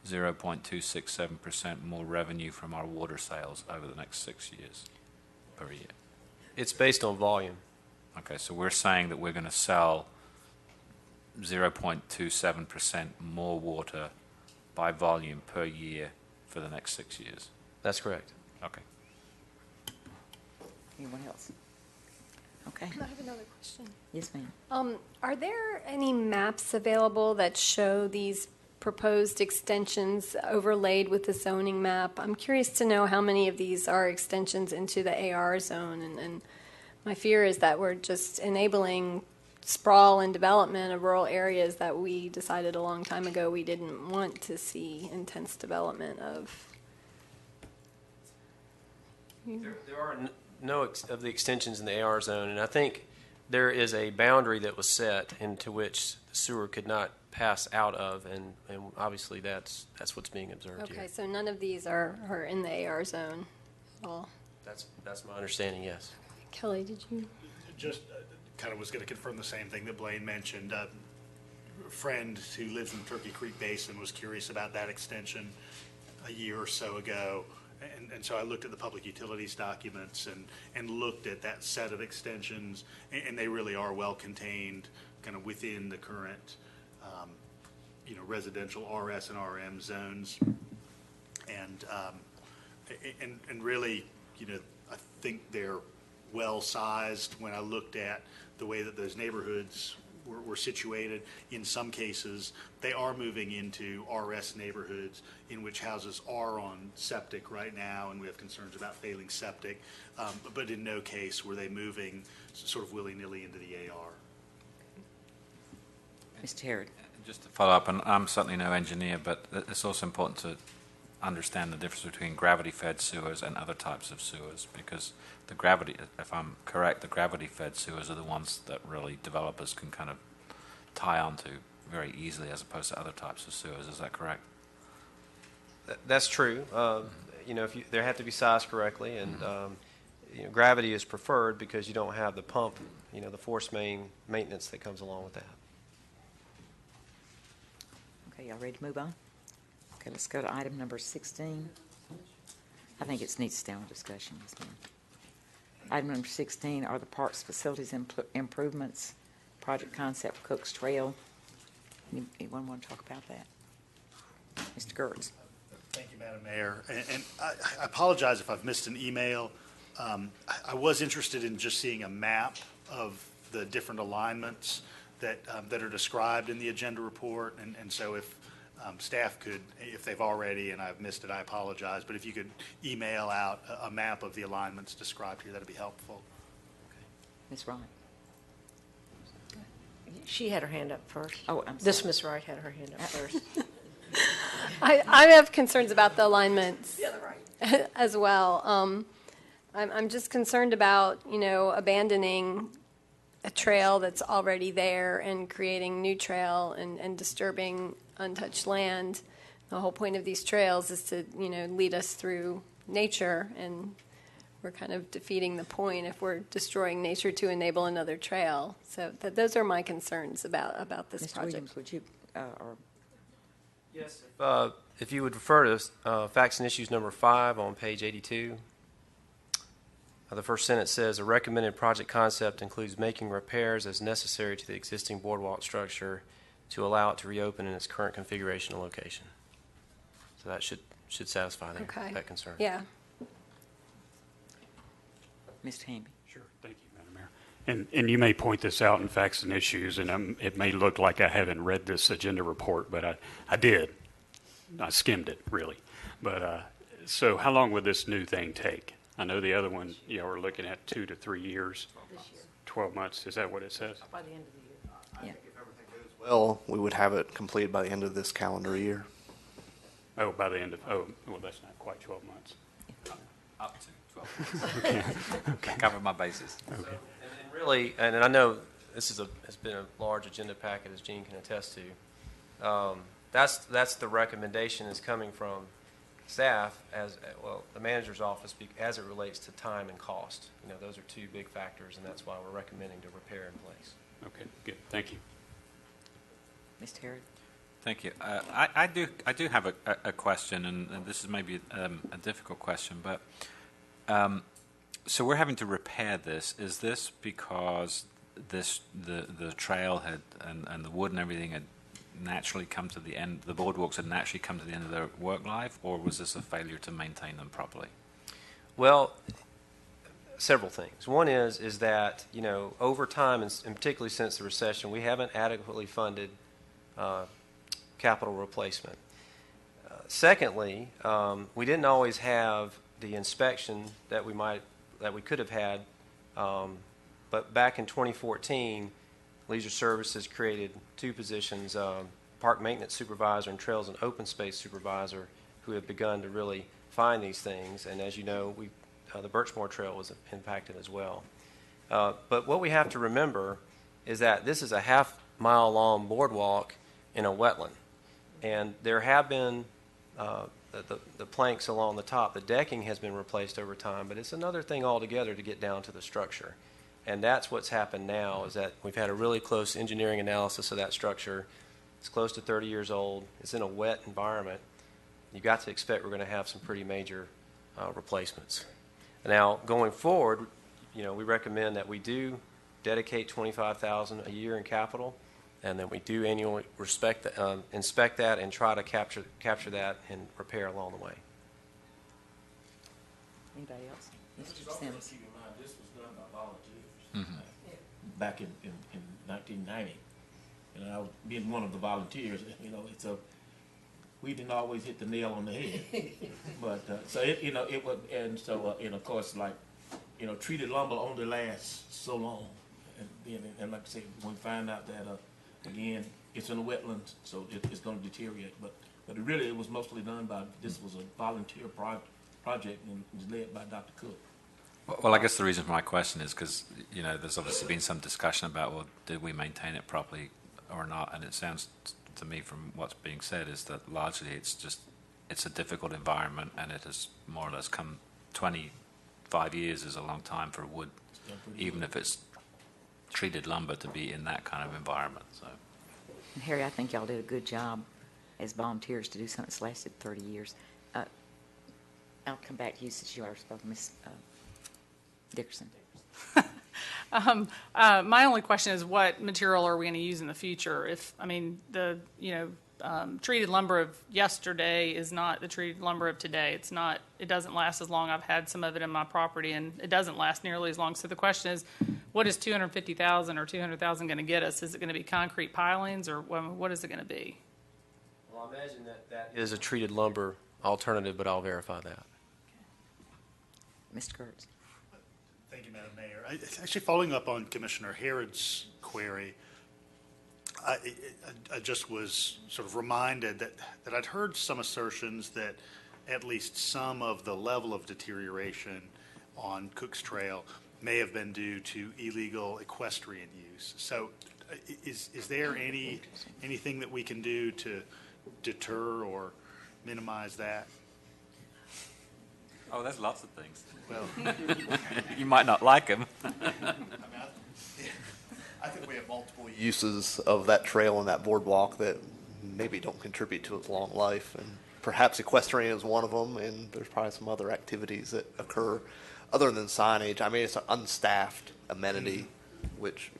0.267% more revenue from our water sales over the next 6 years per year? It's based on volume. Okay, so we're saying that we're going to sell 0.27% more water by volume per year for the next 6 years. That's correct. Okay. Anyone else? Okay. I have another question. Yes, ma'am. Are there any maps available that show these proposed extensions overlaid with the zoning map? I'm curious to know how many of these are extensions into the AR zone, and my fear is that we're just enabling sprawl and development of rural areas that we decided a long time ago we didn't want to see intense development of. There are no of the extensions in the AR zone, and I think there is a boundary that was set into which the sewer could not pass out of, and obviously that's what's being observed here. Okay, so none of these are in the AR zone at all? That's my understanding, yes. Kelly, did you? Just kind of was going to confirm the same thing that Blaine mentioned. A friend who lives in the Turkey Creek Basin was curious about that extension. a year or so ago. And so I looked at the public utilities documents and looked at that set of extensions, and they really are well contained kind of within the current, residential RS and RM zones. And really, I think they're well sized when I looked at the way that those neighborhoods were situated. In some cases, they are moving into RS neighborhoods in which houses are on septic right now, and we have concerns about failing septic. But in no case were they moving sort of willy-nilly into the AR. Mr. Herod. Just to follow up, and I'm certainly no engineer, but it's also important to understand the difference between gravity-fed sewers and other types of sewers, because the gravity, if I'm correct, the gravity-fed sewers are the ones that really developers can kind of tie onto very easily as opposed to other types of sewers. Is that correct? That's true. They have to be sized correctly, and gravity is preferred because you don't have the pump, the force main maintenance that comes along with that. Okay, y'all ready to move on? Okay, let's go to item number 16. I think it needs to stay on discussion. Yes, ma'am. Item number 16 are the parks facilities improvements, project concept Cook's Trail. Anyone want to talk about that? Mr. Gertz. Thank you, Madam Mayor. And I apologize if I've missed an email. I was interested in just seeing a map of the different alignments that are described in the agenda report. And so if staff could, if they've already, and I've missed it, I apologize, but if you could email out a map of the alignments described here, that'd be helpful. Ms. Wright. She had her hand up first. Oh, I'm sorry. This Ms. Wright had her hand up first. I have concerns about the alignments as well. I'm just concerned about, abandoning a trail that's already there and creating new trail and disturbing untouched land. The whole point of these trails is to, lead us through nature, and we're kind of defeating the point if we're destroying nature to enable another trail. So those are my concerns about this Mr. project. Williams, would you, or Yes. If you would refer to Facts and Issues number 5 on page 82. The first sentence says, a recommended project concept includes making repairs as necessary to the existing boardwalk structure to allow it to reopen in its current configuration and location. So that should satisfy that concern. Yeah. Mr. Hamby? Sure. Thank you, Madam Mayor. And you may point this out in Facts and Issues, and it may look like I haven't read this agenda report, but I did. I skimmed it, really. But so how long would this new thing take? I know the other one, we're looking at 2 to 3 years. This year. 12 months. Is that what it says? By the end of the year. I think if everything goes well, we would have it completed by the end of this calendar year. Oh, by the end of, well, that's not quite 12 months. Up to 12 months. Okay. Cover my bases. Okay. And really, and I know this has been a large agenda packet, as Gene can attest to. That's the recommendation is coming from staff as well, the manager's office, as it relates to time and cost. Those are two big factors, and that's why we're recommending to repair in place. Okay, good. Thank you. Mr. Herod? Thank you. I do have a question, and this is maybe a difficult question, but so we're having to repair this. Is this because the trail had and the wood and everything had naturally come to the end, the boardwalks had naturally come to the end of their work life, or was this a failure to maintain them properly? Well, several things. One is that, over time, and particularly since the recession, we haven't adequately funded capital replacement. Secondly, we didn't always have the inspection that we could have had, but back in 2014, Leisure Services created 2 positions, park maintenance supervisor and trails and open space supervisor, who have begun to really find these things. And as you know, the Birchmore Trail was impacted as well. But what we have to remember is that this is a half-mile long boardwalk in a wetland. And there have been the planks along the top. The decking has been replaced over time, but it's another thing altogether to get down to the structure. And that's what's happened now, is that we've had a really close engineering analysis of that structure. It's close to 30 years old. It's in a wet environment. you got to expect we're going to have some pretty major replacements. Now, going forward, we recommend that we do dedicate $25,000 a year in capital, and then we do annually inspect that and try to capture that and repair along the way. Anybody else? Mr. Also, Sims. keep in mind, this was done by volunteers back in 1990. And I being one of the volunteers, we didn't always hit the nail on the head. But so it was, and so and of course, like treated lumber only lasts so long, and like I say, when we find out that again it's in the wetlands, so it's going to deteriorate. But it was mostly done by, this was a volunteer project and it was led by Dr. Cook. Well, I guess the reason for my question is because, there's obviously been some discussion about, well, did we maintain it properly or not? And it sounds to me from what's being said is that largely it's a difficult environment, and it has more or less come 25 years is a long time for wood, even if it's treated lumber, to be in that kind of environment. So, And Harry, I think y'all did a good job as volunteers to do something that's lasted 30 years. I'll come back to you since you are spoken, Ms. Dickerson. My only question is, what material are we going to use in the future? The treated lumber of yesterday is not the treated lumber of today. It doesn't last as long. I've had some of it in my property, and it doesn't last nearly as long. So the question is, what is $250,000 or $200,000 going to get us? Is it going to be concrete pilings, or what is it going to be? Well, I imagine that is a treated lumber alternative, but I'll verify that. Mr. Kurtz. Thank you, Madam Mayor. Actually, following up on Commissioner Harrod's query, I just was sort of reminded that I'd heard some assertions that at least some of the level of deterioration on Cook's Trail may have been due to illegal equestrian use. So is there anything that we can do to deter or minimize that? oh, there's lots of things. Well, You might not like them. I think we have multiple uses of that trail and that boardwalk that maybe don't contribute to its long life, and perhaps equestrian is one of them, and there's probably some other activities that occur other than signage. I mean, it's an unstaffed amenity, which,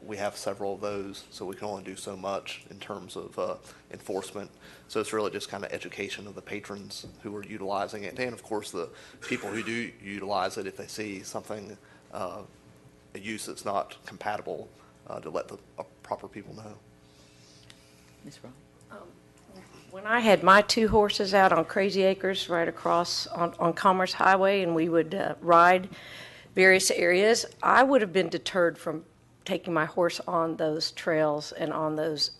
we have several of those, so we can only do so much in terms of enforcement. So it's really just kind of education of the patrons who are utilizing it, and of course the people who do utilize it, if they see something, a use that's not compatible, to let the proper people know. Ms. Rowe. When I had my 2 horses out on Crazy Acres right across on Commerce Highway, and we would ride various areas, I would have been deterred from taking my horse on those trails and on those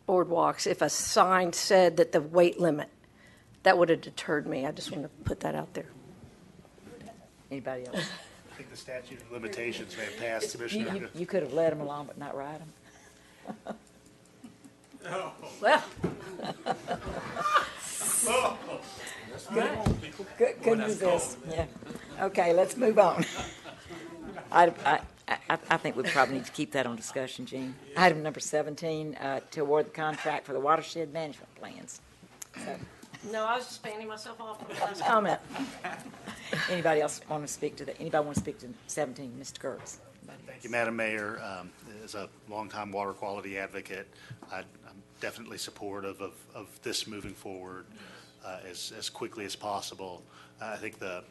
boardwalks if a sign said that the weight limit. That would have deterred me. I just want to put that out there. Anybody else? I think the statute of limitations may have passed, Commissioner. You could have led them along but not ride them. Oh. Well. Good resist. Yeah. Okay, let's move on. I think we probably need to keep that on discussion, Jean. Item number 17, to award the contract for the Watershed Management Plans. So, No, I was just fanning myself off for the last comment. Anybody want to speak to 17? Mr. Kurtz. Thank you, Madam Mayor. As a longtime water quality advocate, I'm definitely supportive of this moving forward as quickly as possible. I think the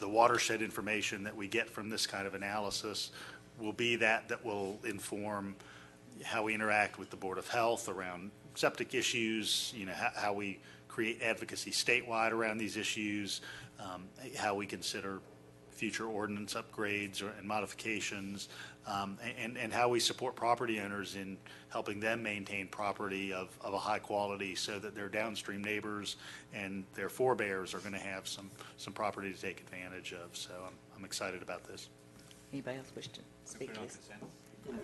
watershed information that we get from this kind of analysis will be that will inform how we interact with the Board of Health around septic issues, how we create advocacy statewide around these issues, how we consider future ordinance upgrades and modifications, and how we support property owners in helping them maintain property of a high quality so that their downstream neighbors and their forebears are going to have some property to take advantage of. So I'm excited about this. Anybody else wish to speak to this?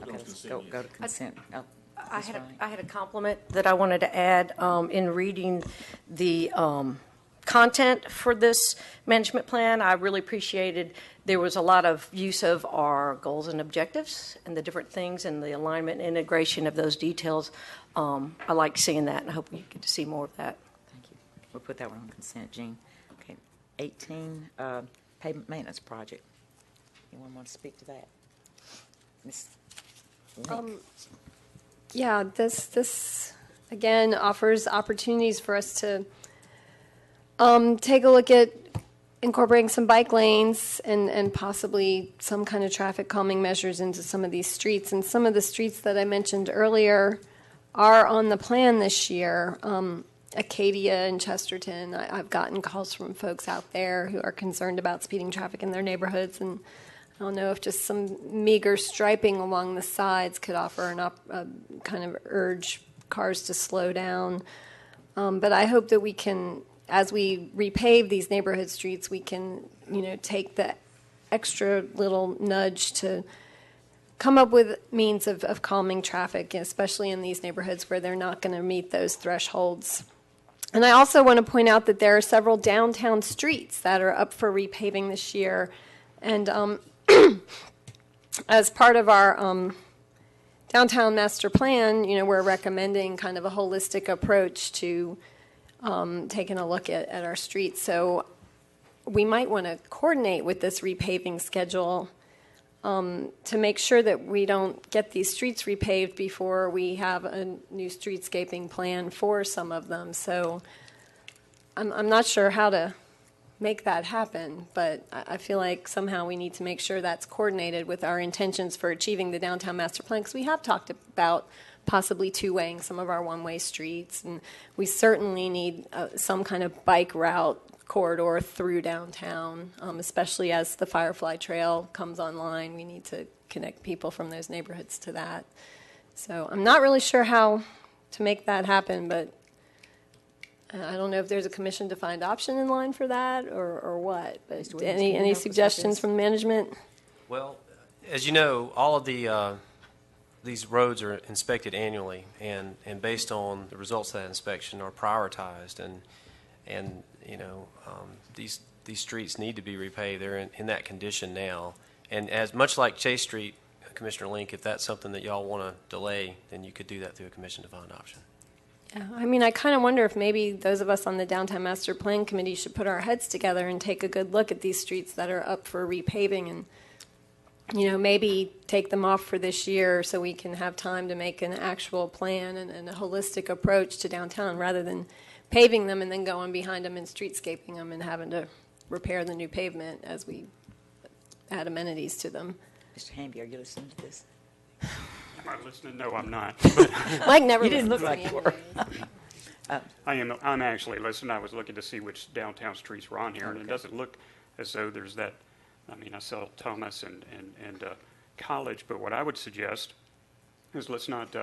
Okay, let's go to consent. I had a compliment that I wanted to add in reading the content for this management plan. I really appreciated there was a lot of use of our goals and objectives and the different things and the alignment and integration of those details. I like seeing that, and I hope we get to see more of that. We'll put that one on consent, Jean. Okay, 18, pavement maintenance project. Anyone want to speak to that? Ms. Link? Yeah, this again offers opportunities for us to take a look at incorporating some bike lanes and possibly some kind of traffic calming measures into some of these streets. And some of the streets that I mentioned earlier are on the plan this year. Acadia and Chesterton, I've gotten calls from folks out there who are concerned about speeding traffic in their neighborhoods, and I don't know if just some meager striping along the sides could offer a kind of urge cars to slow down. But I hope that we can, as we repave these neighborhood streets, we can, take the extra little nudge to come up with means of calming traffic, especially in these neighborhoods where they're not going to meet those thresholds. And I also want to point out that there are several downtown streets that are up for repaving this year. And as part of our downtown master plan, we're recommending kind of a holistic approach to taking a look at our streets. So we might want to coordinate with this repaving schedule to make sure that we don't get these streets repaved before we have a new streetscaping plan for some of them. So I'm not sure how to make that happen, but I feel like somehow we need to make sure that's coordinated with our intentions for achieving the downtown master plan, because we have talked about possibly two-waying some of our one-way streets, and we certainly need some kind of bike route corridor through downtown, especially as the Firefly Trail comes online. We need to connect people from those neighborhoods to that. So I'm not really sure how to make that happen, but I don't know if there's a commission-defined option in line for that or what. But any suggestions from management? Well, as you know, all of these roads are inspected annually, and based on the results of that inspection are prioritized, and these streets need to be repaved. They're in that condition now. And as much like Chase Street, Commissioner Link, if that's something that y'all want to delay, then you could do that through a commission-defined option. Yeah, I mean, I kind of wonder if maybe those of us on the Downtown Master Plan Committee should put our heads together and take a good look at these streets that are up for repaving and, maybe take them off for this year so we can have time to make an actual plan and a holistic approach to downtown rather than paving them and then going behind them and streetscaping them and having to repair the new pavement as we add amenities to them. Mr. Hamby, are you listening to this? Am I listening? No, I'm not. Mike never You didn't look listens like to you me were. I'm actually listening. I was looking to see which downtown streets were on here, and it doesn't look as though there's that. I mean, I saw Thomas and College, but what I would suggest is let's not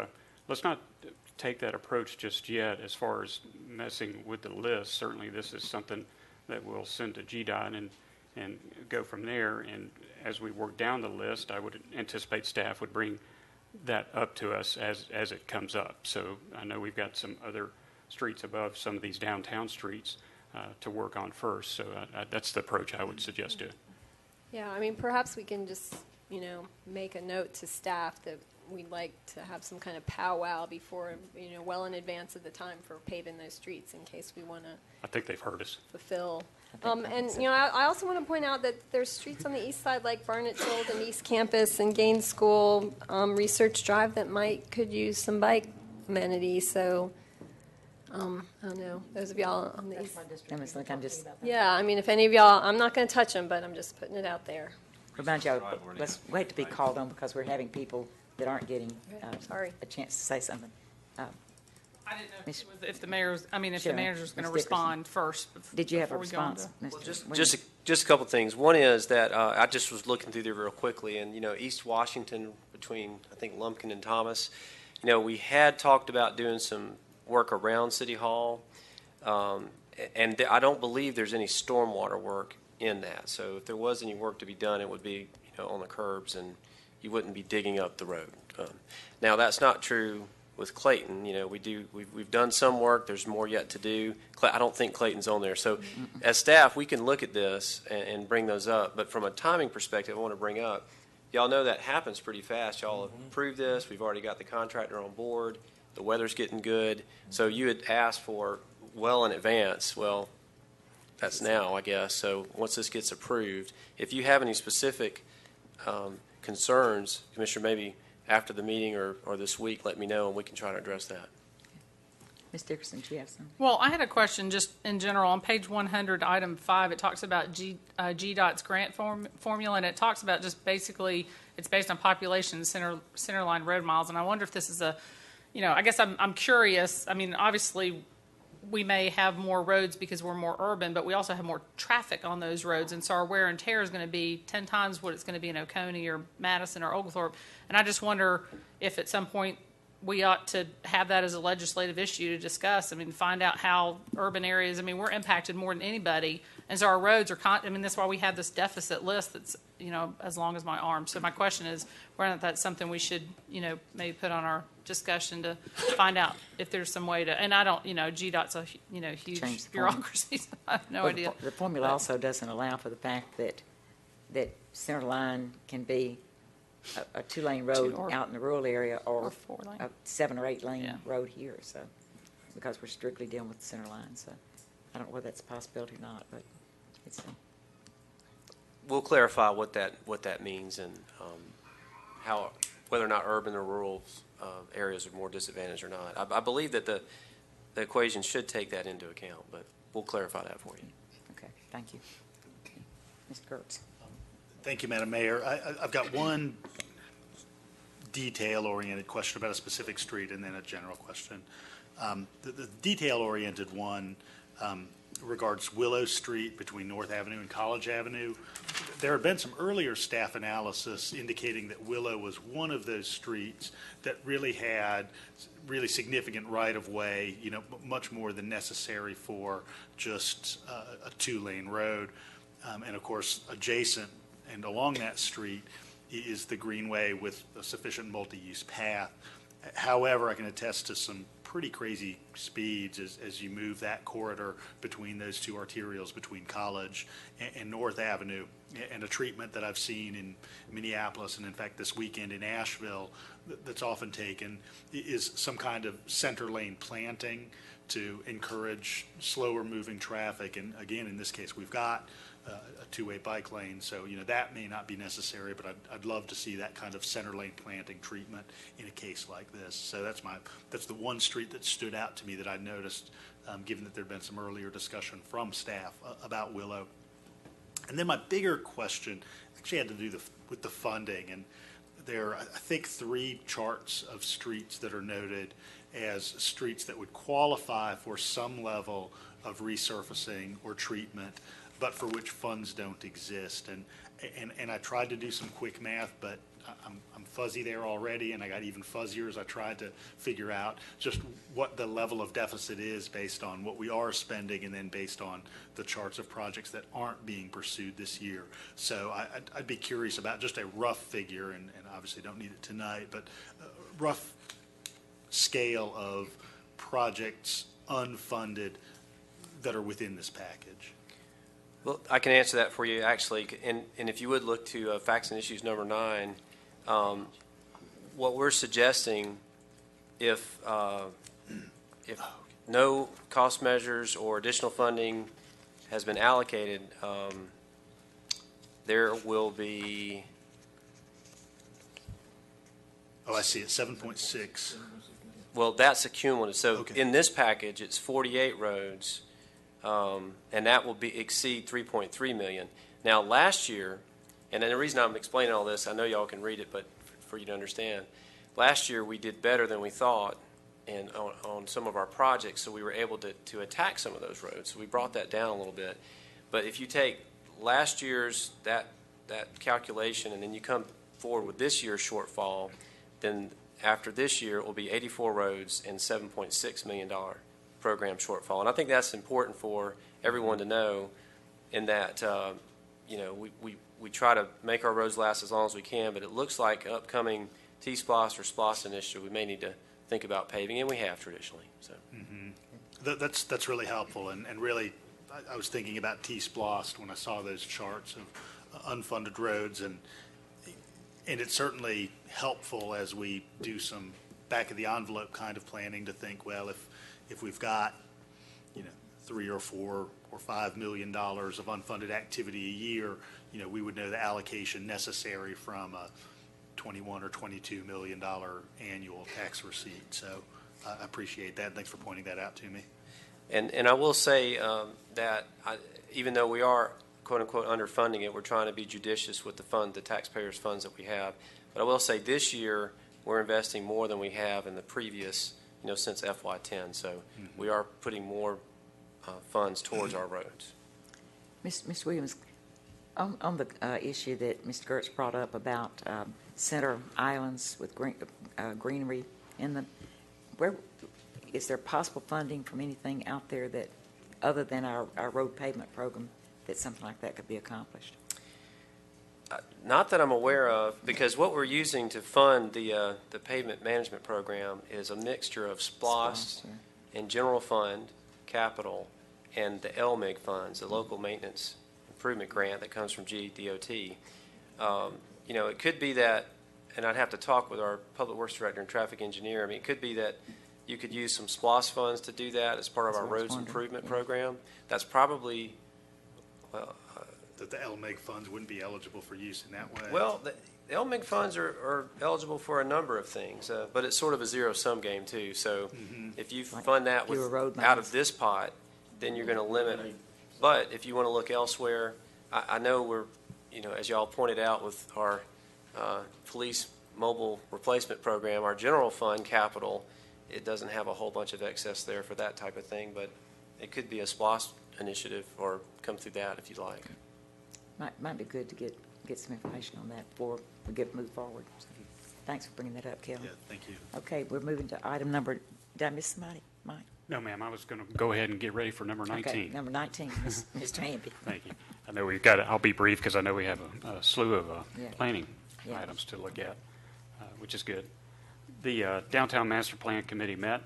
take that approach just yet as far as messing with the list. Certainly, this is something that we'll send to GDOT and go from there. And as we work down the list, I would anticipate staff would bring that up to us as it comes up. So I know we've got some other streets above some of these downtown streets to work on first. So that's the approach I would suggest to it. Yeah, I mean, perhaps we can just, make a note to staff that we'd like to have some kind of powwow before, well in advance of the time for paving those streets in case we want to. I think they've heard us. Fulfill. I also want to point out that there's streets on the east side like Barnett Shoals and East Campus and Gaines School, Research Drive that could use some bike amenities. So, I don't know. Those of y'all on the east. Yeah, I mean, if any of y'all, I'm not going to touch them, but I'm just putting it out there. Remind y'all, let's wait to be called on because we're having people that aren't getting a chance to say something. I didn't know if the mayor's, the manager's going to respond first. Did you have a response? Well, just a couple of things. One is that I just was looking through there real quickly, and East Washington between I think Lumpkin and Thomas, we had talked about doing some work around City Hall, and I don't believe there's any stormwater work in that. So if there was any work to be done, it would be on the curbs, and you wouldn't be digging up the road. Now that's not true with Clayton. We've done some work. There's more yet to do. I don't think Clayton's on there. So as staff, we can look at this and bring those up. But from a timing perspective, I want to bring up, y'all know that happens pretty fast. Y'all have approved this. We've already got the contractor on board. The weather's getting good. So you had asked for well in advance. Well, that's now, I guess. So once this gets approved, if you have any specific concerns, Commissioner, maybe after the meeting or this week, let me know and we can try to address that. Ms. Dickerson, do you have some? Well, I had a question just in general. On page 100, item 5, it talks about GDOT's grant formula, and it talks about just basically it's based on population centerline road miles. And I wonder if this is I guess I'm curious. I mean, obviously, we may have more roads because we're more urban, but we also have more traffic on those roads, and so our wear and tear is going to be 10 times what it's going to be in Oconee or Madison or Oglethorpe. And I just wonder if at some point we ought to have that as a legislative issue to discuss. I mean, find out how urban areas, I mean, we're impacted more than anybody. And so our roads are, that's why we have this deficit list that's, as long as my arm. So my question is, whether that's something we should, maybe put on our discussion to find out if there's some way to, and I don't, GDOT's a, huge bureaucracy, so I have no idea. The formula also doesn't allow for the fact that center line can be a 2-lane road out in the rural area or 4-lane. a 7 or 8 lane road here. So, because we're strictly dealing with the center line, so I don't know whether that's a possibility or not, but it's. We'll clarify what that means and how whether or not urban or rural areas are more disadvantaged or not. I believe that the equation should take that into account, but we'll clarify that for you. Okay, thank you. Mr. Kurtz. Thank you, Madam Mayor. I've got one detail-oriented question about a specific street and then a general question. The detail-oriented one regards Willow Street between North Avenue and College Avenue. There had been some earlier staff analysis indicating that Willow was one of those streets that really had really significant right-of-way, much more than necessary for just a 2-lane road. And of course, adjacent and along that street is the greenway with a sufficient multi-use path. However, I can attest to some pretty crazy speeds as you move that corridor between those two arterials, between College and North Avenue. And a treatment that I've seen in Minneapolis and in fact this weekend in Asheville that's often taken is some kind of center lane planting to encourage slower moving traffic. And again, in this case, we've got a 2-way bike lane, so that may not be necessary, but I'd love to see that kind of center lane planting treatment in a case like this. So that's the one street that stood out to me that I noticed, given that there'd been some earlier discussion from staff about Willow. And then my bigger question actually had to do with the funding, and there are, I think, 3 charts of streets that are noted as streets that would qualify for some level of resurfacing or treatment, but for which funds don't exist. And I tried to do some quick math, but I'm fuzzy there already, and I got even fuzzier as I tried to figure out just what the level of deficit is based on what we are spending and then based on the charts of projects that aren't being pursued this year. So I'd be curious about just a rough figure, and obviously don't need it tonight, but a rough scale of projects unfunded that are within this package. Well, I can answer that for you, actually. And if you would look to Facts and Issues number 9, what we're suggesting, if no cost measures or additional funding has been allocated, there will be. Oh, I see it, 7.6. Well, that's a cumulative. So okay. In this package, it's 48 roads. And that will exceed $3.3 million. Now, last year, and then the reason I'm explaining all this, I know y'all can read it, but for you to understand, last year we did better than we thought on some of our projects, so we were able to attack some of those roads. So we brought that down a little bit. But if you take last year's that calculation and then you come forward with this year's shortfall, then after this year it will be 84 roads and $7.6 million program shortfall. And I think that's important for everyone to know, in that we try to make our roads last as long as we can, but it looks like an upcoming T-SPLOST or SPLOST initiative, we may need to think about paving, and we have traditionally. So That's really helpful, and really I was thinking about T-SPLOST when I saw those charts of unfunded roads, and it's certainly helpful as we do some back of the envelope kind of planning to think, well, if we've got $3 or $4 or $5 million of unfunded activity a year, we would know the allocation necessary from a $21 or $22 million annual tax receipt. So I appreciate that. Thanks for pointing that out to me. And I will say that even though we are, quote unquote, underfunding it, we're trying to be judicious with the taxpayers' funds that we have. But I will say this year we're investing more than we have in the previous, since FY10. So we are putting more funds towards our roads. Mr. Williams, on the issue that Mr. Gertz brought up about center islands with greenery in them, where is there possible funding from anything out there that, other than our road pavement program, that something like that could be accomplished? Not that I'm aware of, because what we're using to fund the pavement management program is a mixture of SPLOST and general fund, capital, and the LMIG funds, the local maintenance improvement grant that comes from GDOT. It could be that, and I'd have to talk with our public works director and traffic engineer. I mean, it could be that you could use some SPLOST funds to do that as part of our roads improvement program. That's probably, that the LMIG funds wouldn't be eligible for use in that way? Well, the LMIG funds are eligible for a number of things, but it's sort of a zero-sum game, too. So if you fund that out of this pot, then you're going to limit it. But if you want to look elsewhere, I know we're, as y'all pointed out with our police mobile replacement program, our general fund capital, it doesn't have a whole bunch of excess there for that type of thing, but it could be a SPLOST initiative or come through that if you'd like. Might be good to get some information on that before we move forward. So, thanks for bringing that up, Kelly. Yeah, thank you. Okay, we're moving to item number. Did I miss somebody, Mike? No, ma'am. I was going to go ahead and get ready for number 19. Okay, number 19, Mr. Hamby. Thank you. I know we've got. I'll be brief because I know we have a slew of planning items to look at, which is good. The Downtown Master Plan Committee met.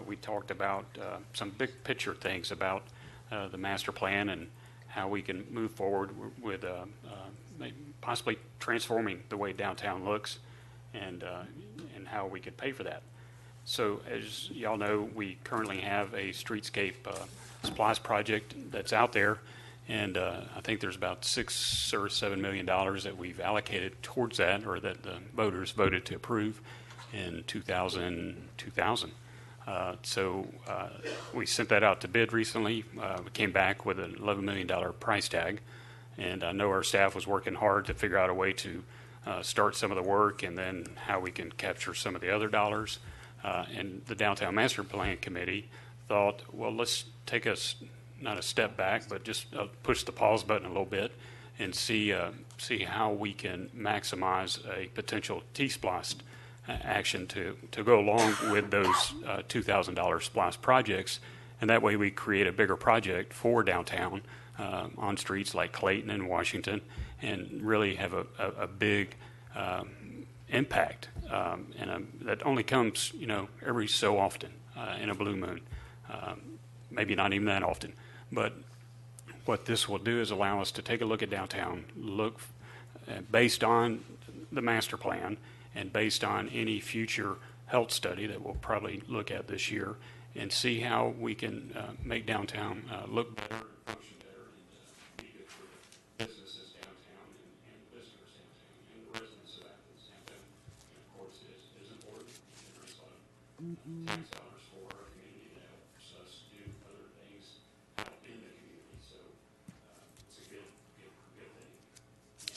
We talked about some big picture things about the master plan and how we can move forward with possibly transforming the way downtown looks and how we could pay for that. So as y'all know, we currently have a streetscape SPLOST project that's out there, and I think there's about $6 or $7 million that we've allocated towards that, or that the voters voted to approve in 2000. So we sent that out to bid recently. We came back with an $11 million price tag, and I know our staff was working hard to figure out a way to start some of the work and then how we can capture some of the other dollars. And the Downtown Master Plan Committee thought, well, let's take not a step back, but just push the pause button a little bit and see how we can maximize a potential T-SPLOST action to go along with those $2,000 SPLOST projects, and that way we create a bigger project for downtown on streets like Clayton and Washington, and really have a big impact, and that only comes every so often in a blue moon, maybe not even that often. But what this will do is allow us to take a look at downtown, look based on the master plan and based on any future health study that we'll probably look at this year, and see how we can make downtown look better, function better, and be good for businesses downtown and visitors downtown and the residents of Athens downtown. And of course, it is important. There's a lot of tax dollars for our community that helps us do other things out in the community. So it's a good thing.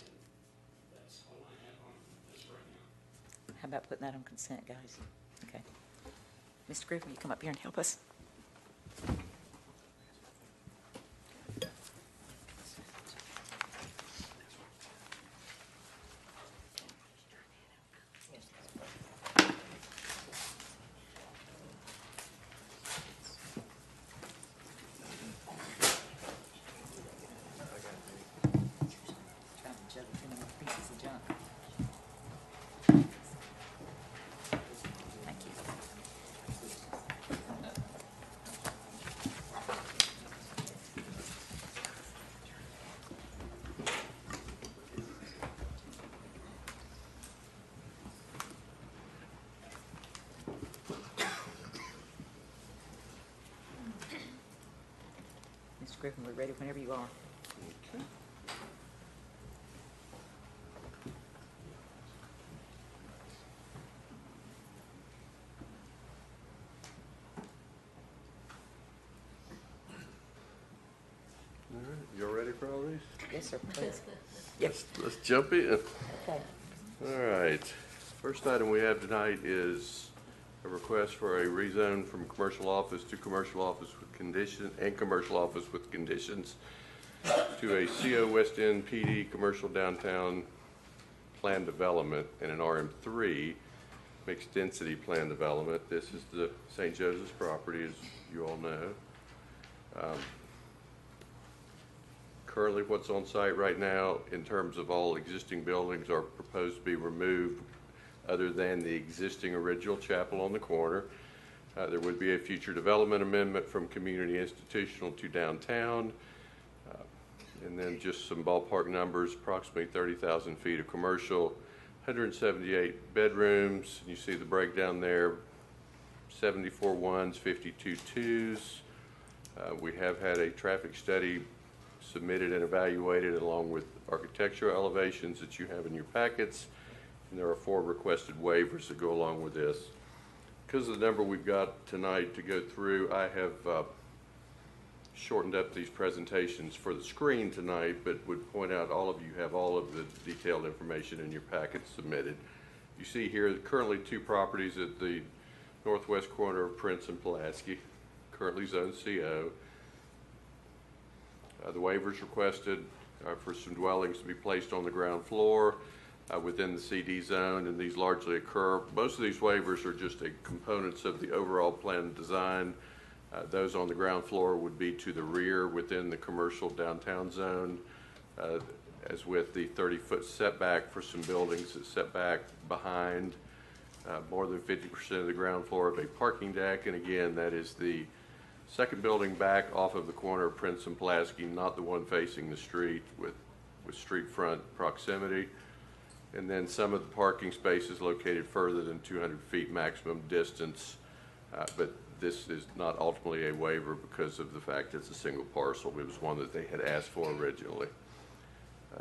And that's all I have on this right now. How about putting that on consent, guys? Okay. Mr. Griffin, you come up here and help us. Griffin, we're ready whenever you are. All right, y'all ready for all these? Yes, sir, please. Yes. Let's jump in. Okay. All right. First item we have tonight is a request for a rezone from commercial office to commercial office with condition and commercial office with conditions to a CO West End PD commercial downtown plan development and an RM3 mixed density plan development. This is the St. Joseph's property, as you all know. Currently, what's on site right now in terms of all existing buildings are proposed to be removed other than the existing original chapel on the corner. There would be a future development amendment from community institutional to downtown. And then just some ballpark numbers, approximately 30,000 feet of commercial, 178 bedrooms. You see the breakdown there, 74 ones, 52 twos. We have had a traffic study submitted and evaluated along with architectural elevations that you have in your packets. And there are 4 requested waivers that go along with this. Because of the number we've got tonight to go through, I have shortened up these presentations for the screen tonight, but would point out all of you have all of the detailed information in your packets submitted. You see here currently 2 properties at the northwest corner of Prince and Pulaski, currently zone CO. The waivers requested for some dwellings to be placed on the ground floor within the CD zone, and these largely occur. Most of these waivers are just components of the overall plan design. Those on the ground floor would be to the rear within the commercial downtown zone, as with the 30-foot setback for some buildings that set back behind more than 50% of the ground floor of a parking deck. And again, that is the second building back off of the corner of Prince and Pulaski, not the one facing the street with street front proximity. And then some of the parking spaces located further than 200 feet maximum distance, but this is not ultimately a waiver because of the fact it's a single parcel. It was one that they had asked for originally.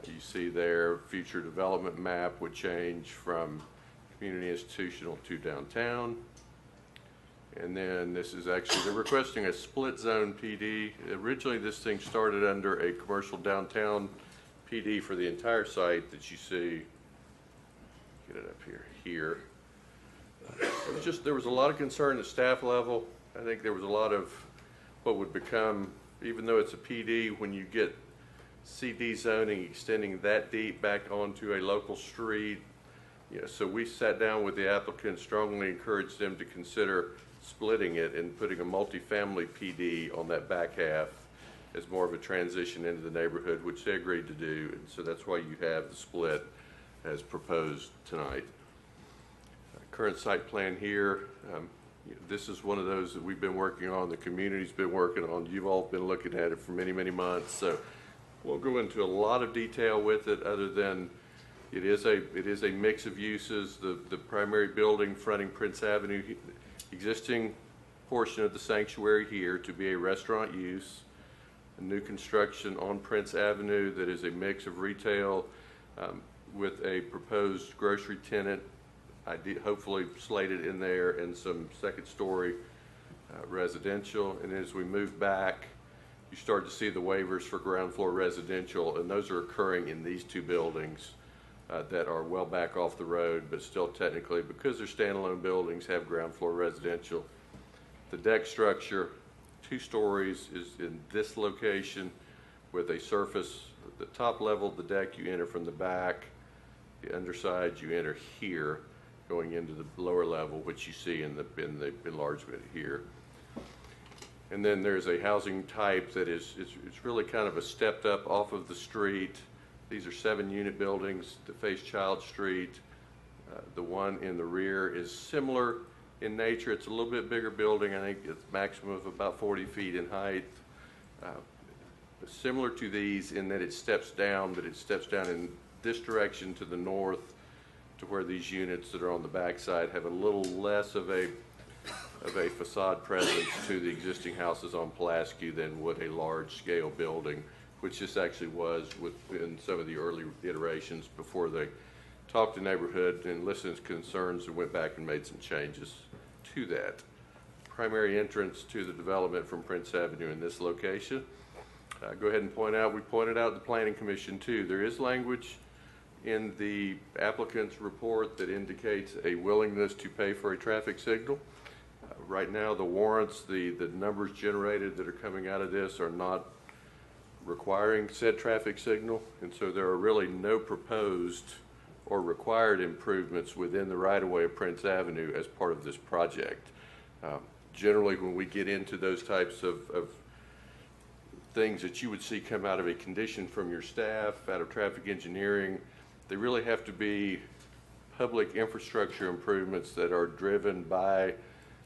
You see there, future development map would change from community institutional to downtown. And then this is actually, they're requesting a split zone PD. Originally, this thing started under a commercial downtown PD for the entire site that you see. Get it up here. There was a lot of concern at staff level. I think there was a lot of what would become, even though it's a PD, when you get CD zoning extending that deep back onto a local street. So we sat down with the applicant, strongly encouraged them to consider splitting it and putting a multifamily PD on that back half as more of a transition into the neighborhood, which they agreed to do. And so that's why you have the split as proposed tonight. Current site plan here. This is one of those that we've been working on, the community's been working on. You've all been looking at it for many, many months. So we'll go into a lot of detail with it, other than it is a mix of uses. The primary building fronting Prince Avenue, existing portion of the sanctuary here to be a restaurant use. A new construction on Prince Avenue that is a mix of retail with a proposed grocery tenant, hopefully slated in there, and some second-story residential. And as we move back, you start to see the waivers for ground floor residential, and those are occurring in these 2 buildings that are well back off the road, but still technically, because they're standalone buildings, have ground floor residential. The deck structure, 2 stories, is in this location with a surface. The top level of the deck you enter from the back. The underside you enter here, going into the lower level, which you see in the enlargement here. And then there's a housing type that it's really kind of a stepped up off of the street. These are 7-unit buildings that face Child Street. The one in the rear is similar in nature. It's a little bit bigger building. I think it's maximum of about 40 feet in height. Similar to these in that it steps down, but it steps down in this direction to the north, to where these units that are on the backside have a little less of a of a facade presence to the existing houses on Pulaski than would a large-scale building, which this actually was within some of the early iterations before they talked to neighborhood and listened to concerns and went back and made some changes to that. Primary entrance to the development from Prince Avenue in this location. Go ahead and point out, we pointed out the Planning Commission too. There is language in the applicant's report that indicates a willingness to pay for a traffic signal. Right now, the warrants, the numbers generated that are coming out of this are not requiring said traffic signal, and so there are really no proposed or required improvements within the right-of-way of Prince Avenue as part of this project. Generally, when we get into those types of things that you would see come out of a condition from your staff, out of traffic engineering, they really have to be public infrastructure improvements that are driven by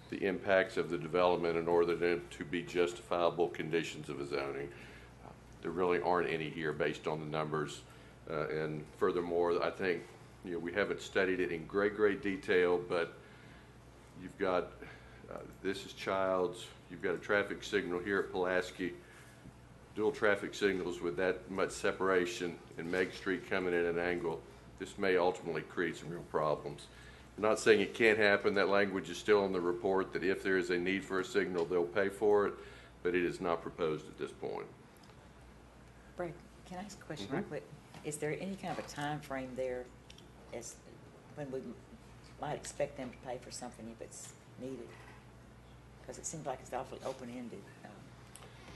the impacts of the development in order to be justifiable conditions of a zoning. There really aren't any here based on the numbers. And furthermore, I think we haven't studied it in great detail, but you've got, this is Childs, you've got a traffic signal here at Pulaski, dual traffic signals with that much separation, and Meigs Street coming in at an angle. This may ultimately create some real problems. I'm not saying it can't happen. That language is still in the report that if there is a need for a signal, they'll pay for it, but it is not proposed at this point. Brad, can I ask a question right quick? Is there any kind of a time frame there as when we might expect them to pay for something if it's needed? Because it seems like it's awfully open-ended.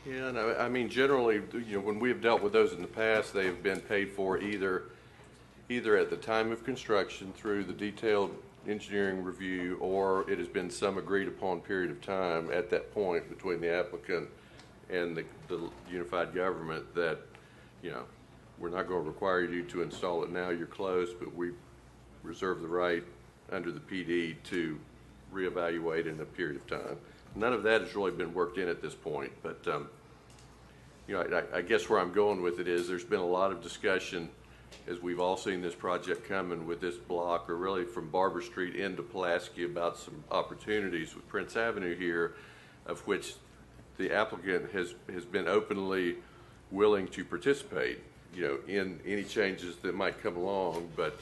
Yeah, no, I mean, generally, when we have dealt with those in the past, they have been paid for either at the time of construction through the detailed engineering review, or it has been some agreed upon period of time at that point between the applicant and the unified government that, we're not going to require you to install it now, you're close, but we reserve the right under the PD to reevaluate in a period of time. None of that has really been worked in at this point, but I guess where I'm going with it is there's been a lot of discussion as we've all seen this project coming with this block, or really from Barber Street into Pulaski, about some opportunities with Prince Avenue here, of which the applicant has been openly willing to participate, in any changes that might come along, but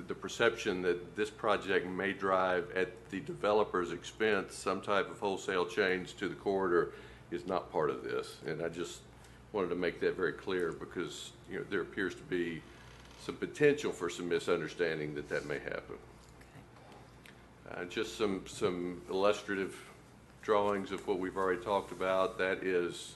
the perception that this project may drive at the developer's expense some type of wholesale change to the corridor is not part of this. And I just wanted to make that very clear because there appears to be some potential for some misunderstanding that may happen. Just some illustrative drawings of what we've already talked about. That is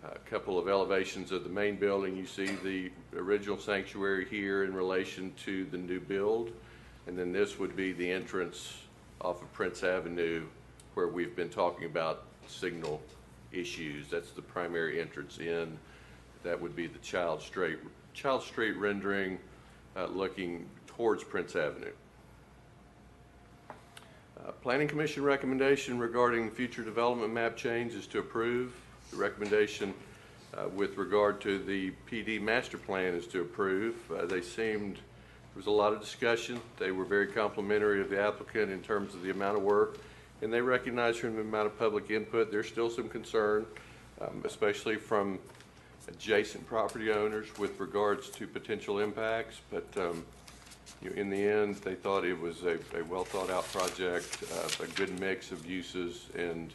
a couple of elevations of the main building. You see the original sanctuary here in relation to the new build, and then this would be the entrance off of Prince Avenue where we've been talking about signal issues. That's the primary entrance in. That would be the Child Street rendering looking towards Prince Avenue. Planning Commission recommendation regarding future development map change is to approve. The recommendation with regard to the PD master plan is to approve. There was a lot of discussion. They were very complimentary of the applicant in terms of the amount of work, and they recognize from the amount of public input there's still some concern, especially from adjacent property owners with regards to potential impacts, but in the end they thought it was a well thought out project, a good mix of uses, and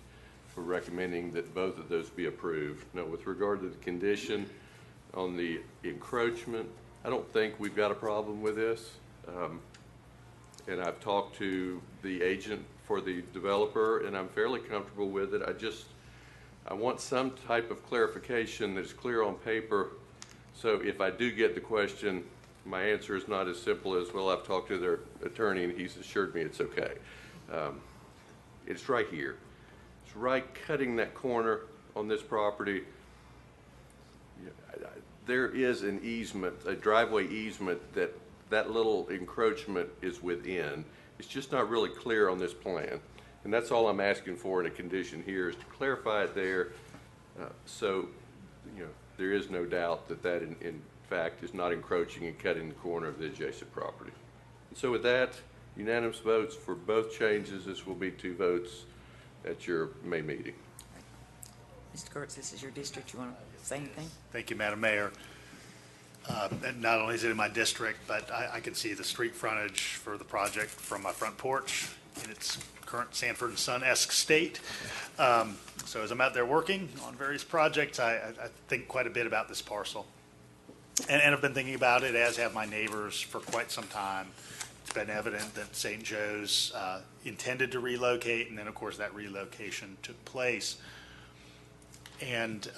we're recommending that both of those be approved. Now, with regard to the condition on the encroachment, I don't think we've got a problem with this, and I've talked to the agent for the developer and I'm fairly comfortable with it. I want some type of clarification that is clear on paper, so if I do get the question, my answer is not as simple as, well, I've talked to their attorney and he's assured me it's okay. It's right here. It's right cutting that corner on this property. There is an easement, a driveway easement that little encroachment is within. It's just not really clear on this plan. And that's all I'm asking for in a condition here, is to clarify it there so there is no doubt that in fact is not encroaching and cutting the corner of the adjacent property. And so with that, Unanimous votes for both changes. This will be 2 votes at your May meeting. Mr. Kurtz, this is your district. You want to say anything? Thank you, Madam Mayor. And not only is it in my district, but I can see the street frontage for the project from my front porch in its current Sanford & Son-esque state. So as I'm out there working on various projects, I think quite a bit about this parcel. And I've been thinking about it, as have my neighbors, for quite some time. It's been evident that St. Joe's intended to relocate, and then, of course, that relocation took place. And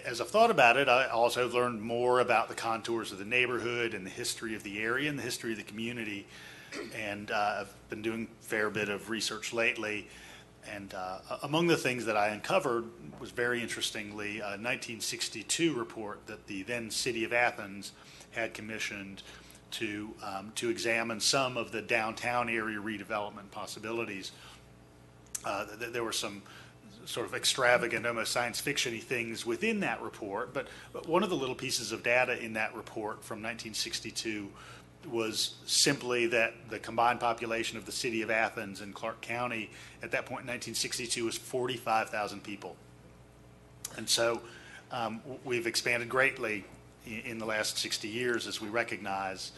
as I've thought about it, I also learned more about the contours of the neighborhood and the history of the area and the history of the community. And I've been doing a fair bit of research lately. And among the things that I uncovered was, very interestingly, a 1962 report that the then city of Athens had commissioned to examine some of the downtown area redevelopment possibilities. There were some sort of extravagant, almost science fiction-y things within that report, but one of the little pieces of data in that report from 1962 was simply that the combined population of the city of Athens and Clarke County at that point in 1962 was 45,000 people. And so we've expanded greatly in the last 60 years, as we recognize,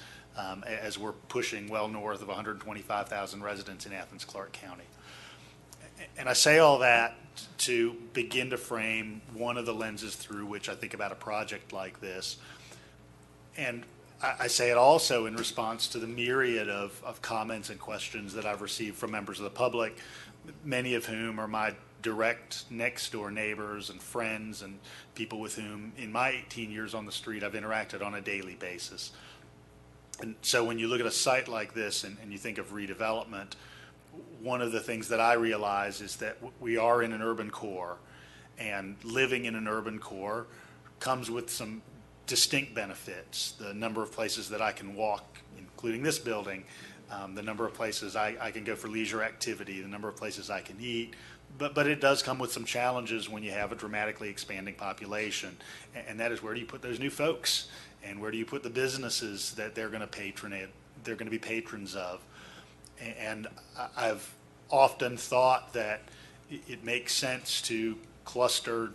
as we're pushing well north of 125,000 residents in Athens-Clarke County. And I say all that to begin to frame one of the lenses through which I think about a project like this. And I say it also in response to the myriad of comments and questions that I've received from members of the public, many of whom are my direct next-door neighbors and friends and people with whom, in my 18 years on the street, I've interacted on a daily basis. And so when you look at a site like this and you think of redevelopment, one of the things that I realize is that we are in an urban core, and living in an urban core comes with some distinct benefits. The number of places that I can walk, including this building, the number of places I can go for leisure activity, the number of places I can eat, but it does come with some challenges when you have a dramatically expanding population, and that is, where do you put those new folks, and where do you put the businesses that they're going to be patrons of? And I've often thought that it makes sense to cluster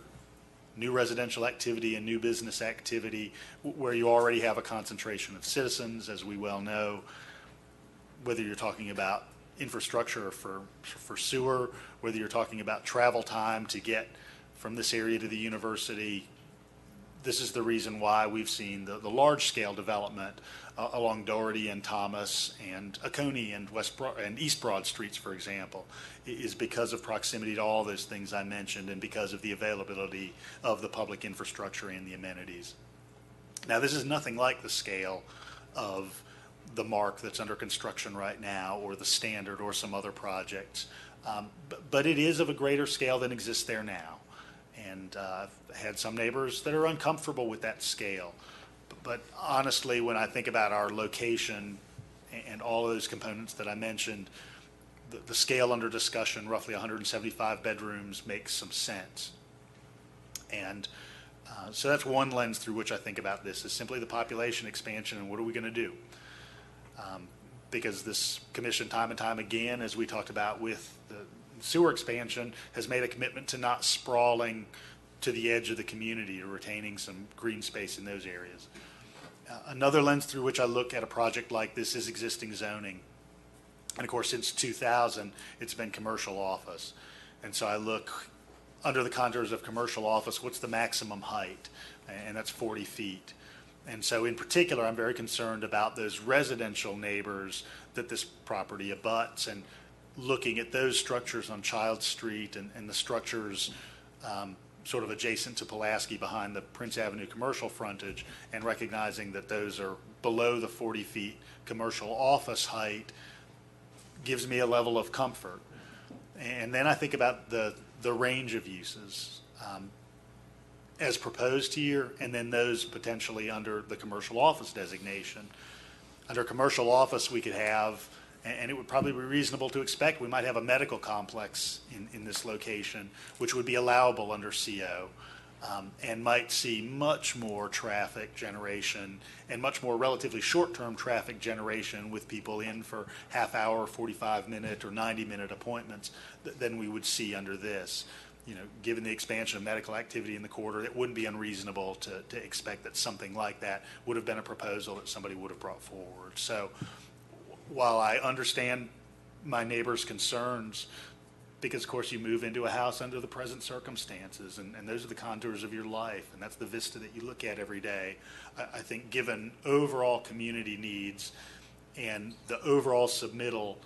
new residential activity and new business activity where you already have a concentration of citizens, as we well know, whether you're talking about infrastructure for sewer, whether you're talking about travel time to get from this area to the university. This is the reason why we've seen the large-scale development along Doherty and Thomas and Oconee and East Broad Streets, for example, is because of proximity to all those things I mentioned and because of the availability of the public infrastructure and the amenities. Now, this is nothing like the scale of the MARC that's under construction right now, or the Standard, or some other projects, but it is of a greater scale than exists there now. And I've had some neighbors that are uncomfortable with that scale. But honestly, when I think about our location and all of those components that I mentioned, the scale under discussion, roughly 175 bedrooms, makes some sense. And so that's one lens through which I think about this, is simply the population expansion and what are we going to do? Because this commission, time and time again, as we talked about with the sewer expansion, has made a commitment to not sprawling to the edge of the community, or retaining some green space in those areas. Another lens through which I look at a project like this is existing zoning. And of course, since 2000, it's been commercial office. And so I look under the contours of commercial office, what's the maximum height? And that's 40 feet. And so in particular, I'm very concerned about those residential neighbors that this property abuts, and looking at those structures on Child Street and the structures sort of adjacent to Pulaski behind the Prince Avenue commercial frontage, and recognizing that those are below the 40 feet commercial office height, gives me a level of comfort. And then I think about the range of uses as proposed here, and then those potentially under the commercial office designation. Under commercial office, we could have, and it would probably be reasonable to expect, we might have a medical complex in this location, which would be allowable under CO. and might see much more traffic generation and much more relatively short-term traffic generation with people in for half-hour, 45-minute, or 90-minute appointments than we would see under this. You know, given the expansion of medical activity in the corridor, it wouldn't be unreasonable to expect that something like that would have been a proposal that somebody would have brought forward. So while I understand my neighbor's concerns, because of course you move into a house under the present circumstances, and those are the contours of your life, and that's the vista that you look at every day. I think given overall community needs and the overall submittal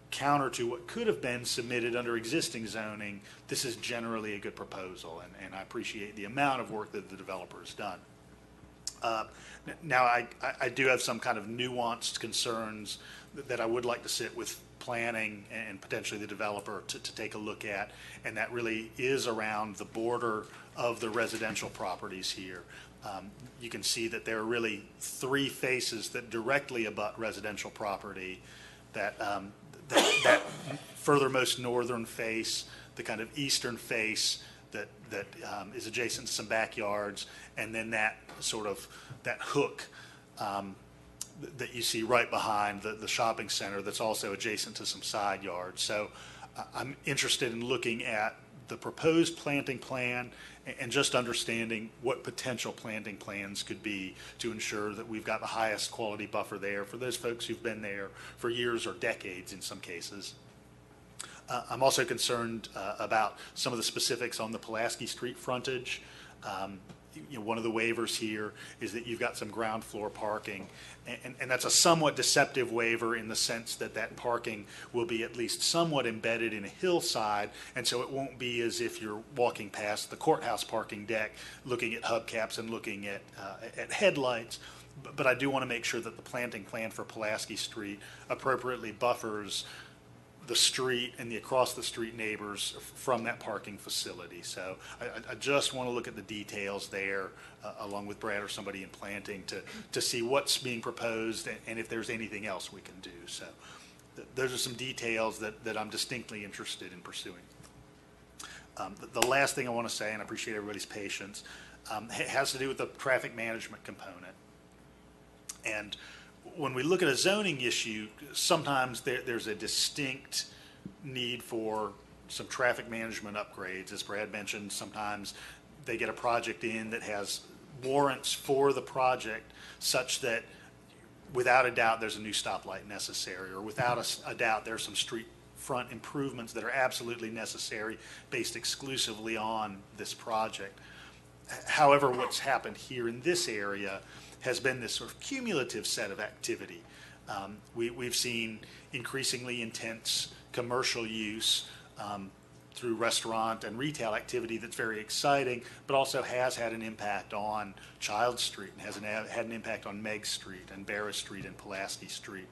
counter to what could have been submitted under existing zoning, this is generally a good proposal, and I appreciate the amount of work that the developer has done. Now, I do have some kind of nuanced concerns that I would like to sit with planning and potentially the developer to take a look at, and that really is around the border of the residential properties here. You can see that there are really three faces that directly abut residential property. That furthermost northern face, the kind of eastern face that is adjacent to some backyards, and then that sort of that hook that you see right behind the shopping center that's also adjacent to some side yards. So I'm interested in looking at the proposed planting plan and just understanding what potential planting plans could be to ensure that we've got the highest quality buffer there for those folks who've been there for years or decades in some cases. I'm also concerned about some of the specifics on the Pulaski Street frontage. You know, one of the waivers here is that you've got some ground floor parking, and that's a somewhat deceptive waiver in the sense that that parking will be at least somewhat embedded in a hillside, and so it won't be as if you're walking past the courthouse parking deck looking at hubcaps and looking at headlights. But I do want to make sure that the planting plan for Pulaski Street appropriately buffers the street and the across the street neighbors from that parking facility. So I just want to look at the details there along with Brad or somebody in planting to see what's being proposed and if there's anything else we can do. So those are some details that I'm distinctly interested in pursuing. The last thing I want to say, and I appreciate everybody's patience, has to do with the traffic management component. And when we look at a zoning issue, sometimes there's a distinct need for some traffic management upgrades. As Brad mentioned, sometimes they get a project in that has warrants for the project such that without a doubt there's a new stoplight necessary, or without a doubt there's some street front improvements that are absolutely necessary based exclusively on this project. However, what's happened here in this area has been this sort of cumulative set of activity. We've seen increasingly intense commercial use through restaurant and retail activity that's very exciting, but also has had an impact on Child Street and has had an impact on Meigs Street and Barrett Street and Pulaski Street.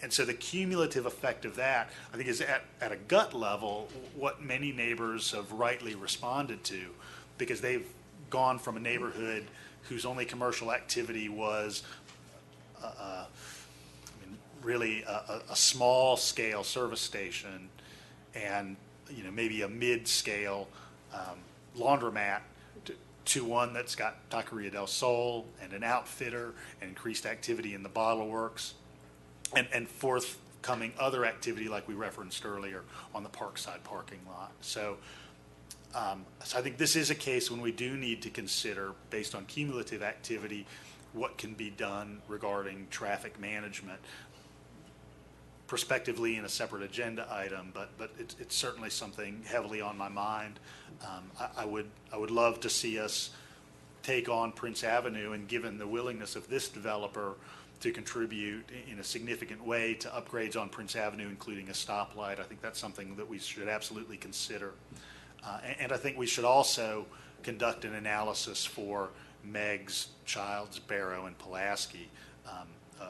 And so the cumulative effect of that, I think, is at a gut level what many neighbors have rightly responded to, because they've gone from a neighborhood whose only commercial activity was really a small scale service station and maybe a mid-scale laundromat to one that's got Taqueria del Sol and an outfitter and increased activity in the bottle works and forthcoming other activity like we referenced earlier on the Parkside parking lot. So I think this is a case when we do need to consider, based on cumulative activity, what can be done regarding traffic management, prospectively in a separate agenda item, but it's certainly something heavily on my mind. I would love to see us take on Prince Avenue, and given the willingness of this developer to contribute in a significant way to upgrades on Prince Avenue, including a stoplight, I think that's something that we should absolutely consider. And I think we should also conduct an analysis for Meigs, Childs, Barrow, and Pulaski.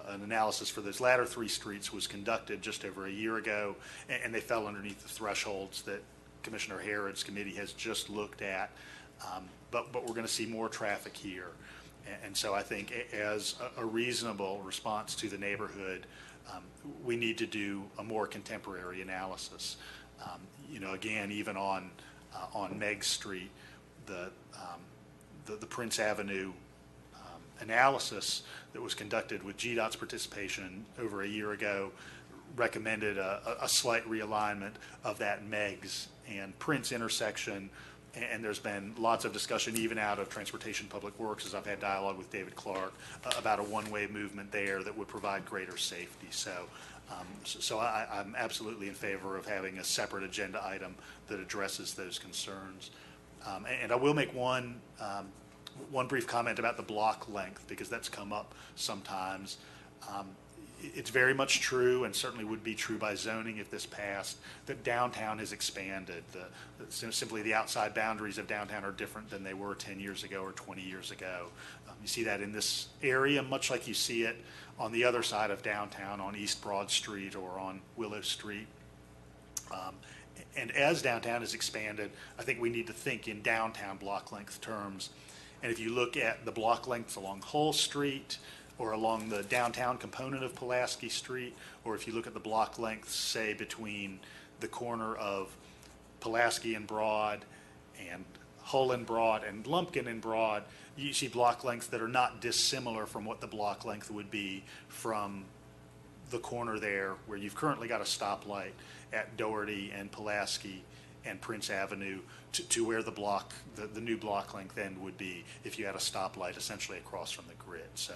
An analysis for those latter three streets was conducted just over a year ago, and they fell underneath the thresholds that Commissioner Harrod's committee has just looked at. But we're going to see more traffic here. And so I think as a reasonable response to the neighborhood, we need to do a more contemporary analysis. Again, even on Meigs Street, the Prince Avenue analysis that was conducted with GDOT's participation over a year ago recommended a slight realignment of that Meigs and Prince intersection, and there's been lots of discussion even out of Transportation Public Works, as I've had dialogue with David Clark about a one-way movement there that would provide greater safety. So I'm absolutely in favor of having a separate agenda item that addresses those concerns. And I will make one brief comment about the block length, because that's come up sometimes. It's very much true, and certainly would be true by zoning if this passed, that downtown has expanded. Simply the outside boundaries of downtown are different than they were 10 years ago or 20 years ago. You see that in this area, much like you see it on the other side of downtown, on East Broad Street or on Willow Street. And as downtown has expanded, I think we need to think in downtown block length terms. And if you look at the block lengths along Hull Street, or along the downtown component of Pulaski Street, or if you look at the block lengths, say, between the corner of Pulaski and Broad and Hull and Broad and Lumpkin and Broad, you see block lengths that are not dissimilar from what the block length would be from the corner there where you've currently got a stoplight at Doherty and Pulaski and Prince Avenue to where the new block length end would be if you had a stoplight essentially across from the grid. So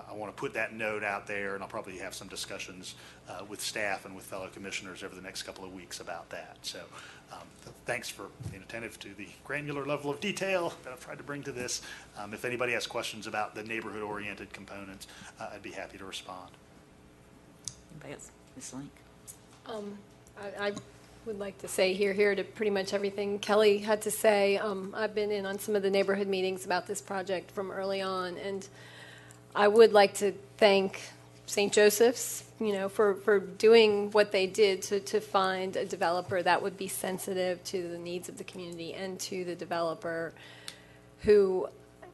I want to put that note out there, and I'll probably have some discussions with staff and with fellow commissioners over the next couple of weeks about that. So thanks for being attentive to the granular level of detail that I've tried to bring to this. If anybody has questions about the neighborhood-oriented components, I'd be happy to respond. Anybody else? Ms. Link? I would like to say here to pretty much everything Kelly had to say. I've been in on some of the neighborhood meetings about this project from early on, and I would like to thank St. Joseph's, for doing what they did to find a developer that would be sensitive to the needs of the community, and to the developer who,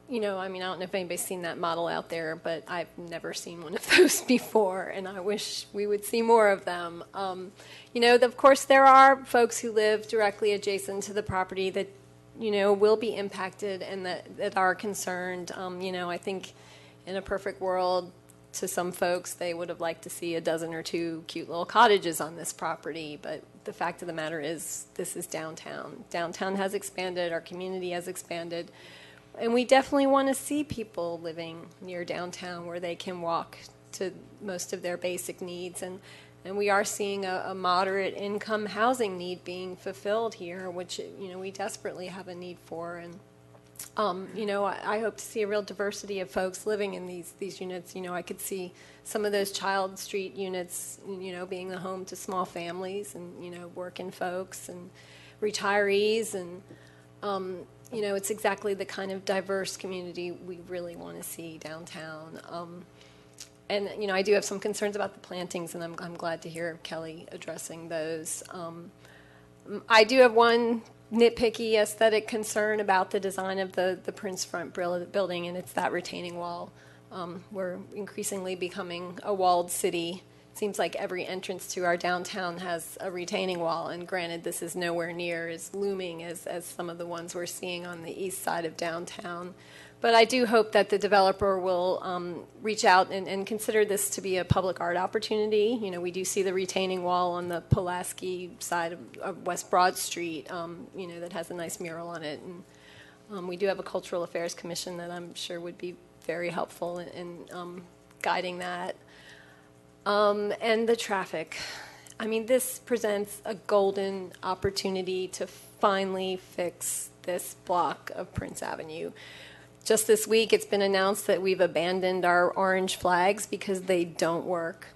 I don't know if anybody's seen that model out there, but I've never seen one of those before, and I wish we would see more of them. Of course, there are folks who live directly adjacent to the property that, will be impacted and that are concerned. I think in a perfect world, to some folks, they would have liked to see a dozen or two cute little cottages on this property, but the fact of the matter is this is downtown. Downtown has expanded, our community has expanded, and we definitely want to see people living near downtown where they can walk to most of their basic needs. And we are seeing a moderate income housing need being fulfilled here, which, we desperately have a need for. And, I hope to see a real diversity of folks living in these units. I could see some of those Child Street units, being the home to small families and, working folks and retirees. And, it's exactly the kind of diverse community we really want to see downtown. And, I do have some concerns about the plantings, and I'm glad to hear Kelly addressing those. I do have one nitpicky aesthetic concern about the design of the Prince Front building, and it's that retaining wall. We're increasingly becoming a walled city. It seems like every entrance to our downtown has a retaining wall, and granted, this is nowhere near as looming as some of the ones we're seeing on the east side of downtown. But I do hope that the developer will reach out and consider this to be a public art opportunity. We do see the retaining wall on the Pulaski side of West Broad Street, that has a nice mural on it. And we do have a Cultural Affairs Commission that I'm sure would be very helpful in guiding that. And the traffic. This presents a golden opportunity to finally fix this block of Prince Avenue. Just this week, it's been announced that we've abandoned our orange flags because they don't work.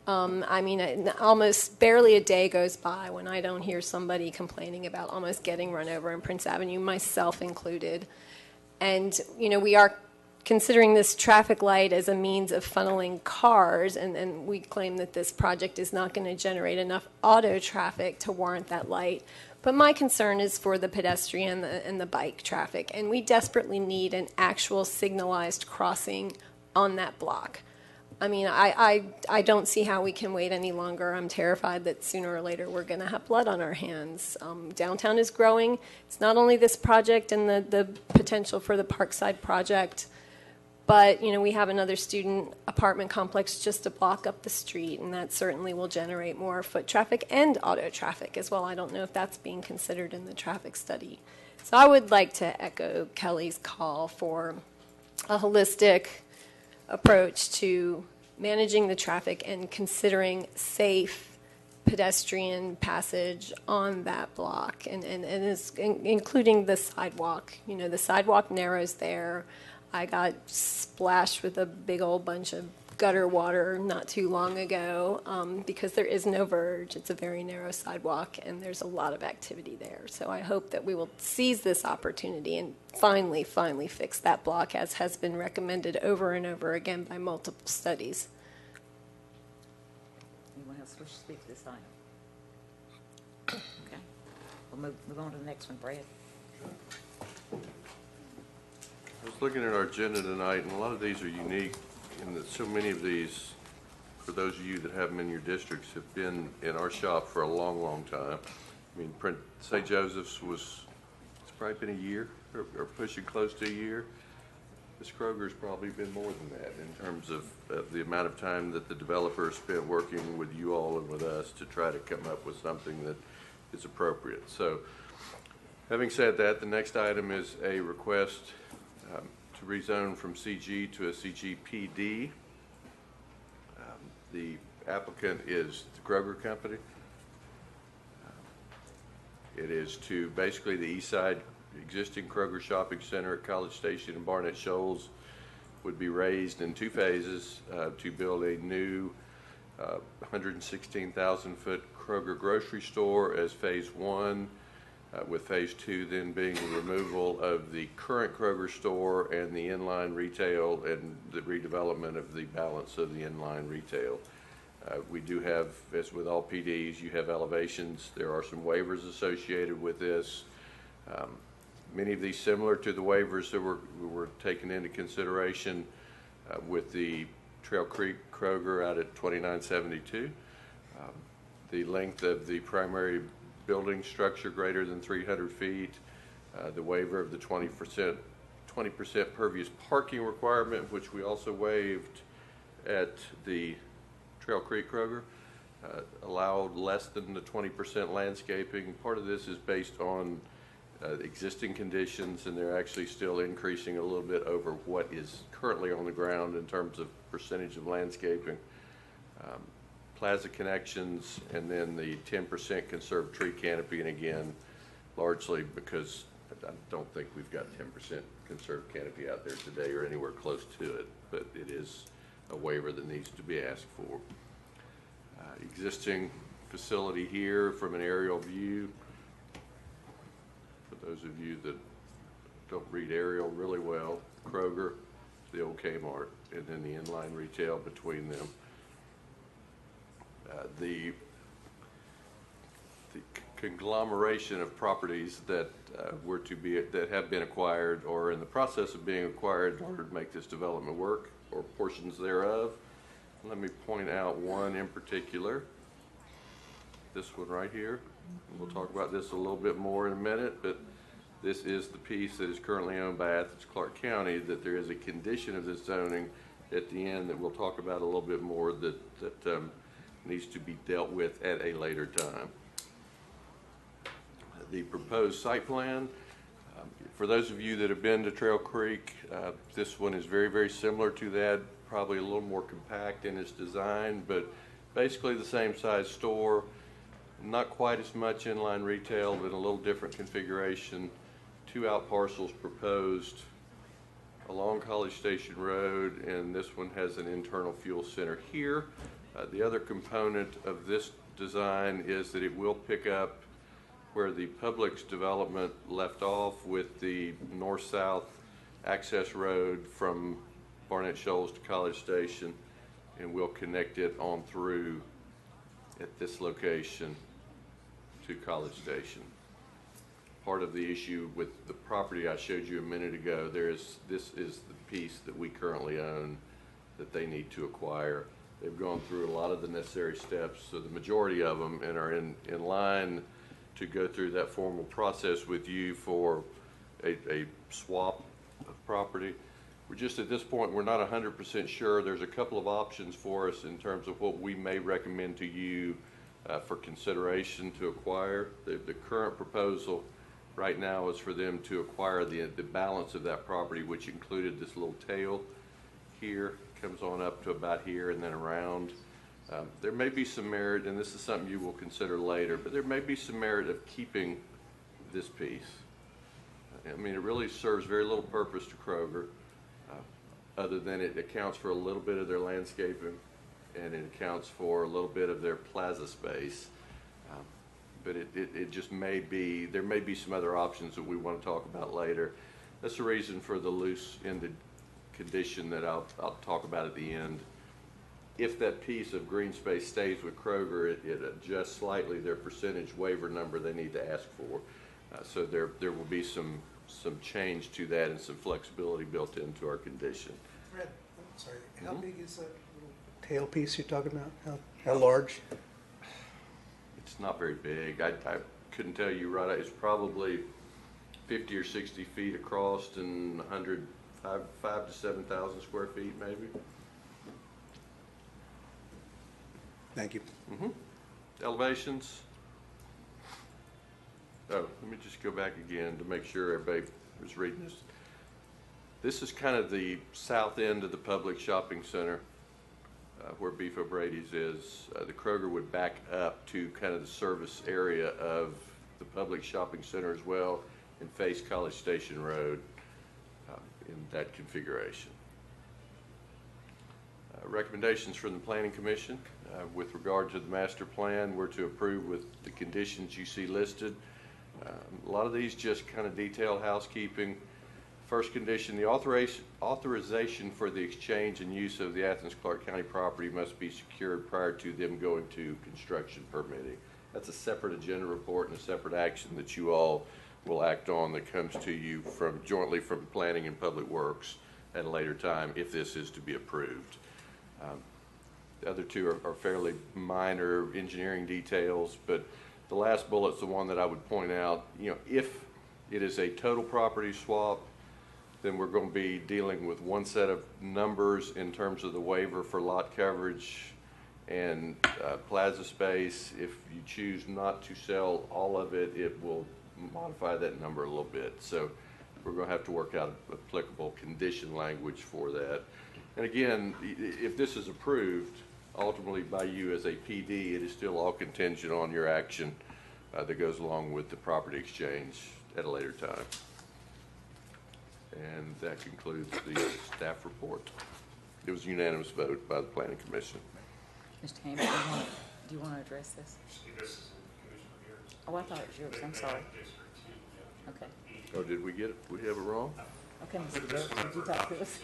Almost barely a day goes by when I don't hear somebody complaining about almost getting run over in Prince Avenue, myself included. And, we are considering this traffic light as a means of funneling cars, and we claim that this project is not going to generate enough auto traffic to warrant that light. But my concern is for the pedestrian and the bike traffic, and we desperately need an actual signalized crossing on that block. I mean, I don't see how we can wait any longer. I'm terrified that sooner or later we're going to have blood on our hands. Downtown is growing. It's not only this project and the potential for the Parkside project, but, you know, we have another student apartment complex just a block up the street, and that certainly will generate more foot traffic and auto traffic as well. I don't know if that's being considered in the traffic study. So I would like to echo Kelly's call for a holistic approach to managing the traffic and considering safe pedestrian passage on that block, and including the sidewalk. You know, the sidewalk narrows there. I got splashed with a big old bunch of gutter water not too long ago because there is no verge. It's a very narrow sidewalk, and there's a lot of activity there. So I hope that we will seize this opportunity and finally fix that block, as has been recommended over and over again by multiple studies. Anyone else wish to speak to this item? Okay. We'll move on to the next one, Brad. I was looking at our agenda tonight, and a lot of these are unique in that so many of these, for those of you that have them in your districts, have been in our shop for a long, long time. I mean, St. Joseph's it's probably been a year or pushing close to a year. This Kroger's probably been more than that in terms of the amount of time that the developer spent working with you all and with us to try to come up with something that is appropriate. So, having said that, the next item is a request to rezone from CG to a CGPD. The applicant is the Kroger Company. It is to basically the east side existing Kroger Shopping Center at College Station and Barnett Shoals would be raised in two phases to build a new 116,000 foot Kroger grocery store as phase one, with phase two then being the removal of the current Kroger store and the inline retail and the redevelopment of the balance of the inline retail. We do have, as with all PDs, you have elevations. There are some waivers associated with this. Many of these similar to the waivers that were taken into consideration with the Trail Creek Kroger out at 2972. The length of the primary building structure greater than 300 feet, the waiver of the 20% pervious parking requirement, which we also waived at the Trail Creek Kroger, allowed less than the 20% landscaping. Part of this is based on existing conditions, and they're actually still increasing a little bit over what is currently on the ground in terms of percentage of landscaping. Plaza connections, and then the 10% conserved tree canopy, and again, largely because I don't think we've got 10% conserved canopy out there today or anywhere close to it, but it is a waiver that needs to be asked for. Existing facility here from an aerial view. For those of you that don't read aerial really well, Kroger, the old Kmart, and then the inline retail between them. The conglomeration of properties that that have been acquired or in the process of being acquired in order to make this development work, or portions thereof. Let me point out one in particular. This one right here. We'll talk about this a little bit more in a minute, but this is the piece that is currently owned by Athens-Clarke County, that there is a condition of this zoning at the end that we'll talk about a little bit more that needs to be dealt with at a later time. The proposed site plan, for those of you that have been to Trail Creek, this one is very, very similar to that, probably a little more compact in its design, but basically the same size store, not quite as much inline retail, but a little different configuration. 2 out parcels proposed along College Station Road, and this one has an internal fuel center here. The other component of this design is that it will pick up where the Publix development left off with the north-south access road from Barnett Shoals to College Station, and we'll connect it on through at this location to College Station. Part of the issue with the property I showed you a minute ago, this is the piece that we currently own that they need to acquire. They've gone through a lot of the necessary steps, so the majority of them, and are in line to go through that formal process with you for a swap of property. We're just at this point, we're not 100% sure. There's a couple of options for us in terms of what we may recommend to you for consideration to acquire. The current proposal right now is for them to acquire the balance of that property, which included this little tail here, comes on up to about here and then around. There may be some merit, and this is something you will consider later, but there may be some merit of keeping this piece. I mean, it really serves very little purpose to Kroger, other than it accounts for a little bit of their landscaping, and it accounts for a little bit of their plaza space. But it just may be, there may be some other options that we want to talk about later. That's the reason for the loose-ended condition that I'll talk about at the end. If that piece of green space stays with Kroger, it adjusts slightly their percentage waiver number they need to ask for. So there will be some change to that and some flexibility built into our condition. Fred, I'm sorry, how big is that little tail piece you're talking about? How large? It's not very big. I couldn't tell you right. It's probably 50 or 60 feet across and 5 to 7,000 square feet maybe. Thank you. Elevations. Oh, let me just go back again to make sure everybody was reading this. This is kind of the south end of the public shopping center where Beef O'Brady's is. The Kroger would back up to kind of the service area of the public shopping center as well and face College Station Road in that configuration. Recommendations from the Planning Commission with regard to the master plan were to approve with the conditions you see listed. A lot of these just kind of detail housekeeping. First condition, the authorization for the exchange and use of the Athens-Clarke County property must be secured prior to them going to construction permitting. That's a separate agenda report and a separate action that you all will act on that comes to you jointly from Planning and Public Works at a later time if this is to be approved. The other two are fairly minor engineering details, but the last bullet's the one that I would point out. You know, if it is a total property swap, then we're going to be dealing with one set of numbers in terms of the waiver for lot coverage and plaza space. If you choose not to sell all of it, it will modify that number a little bit. So we're going to have to work out applicable condition language for that. And again, if this is approved ultimately by you as a PD, it is still all contingent on your action that goes along with the property exchange at a later time. And that concludes the staff report. It was a unanimous vote by the Planning Commission. Mr. Hammond, do you want to address this? Oh, I thought it was yours. I'm sorry. Okay. Oh, did we get it? We have it wrong? Okay, Mr. Gertz, did you talk to us?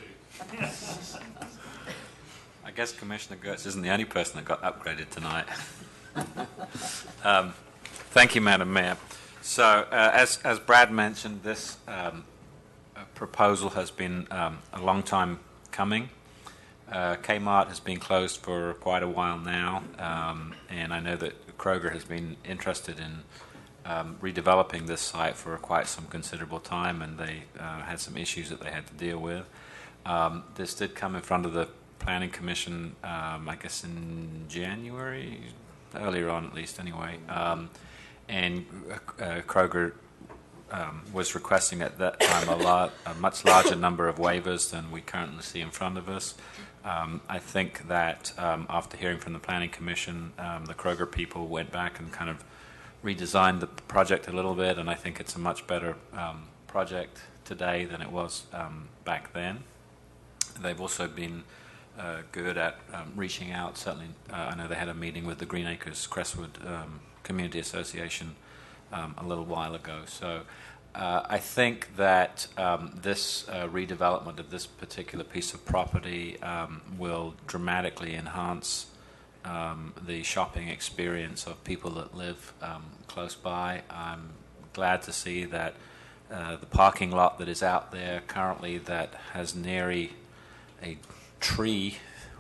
I guess Commissioner Gertz isn't the only person that got upgraded tonight. Thank you, Madam Mayor. So, as Brad mentioned, this proposal has been a long time coming. Kmart has been closed for quite a while now, and I know that Kroger has been interested in redeveloping this site for quite some considerable time, and they had some issues that they had to deal with. This did come in front of the Planning Commission, I guess in January, earlier on at least anyway, and Kroger was requesting at that time a much larger number of waivers than we currently see in front of us. I think that after hearing from the Planning Commission, the Kroger people went back and kind of redesigned the project a little bit, and I think it's a much better project today than it was back then. They've also been good at reaching out. Certainly, I know they had a meeting with the Green Acres Crestwood Community Association a little while ago. So I think that this redevelopment of this particular piece of property will dramatically enhance the shopping experience of people that live close by. I'm glad to see that the parking lot that is out there currently that has nearly a tree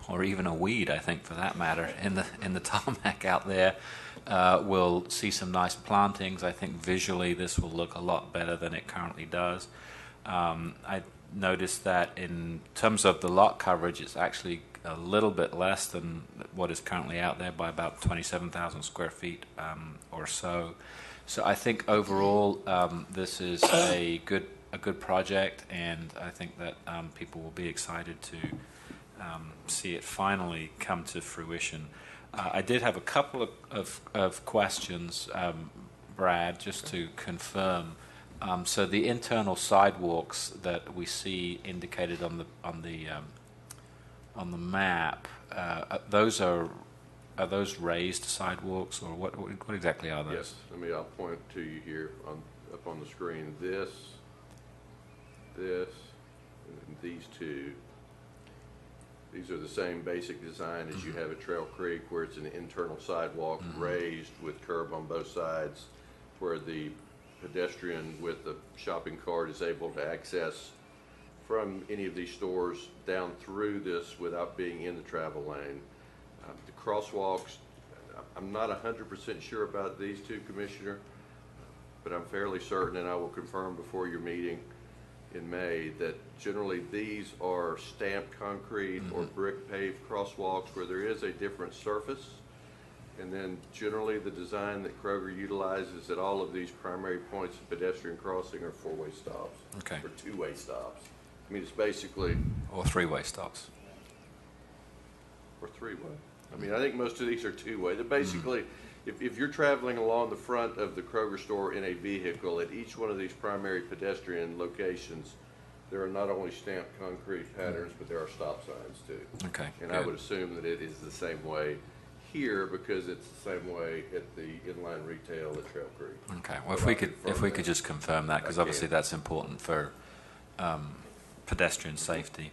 or even a weed, I think, for that matter, in the tarmac out there. We'll see some nice plantings. I think visually this will look a lot better than it currently does. I noticed that in terms of the lot coverage, it's actually a little bit less than what is currently out there by about 27,000 square feet or so. So I think overall this is a good project, and I think that people will be excited to see it finally come to fruition. I did have a couple of questions, Brad, just to confirm. So the internal sidewalks that we see indicated on the map, are those raised sidewalks, or what exactly are those? Yes. I'll point to you here up on the screen. This, and these two. These are the same basic design as you have at Trail Creek, where it's an internal sidewalk raised with curb on both sides, where the pedestrian with the shopping cart is able to access from any of these stores down through this without being in the travel lane. The crosswalks, I'm not 100% sure about these two, Commissioner, but I'm fairly certain, and I will confirm before your meeting in May, that generally these are stamped concrete or brick paved crosswalks where there is a different surface. And then generally the design that Kroger utilizes at all of these primary points of pedestrian crossing are four-way stops. Okay. Or two-way stops. I mean, it's basically... Or three-way stops. Or three-way. I mean, I think most of these are two-way. They're basically, if you're traveling along the front of the Kroger store in a vehicle, at each one of these primary pedestrian locations, there are not only stamped concrete patterns, but there are stop signs too. Okay. And I would assume that it is the same way here, because it's the same way at the inline retail at Trail Creek. Okay. Well, if we could just confirm that, because obviously that's important for pedestrian safety.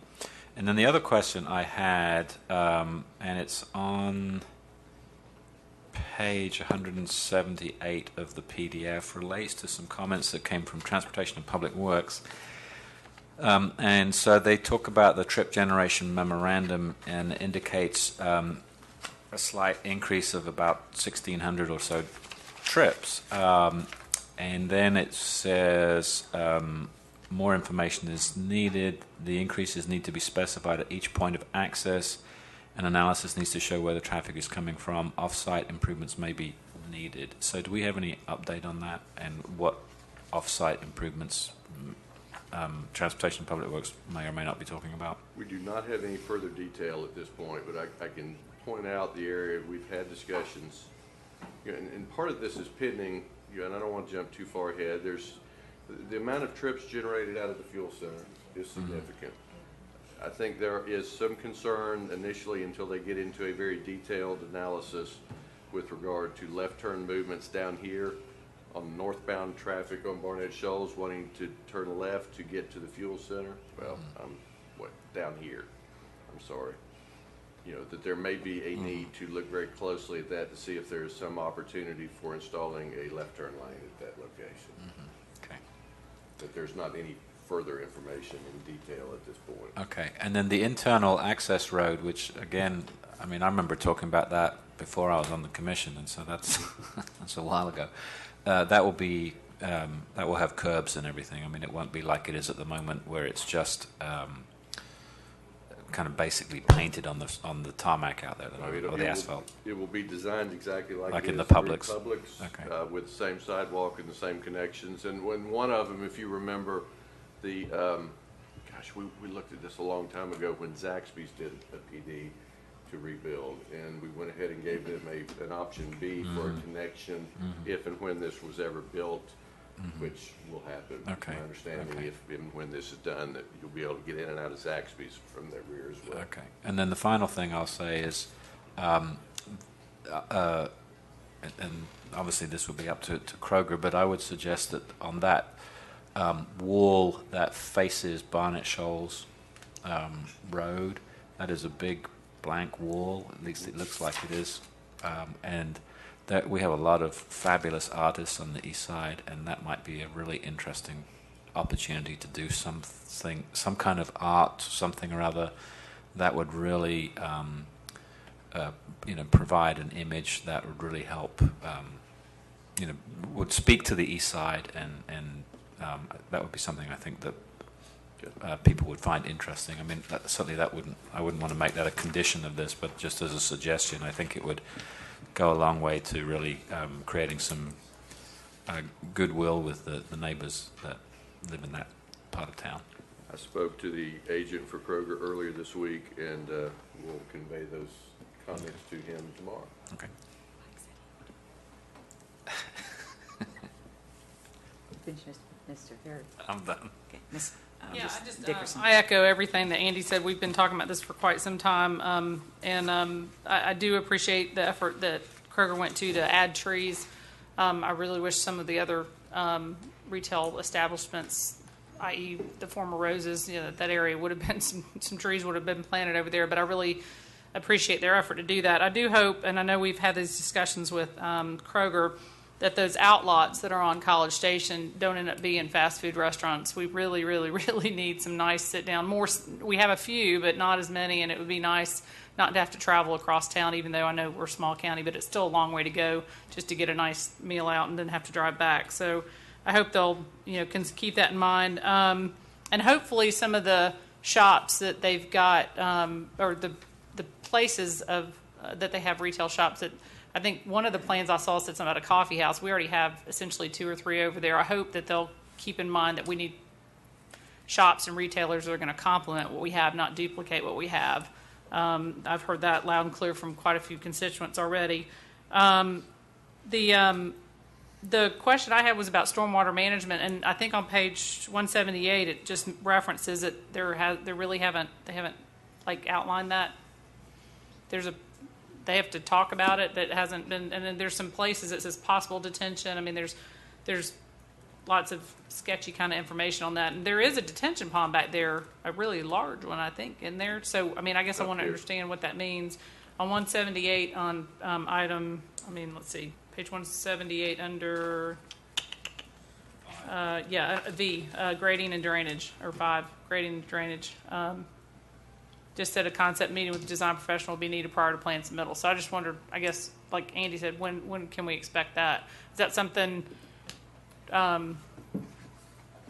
And then the other question I had, and it's on page 178 of the PDF, relates to some comments that came from Transportation and Public Works. And so they talk about the trip generation memorandum and indicates a slight increase of about 1,600 or so trips. And then it says more information is needed. The increases need to be specified at each point of access. An analysis needs to show where the traffic is coming from. Off-site improvements may be needed. So do we have any update on that, and what off-site improvements Transportation and Public Works may or may not be talking about? We do not have any further detail at this point, but I can point out the area we've had discussions. And part of this is pending, and I don't want to jump too far ahead. There's the amount of trips generated out of the fuel center is significant. I think there is some concern initially until they get into a very detailed analysis with regard to left turn movements down here on northbound traffic on Barnett Shoals wanting to turn left to get to the fuel center. Well, down here. I'm sorry. That there may be a need to look very closely at that to see if there is some opportunity for installing a left turn lane at that location. Okay. But there's not any further information in detail at this point. Okay. And then the internal access road, which again, I mean, I remember talking about that before I was on the commission, and so that's that's a while ago. That will be that will have curbs and everything. I mean, it won't be like it is at the moment, where it's just kind of basically painted on the tarmac out there, or the asphalt. It will be designed exactly like it in the is Publix. Okay. With the same sidewalk and the same connections. And when one of them, if you remember, we looked at this a long time ago when Zaxby's did a PD to rebuild, and we went ahead and gave them an option B for a connection if and when this was ever built, which will happen. Okay. My understanding, if and when this is done, that you'll be able to get in and out of Zaxby's from their rear as well. Okay. And then the final thing I'll say is, and obviously this will be up to Kroger, but I would suggest that on that wall that faces Barnett Shoals Road, that is a big blank wall, at least it looks like it is, and that we have a lot of fabulous artists on the east side, and that might be a really interesting opportunity to do some kind of art, something or other that would really, provide an image that would really help, would speak to the east side, and that would be something I think that people would find interesting. I mean, certainly I wouldn't want to make that a condition of this, but just as a suggestion, I think it would go a long way to really creating some goodwill with the neighbors that live in that part of town. I spoke to the agent for Kroger earlier this week, and we'll convey those comments to him tomorrow. Okay. Finish, Mr. Harris. I'm done. Okay, Yeah, I echo everything that Andy said. We've been talking about this for quite some time, and I do appreciate the effort that Kroger went to add trees. I really wish some of the other retail establishments, i.e. the former Roses, that area would have been some trees would have been planted over there, but I really appreciate their effort to do that. I do hope, and I know we've had these discussions with Kroger, that those outlots that are on College Station don't end up being fast food restaurants. We really, really, really need some nice sit-down. We have a few, but not as many, and it would be nice not to have to travel across town, even though I know we're a small county, but it's still a long way to go just to get a nice meal out and then have to drive back. So I hope they'll, can keep that in mind. And hopefully some of the shops that they've got, or the places that they have retail shops that, I think one of the plans I saw said something about a coffee house. We already have essentially 2 or 3 over there. I hope that they'll keep in mind that we need shops and retailers that are going to complement what we have, not duplicate what we have. I've heard that loud and clear from quite a few constituents already. The question I had was about stormwater management, and I think on page 178 it just references that they haven't outlined that. They have to talk about it that hasn't been, and then there's some places that says possible detention. I mean, there's lots of sketchy kind of information on that. And there is a detention pond back there, a really large one, I think, in there. So, I mean, I guess I want to understand what that means. On 178 on let's see, page 178 under, V, grading and drainage, or 5, grading and drainage. Just said a concept meeting with the design professional will be needed prior to plan submittal. So I just wondered, I guess, like Andy said, when can we expect that? Is that something, I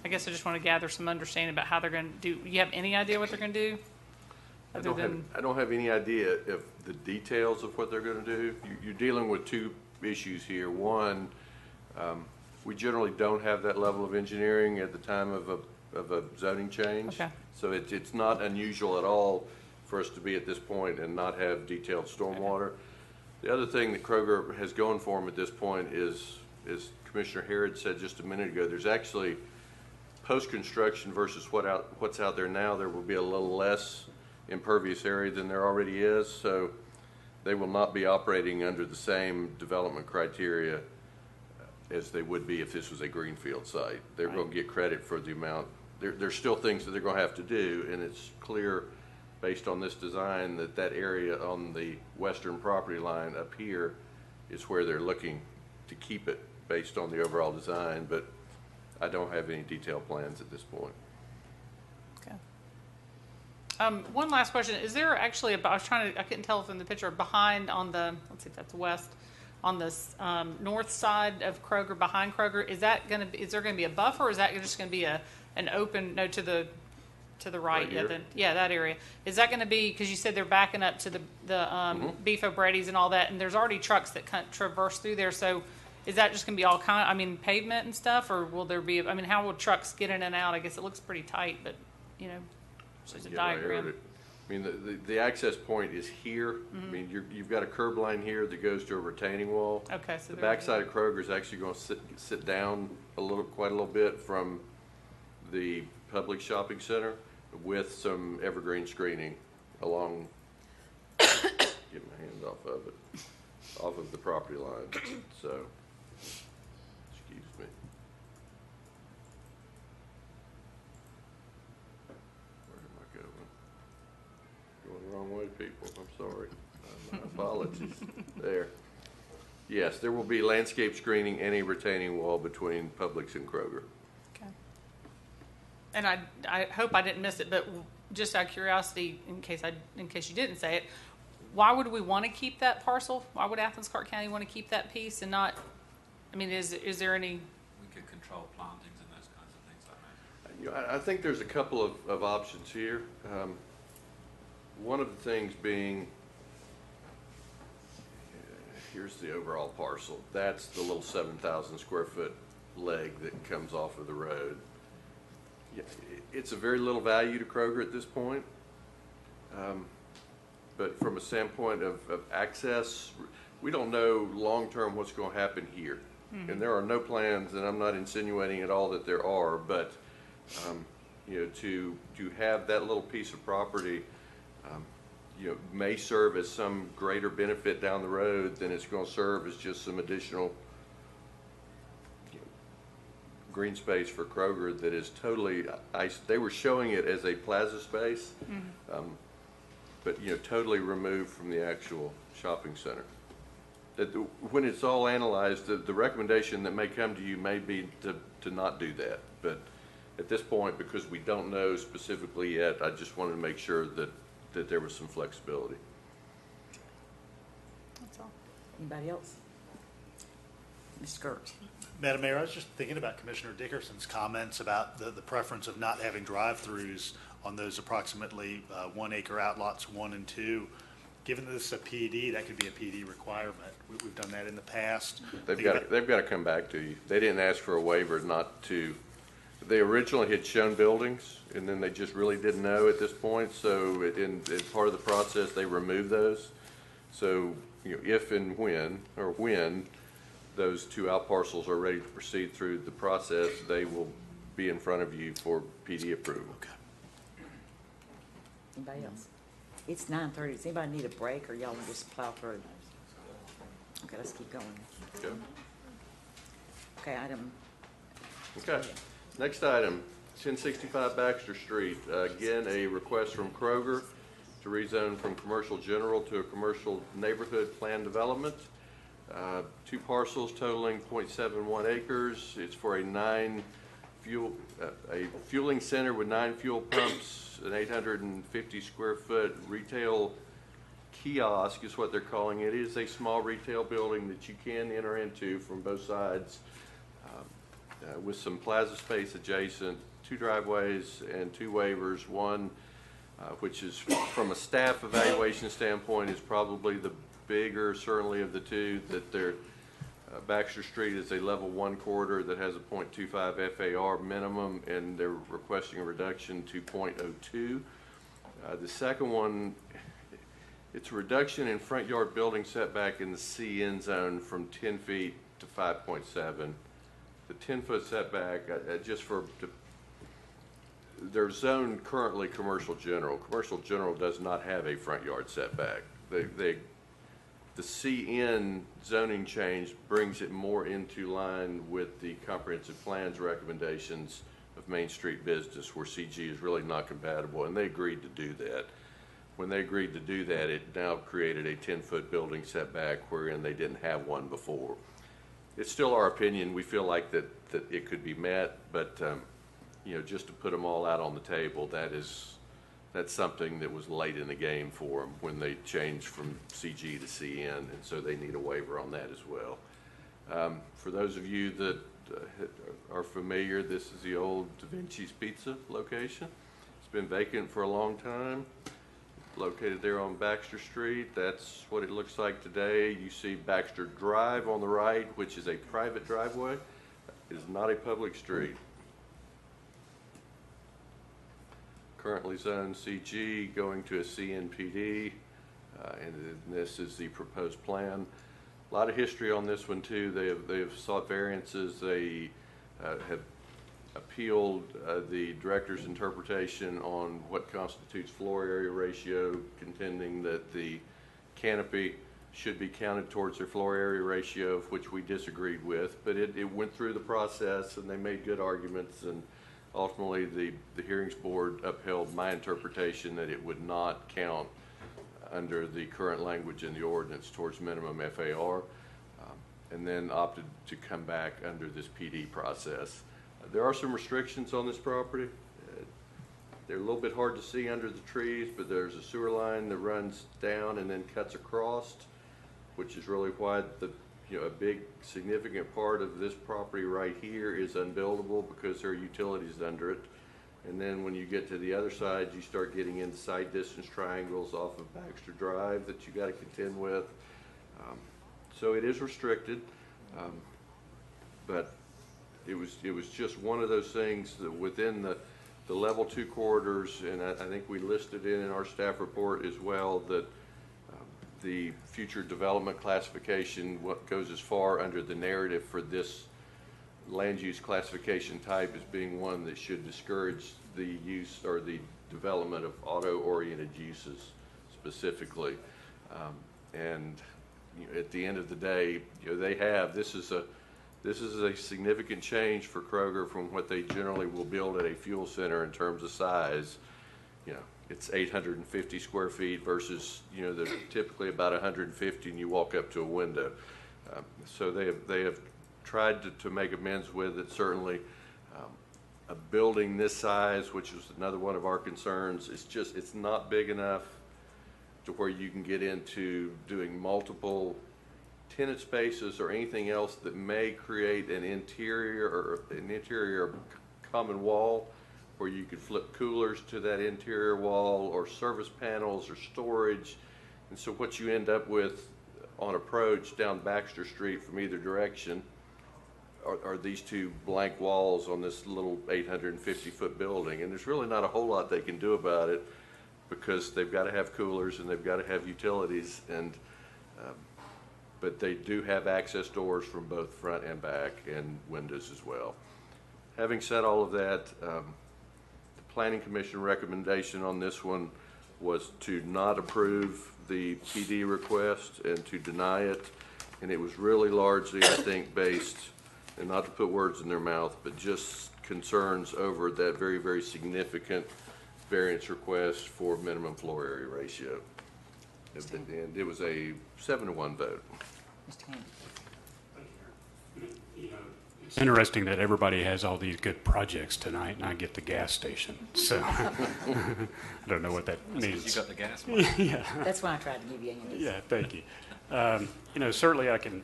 guess I just want to gather some understanding about how they're going to do. Do you have any idea what they're going to do? I don't have any idea of the details of what they're going to do. You're dealing with 2 issues here. One, we generally don't have that level of engineering at the time of a zoning change. Okay. So it's not unusual at all for us to be at this point and not have detailed stormwater. The other thing that Kroger has going for them at this point is, as Commissioner Harrod said just a minute ago, there's actually post-construction versus what's out there now. There will be a little less impervious area than there already is, so they will not be operating under the same development criteria as they would be if this was a greenfield site. They're going to get credit for the amount. There's still things that they're going to have to do, and it's clear based on this design that area on the western property line up here is where they're looking to keep it based on the overall design, but I don't have any detailed plans at this point. Okay. One last question. Is there actually I couldn't tell from the picture, behind on the, let's see if that's west, on the north side of Kroger, behind Kroger, is there going to be a buffer, or is that just going to be an open, to the right? Yeah, that area. Is that going to be, because you said they're backing up to the Beef O'Brady's and all that, and there's already trucks that traverse through there, so is that just going to be all pavement and stuff, or will there be, how will trucks get in and out? I guess it looks pretty tight, but, there's a diagram. The access point is here. You've got a curb line here that goes to a retaining wall. Okay, so the backside of Kroger is actually going to sit down quite a little bit from the public shopping center with some evergreen screening along. Get my hand off of the property line. So, excuse me. Going the wrong way, people. I'm sorry. My apologies. There. Yes, there will be landscape screening and a retaining wall between Publix and Kroger. Okay. And I hope I didn't miss it, but just out of curiosity, in case you didn't say it, why would we want to keep that parcel? Why would Athens-Clarke County want to keep that piece and not, I mean, is there any? We could control plantings and those kinds of things like that. You know, I think there's a couple of options here. One of the things being, here's the overall parcel. That's the little 7,000 square foot leg that comes off of the road. Yeah, it's a very little value to Kroger at this point. But from a standpoint of access, we don't know long-term what's going to happen here. Mm-hmm. And there are no plans, and I'm not insinuating at all that there are, but you know, to have that little piece of property, you know, may serve as some greater benefit down the road than it's going to serve as just some additional, you know, green space for Kroger that is totally, they were showing it as a plaza space, but, you know, totally removed from the actual shopping center. That when it's all analyzed, the recommendation that may come to you may be to not do that. But at this point, because we don't know specifically yet, I just wanted to make sure that there was some flexibility. That's all. Anybody else? Mr. Gertz. Madam Mayor, I was just thinking about Commissioner Dickerson's comments about the preference of not having drive-throughs on those approximately 1 acre outlots 1 and 2. Given that this is a PED, that could be a PED requirement. We've done that in the past. They've got to come back to you. They didn't ask for a waiver not to. They originally had shown buildings, and then they just really didn't know at this point. So in part of the process, they removed those. So, you know, if and when those 2 out parcels are ready to proceed through the process, they will be in front of you for PD approval. Okay. Anybody else? It's 9:30. Does anybody need a break, or y'all want to just plow through? Okay, let's keep going. Okay. Okay, item. Okay. Next item, 1065 Baxter Street. Again, a request from Kroger to rezone from commercial general to a commercial neighborhood plan development. 2 parcels totaling 0.71 acres. It's for a fueling center with 9 fuel pumps, an 850 square foot retail kiosk is what they're calling it. It is a small retail building that you can enter into from both sides with some plaza space adjacent, 2 driveways and 2 waivers. One, which is from a staff evaluation standpoint, is probably the bigger, certainly, of the 2, that they're Baxter Street is a level 1 corridor that has a 0.25 FAR minimum, and they're requesting a reduction to 0.02. The second one, it's a reduction in front yard building setback in the CN zone from 10 feet to 5.7. The 10-foot setback, they're zoned currently commercial general. Commercial general does not have a front yard setback. The CN zoning change brings it more into line with the comprehensive plans recommendations of Main Street business, where CG is really not compatible, and they agreed to do that. When they agreed to do that, it now created a 10-foot building setback wherein they didn't have one before. It's still our opinion. We feel like that it could be met, but you know, just to put them all out on the table, that's something that was late in the game for them when they changed from CG to CN, and so they need a waiver on that as well. For those of you that are familiar, this is the old Da Vinci's Pizza location. It's been vacant for a long time. Located there on Baxter Street. That's what it looks like today. You see Baxter Drive on the right, which is a private driveway. It is not a public street. Currently zoned CG, going to a CNPD, and this is the proposed plan. A lot of history on this one too. They have sought variances. They have appealed the director's interpretation on what constitutes floor area ratio, contending that the canopy should be counted towards their floor area ratio, of which we disagreed with. But it went through the process, and they made good arguments, and ultimately the hearings board upheld my interpretation that it would not count under the current language in the ordinance towards minimum FAR, and then opted to come back under this PD process. There are some restrictions on this property. They're a little bit hard to see under the trees, but there's a sewer line that runs down and then cuts across, which is really why a big significant part of this property right here is unbuildable because there are utilities under it. And then when you get to the other side, you start getting into side distance triangles off of Baxter Drive that you got to contend with. So it is restricted, but it was just one of those things that within the level 2 corridors, and I think we listed it in our staff report as well, that the future development classification, what goes as far under the narrative for this land use classification type as being one that should discourage the use or the development of auto-oriented uses specifically. And at the end of the day, this is a significant change for Kroger from what they generally will build at a fuel center in terms of size. It's 850 square feet versus they're typically about 150, and you walk up to a window. So they have tried to make amends with it. Certainly, a building this size, which was another one of our concerns, it's not big enough to where you can get into doing multiple tenant spaces or anything else that may create an interior common wall where you could flip coolers to that interior wall or service panels or storage. And so what you end up with on approach down Baxter Street from either direction are these two blank walls on this little 850-foot building. And there's really not a whole lot they can do about it because they've got to have coolers and they've got to have utilities, but they do have access doors from both front and back and windows as well. Having said all of that, the Planning Commission recommendation on this one was to not approve the PD request and to deny it, and it was really largely, I think, based, and not to put words in their mouth, but just concerns over that very, very significant variance request for minimum floor area ratio. And it was a 7-to-1 vote. Mr. Handy. It's interesting that everybody has all these good projects tonight, and I get the gas station. So I don't know what that means. You got the gas money. Yeah. That's why I tried to give you any. Yeah, thank you. Certainly I can,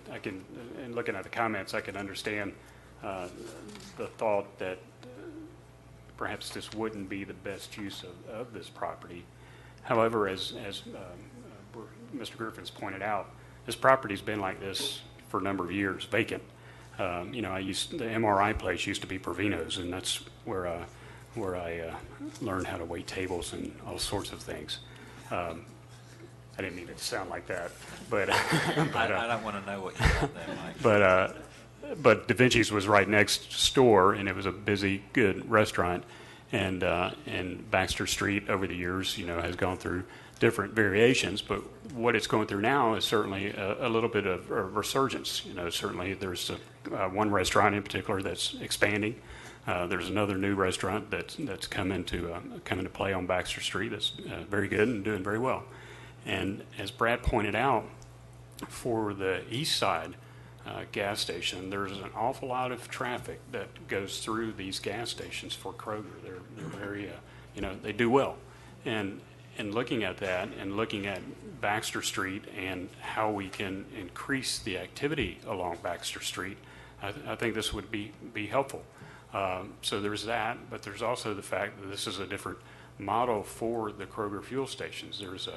in looking at the comments, I can understand the thought that perhaps this wouldn't be the best use of this property. However, as Mr. Griffin's pointed out, this property's been like this for a number of years, vacant. The MRI place used to be Provino's, and that's where I learned how to wait tables and all sorts of things. I didn't mean it to sound like that, but I don't want to know what you want there, Mike. But Da Vinci's was right next door, and it was a busy, good restaurant. And Baxter Street over the years, has gone through different variations, but what it's going through now is certainly a little bit of a resurgence. Certainly there's one restaurant in particular that's expanding. There's another new restaurant that's come into play on Baxter Street that's very good and doing very well. And as Brad pointed out, for the east side gas station, there's an awful lot of traffic that goes through these gas stations for Kroger. They're very, they do well. And looking at that and looking at Baxter Street and how we can increase the activity along Baxter Street, I think this would be helpful. So there's that, but there's also the fact that this is a different model for the Kroger fuel stations. There's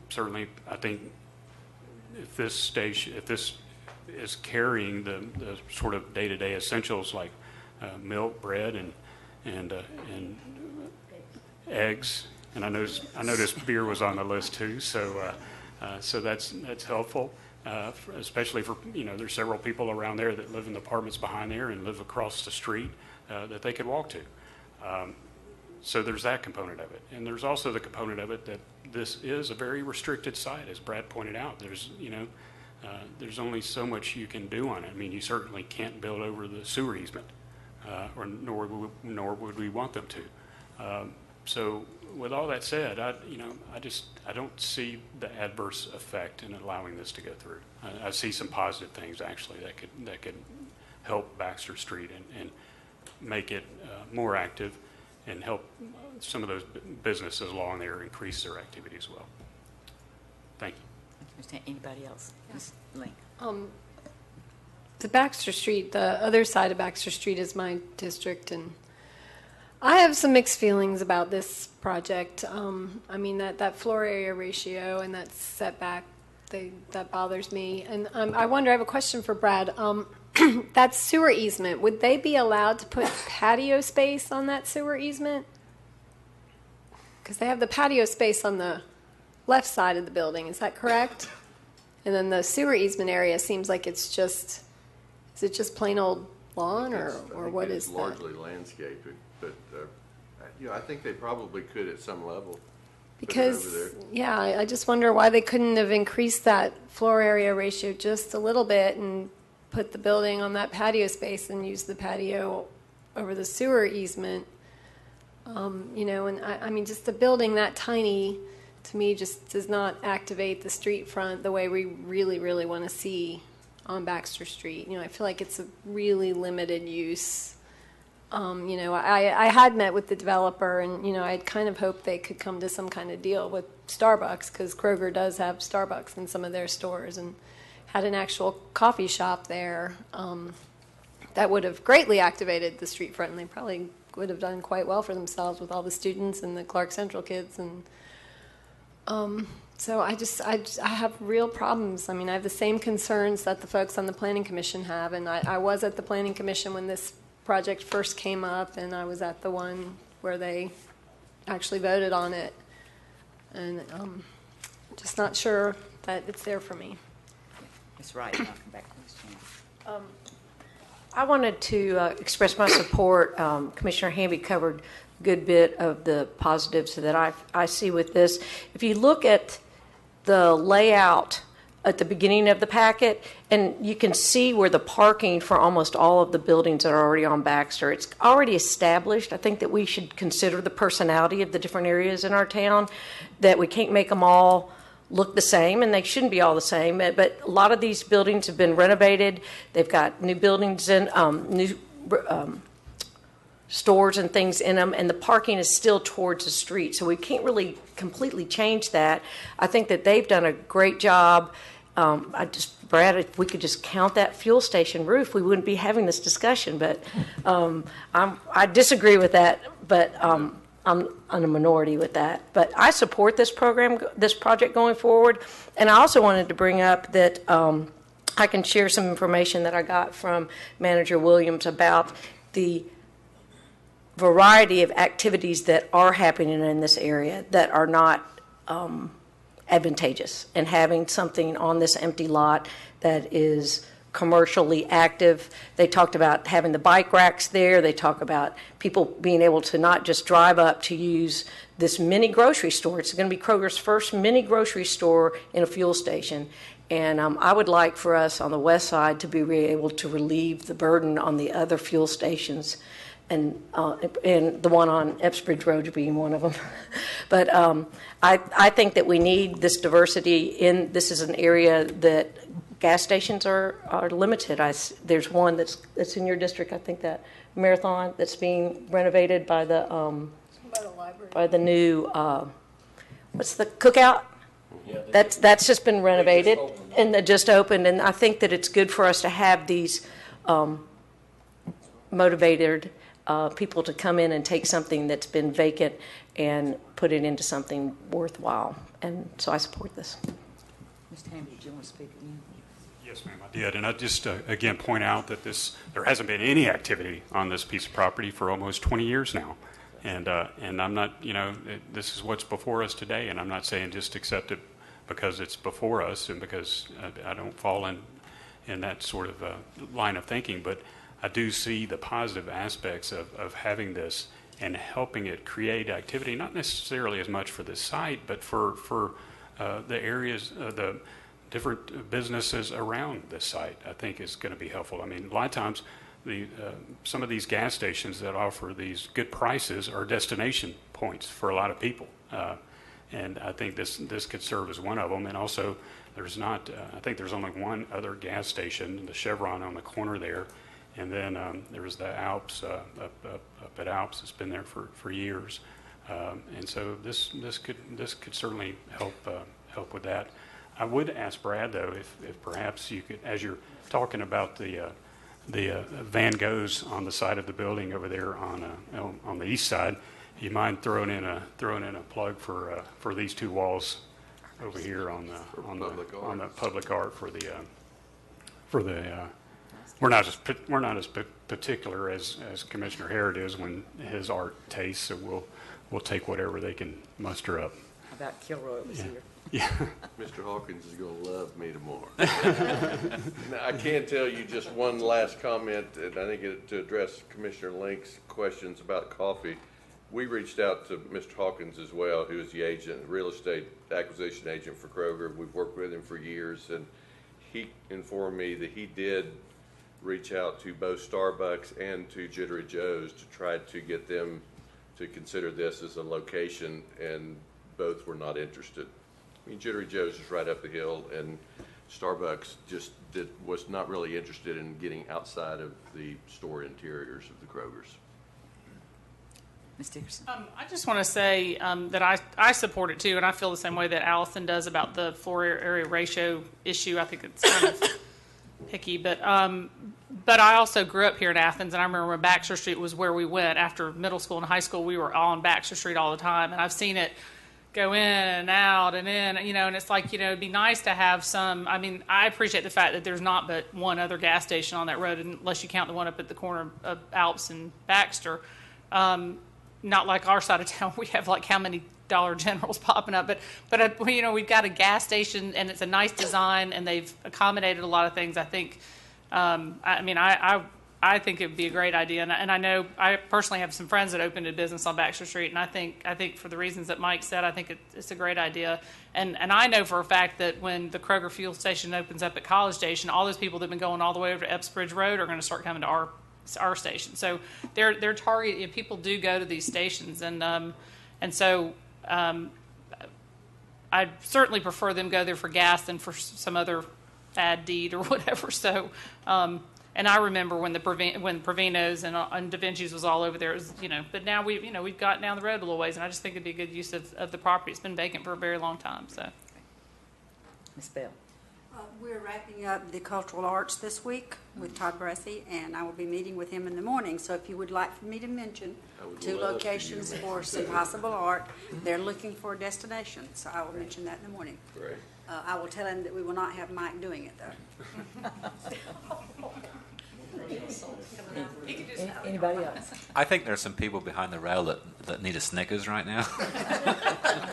certainly, I think, if this is carrying the sort of day-to-day essentials like milk, bread, and eggs, and I noticed beer was on the list too. So that's helpful, especially for there's several people around there that live in the apartments behind there and live across the street that they could walk to. So there's that component of it, and there's also the component of it that this is a very restricted site, as Brad pointed out. There's only so much you can do on it. I mean, you certainly can't build over the sewer easement, nor would we want them to. So with all that said, I don't see the adverse effect in allowing this to go through. I see some positive things actually that could help Baxter Street and make it more active. and help some of those businesses along there increase their activity as well. Thank you. Anybody else? Ms. Link. The Baxter Street, the other side of Baxter Street is my district, and I have some mixed feelings about this project. I mean, that floor area ratio and that setback, that bothers me. And I wonder, I have a question for Brad. That sewer easement, would they be allowed to put patio space on that sewer easement? Because they have the patio space on the left side of the building, is that correct? And then the sewer easement area seems like it's just, is it just plain old lawn, or what is that? Largely landscaping, but I think they probably could at some level. Because, yeah, I just wonder why they couldn't have increased that floor area ratio just a little bit and put the building on that patio space and use the patio over the sewer easement. And I mean, just the building that tiny, to me, just does not activate the street front the way we really, really want to see on Baxter Street. I feel like it's a really limited use. I had met with the developer, and, I'd kind of hoped they could come to some kind of deal with Starbucks, because Kroger does have Starbucks in some of their stores, and had an actual coffee shop there that would have greatly activated the street front, and they probably would have done quite well for themselves with all the students and the Clarke Central kids. And so I have real problems. I mean, I have the same concerns that the folks on the Planning Commission have, and I was at the Planning Commission when this project first came up, and I was at the one where they actually voted on it, and just not sure that it's there for me. That's right. I'll come back to Ms. Chan. I wanted to express my support. Commissioner Hamby covered a good bit of the positives that I see with this. If you look at the layout at the beginning of the packet, and you can see where the parking for almost all of the buildings that are already on Baxter, it's already established. I think that we should consider the personality of the different areas in our town, that we can't make them all look the same, and they shouldn't be all the same. But a lot of these buildings have been renovated. They've got new buildings in, new stores and things in them, and the parking is still towards the street. So we can't really completely change that. I think that they've done a great job. Brad, if we could just count that fuel station roof, we wouldn't be having this discussion. But I disagree with that, but I'm in a minority with that. But I support this program, this project going forward. And I also wanted to bring up that I can share some information that I got from Manager Williams about the variety of activities that are happening in this area that are not advantageous, and having something on this empty lot that is commercially active. They talked about having the bike racks there. They talk about people being able to not just drive up to use this mini grocery store. It's going to be Kroger's first mini grocery store in a fuel station. And I would like for us on the west side to be able to relieve the burden on the other fuel stations, and the one on Epsbridge Road being one of them. But I think that we need this diversity. This is an area that gas stations are limited. There's one that's in your district, I think, that Marathon, that's being renovated by the library, by the new what's the Cookout? Yeah, that's just been renovated, and that just opened. And I think that it's good for us to have these motivated people to come in and take something that's been vacant and put it into something worthwhile. And so I support this. Mr. Hamby, do you want to speak again? Yes, ma'am, I did. And I just, again, point out that there hasn't been any activity on this piece of property for almost 20 years now. And I'm not, this is what's before us today, and I'm not saying just accept it because it's before us and because I don't fall in that sort of line of thinking, but I do see the positive aspects of having this and helping it create activity, not necessarily as much for this site, but for the areas, the different businesses around this site. I think is going to be helpful. I mean, a lot of times, some of these gas stations that offer these good prices are destination points for a lot of people, and I think this could serve as one of them. And also, there's not. I think there's only one other gas station, the Chevron on the corner there, And then there's the Alps, up at Alps. It's been there for years. And so this could certainly help with that. I would ask Brad, though, if perhaps you could, as you're talking about the Van Goghs on the side of the building over there on the east side, you mind throwing in a plug for these two walls over here on the public art for the we're not as particular as Commissioner Harrod is when his art tastes, so we'll take whatever they can muster up. How about Kilroy was here? Yeah. Mr. Hawkins is going to love me tomorrow. Now, I can tell you just one last comment, and I think to address Commissioner Link's questions about coffee. We reached out to Mr. Hawkins as well, who is the agent, real estate acquisition agent for Kroger. We've worked with him for years, and he informed me that he did reach out to both Starbucks and to Jittery Joe's to try to get them to consider this as a location, and both were not interested. I mean, Jittery Joe's is right up the hill, and Starbucks was not really interested in getting outside of the store interiors of the Krogers. Ms. Dickerson? I just want to say that I support it too, and I feel the same way that Allison does about the floor area ratio issue. I think it's kind of picky, but I also grew up here in Athens, and I remember when Baxter Street was where we went after middle school and high school. We were on Baxter Street all the time, and I've seen it go in and out and in, and it's like, it'd be nice to have some. I mean, I appreciate the fact that there's not but one other gas station on that road, unless you count the one up at the corner of Alps and Baxter. Not like our side of town, we have like how many Dollar Generals popping up, but we've got a gas station, and it's a nice design, and they've accommodated a lot of things. I think, I think it would be a great idea, and I know I personally have some friends that opened a business on Baxter Street, and I think for the reasons that Mike said, I think it's a great idea, and I know for a fact that when the Kroger fuel station opens up at College Station, all those people that've been going all the way over to Epsbridge Road are going to start coming to our station. So they're targeted. People do go to these stations, and so I'd certainly prefer them go there for gas than for some other bad deed or whatever. So, and I remember when when Provino's and Da Vinci's was all over there. It was, but now we've gotten down the road a little ways, and I just think it'd be a good use of the property. It's been vacant for a very long time. So, Ms. Bell. We're wrapping up the cultural arts this week with Todd Bressy, and I will be meeting with him in the morning. So if you would like for me to mention 2 locations for some possible art, they're looking for a destination. So I will mention that in the morning. Great. I will tell him that we will not have Mike doing it, though. Anybody else? I think there's some people behind the rail that need a Snickers right now.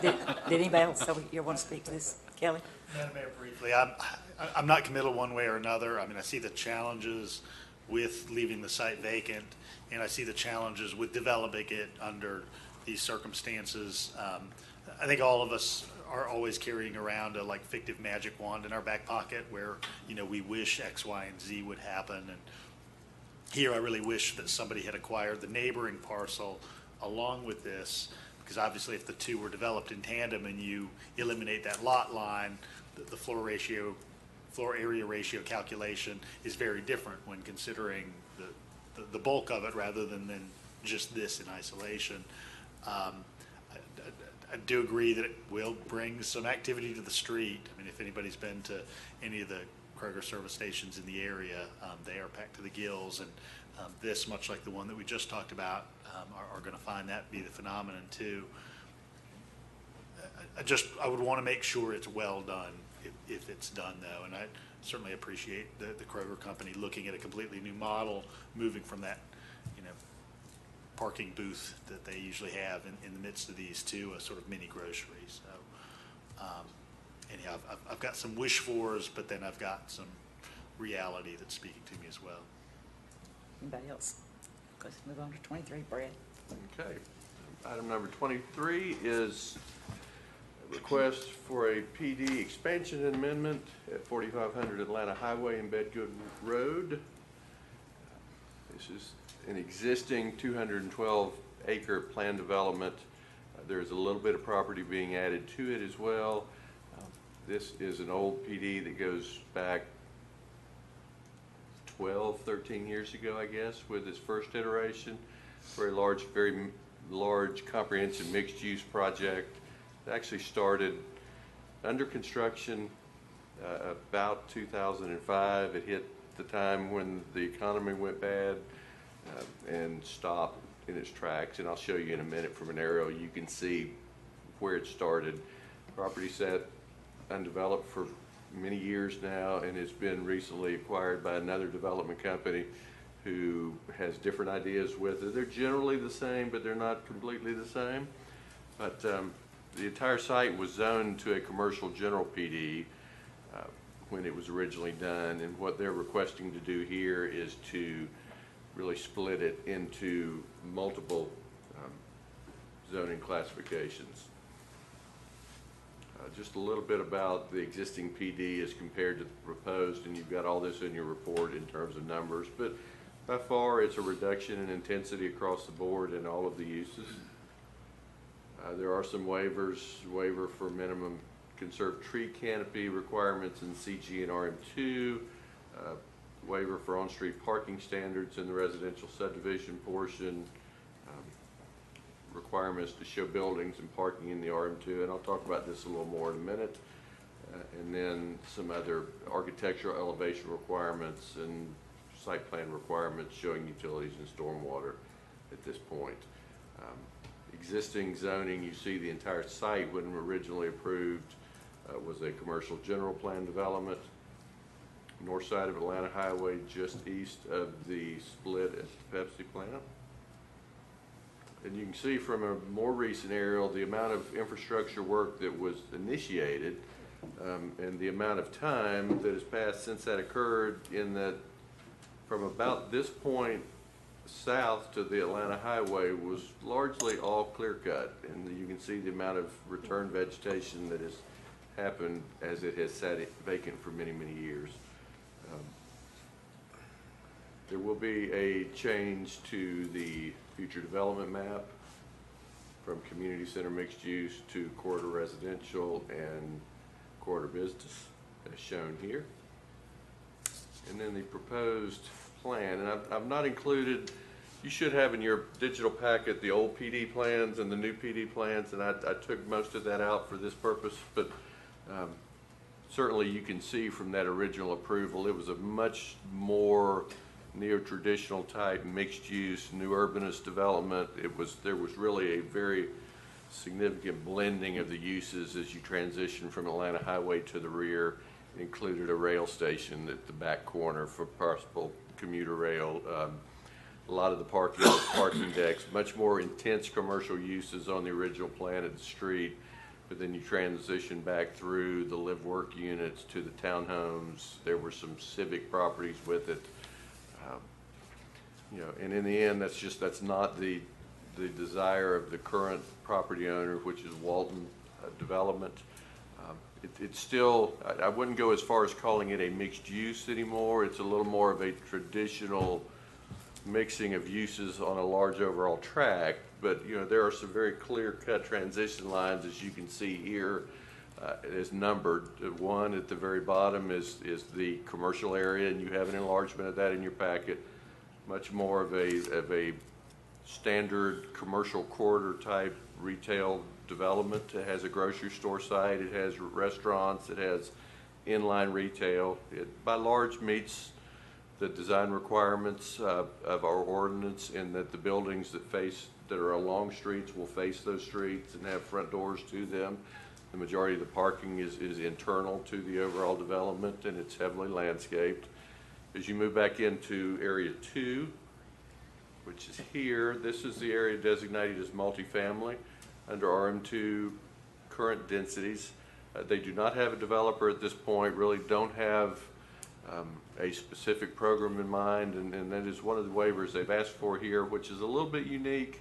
Did anybody else want to speak to this, Kelly? Madam Mayor, briefly, I'm not committal one way or another. I mean, I see the challenges with leaving the site vacant, and I see the challenges with developing it under these circumstances. I think all of us are always carrying around a fictive magic wand in our back pocket where, we wish X, Y, and Z would happen. And here I really wish that somebody had acquired the neighboring parcel along with this, because obviously if the two were developed in tandem and you eliminate that lot line, the floor area ratio calculation is very different when considering the bulk of it rather than just this in isolation. I do agree that it will bring some activity to the street. I mean, if anybody's been to any of the Kroger service stations in the area, they are packed to the gills, and this, much like the one that we just talked about, are going to find that be the phenomenon too. I would want to make sure it's well done if it's done, though, and I certainly appreciate the Kroger company looking at a completely new model, moving from that parking booth that they usually have in the midst of these to a sort of mini grocery. So anyhow, I've got some wish fors, but then I've got some reality that's speaking to me as well. Anybody else? Let's move on to 23, Brad. Okay. Item number 23 is a request for a PD expansion amendment at 4500 Atlanta Highway and Bedgood Road. This is an existing 212-acre plan development. There's a little bit of property being added to it as well. This is an old PD that goes back 12, 13 years ago, I guess, with its first iteration. Very large comprehensive mixed-use project. It actually started under construction about 2005. It hit the time when the economy went bad and stopped in its tracks. And I'll show you in a minute from an aerial. You can see where it started. Property sat undeveloped for many years now and has been recently acquired by another development company who has different ideas with it. They're generally the same, but they're not completely the same. But the entire site was zoned to a commercial general PD when it was originally done, and what they're requesting to do here is to really split it into multiple zoning classifications. Just a little bit about the existing PD as compared to the proposed, and you've got all this in your report in terms of numbers, but by far it's a reduction in intensity across the board in all of the uses. There are some waivers, waiver for minimum conserved tree canopy requirements in CG and RM2, waiver for on-street parking standards in the residential subdivision portion, requirements to show buildings and parking in the RM2, and I'll talk about this a little more in a minute, and then some other architectural elevation requirements and site plan requirements showing utilities and stormwater at this point. Existing zoning, you see the entire site when originally approved was a commercial general plan development. North side of Atlanta Highway, just east of the split at the Pepsi plant. And you can see from a more recent aerial the amount of infrastructure work that was initiated and the amount of time that has passed since that occurred, in that from about this point south to the Atlanta Highway was largely all clear cut, and you can see the amount of return vegetation that has happened as it has sat vacant for many, many years. There will be a change to the future development map from community center mixed use to corridor residential and corridor business as shown here. And then the proposed plan, and I've not included, you should have in your digital packet the old PD plans and the new PD plans, and I took most of that out for this purpose, but certainly you can see from that original approval it was a much more neo-traditional type mixed use new urbanist development. There was really a very significant blending of the uses as you transition from Atlanta Highway to the rear. It included a rail station at the back corner for possible commuter rail. A lot of the parking decks, much more intense commercial uses on the original plan of the street, but then you transition back through the live-work units to the townhomes. There were some civic properties with it. And in the end, that's not the desire of the current property owner, which is Walton Development. It's still, I wouldn't go as far as calling it a mixed use anymore. It's a little more of a traditional mixing of uses on a large overall tract, but there are some very clear-cut transition lines, as you can see here. It is numbered. One at the very bottom is the commercial area, and you have an enlargement of that in your packet. Much more of a standard commercial corridor type retail development. It has a grocery store site, it has restaurants, it has inline retail. It by large meets the design requirements of our ordinance, in that the buildings that are along streets will face those streets and have front doors to them. The majority of the parking is internal to the overall development, and it's heavily landscaped. As you move back into area 2, which is here, this is the area designated as multifamily under RM2 current densities. They do not have a developer at this point, really don't have a specific program in mind, and that is one of the waivers they've asked for here, which is a little bit unique.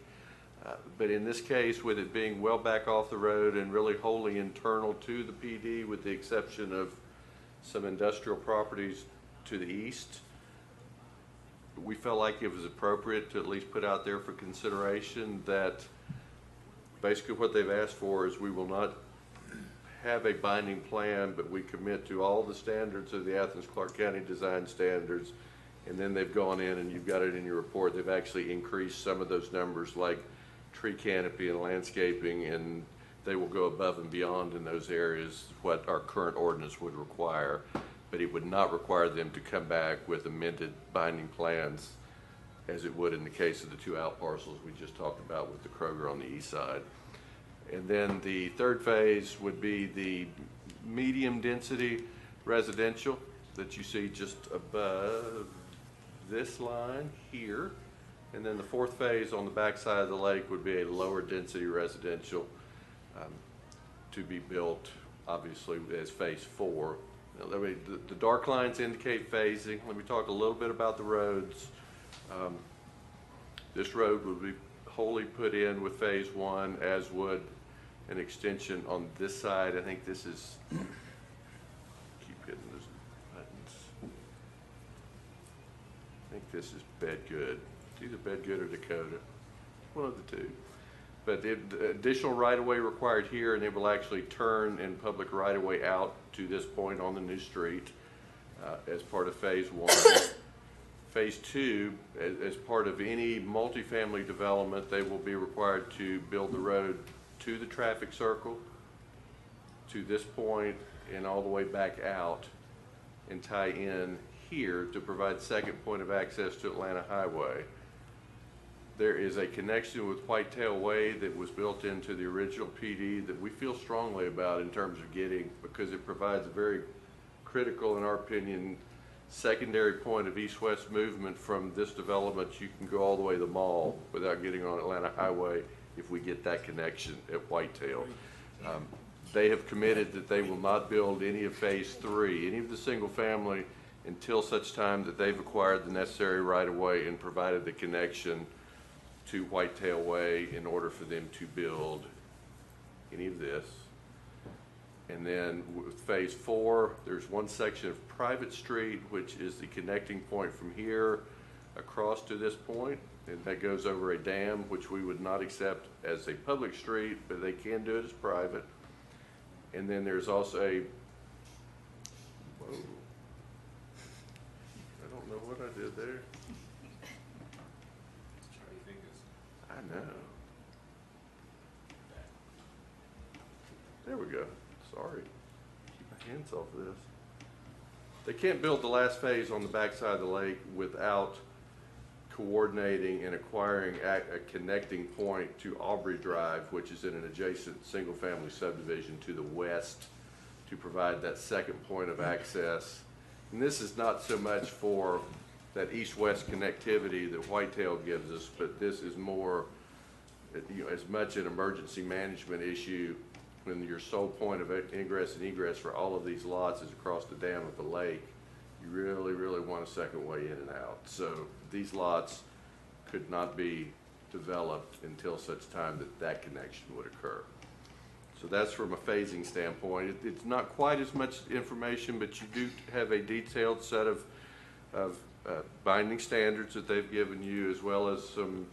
But in this case, with it being well back off the road and really wholly internal to the PD, with the exception of some industrial properties to the east, we felt like it was appropriate to at least put out there for consideration that basically what they've asked for is we will not have a binding plan, but we commit to all the standards of the Athens-Clarke County design standards, And then they've gone in, and you've got it in your report, they've actually increased some of those numbers like tree canopy and landscaping, and they will go above and beyond in those areas what our current ordinance would require, but it would not require them to come back with amended binding plans as it would in the case of the two out parcels we just talked about with the Kroger on the east side. And then the third phase would be the medium density residential that you see just above this line here. And then the fourth phase on the back side of the lake would be a lower density residential to be built, obviously, as phase 4. Now, the dark lines indicate phasing. Let me talk a little bit about the roads. This road would be wholly put in with phase 1, as would an extension on this side. I think this is, keep hitting those buttons. I think this is Bedgood. It's either Bedgood or Dakota, one of the two. But the additional right-of-way required here, and they will actually turn in public right-of-way out to this point on the new street as part of phase 1. Phase 2, as part of any multifamily development, they will be required to build the road to the traffic circle, to this point, and all the way back out, and tie in here to provide second point of access to Atlanta Highway. There is a connection with Whitetail Way that was built into the original PD that we feel strongly about in terms of getting, because it provides a very critical, in our opinion, secondary point of east-west movement from this development. You can go all the way to the mall without getting on Atlanta Highway if we get that connection at Whitetail. They have committed that they will not build any of phase 3, any of the single family, until such time that they've acquired the necessary right-of-way and provided the connection to Whitetail Way in order for them to build any of this. And then with phase 4, there's one section of private street, which is the connecting point from here across to this point, and that goes over a dam, which we would not accept as a public street, but they can do it as private. And then there's also a, whoa, I don't know what I did there. I know. There we go. Sorry. Keep my hands off this. They can't build the last phase on the backside of the lake without coordinating and acquiring a connecting point to Aubrey Drive, which is in an adjacent single-family subdivision to the west, to provide that second point of access. And this is not so much for that east-west connectivity that Whitetail gives us, but this is more, as much an emergency management issue when your sole point of ingress and egress for all of these lots is across the dam of the lake. You really, really want a second way in and out. So these lots could not be developed until such time that that connection would occur. So that's from a phasing standpoint. It's not quite as much information, but you do have a detailed set of binding standards that they've given you, as well as some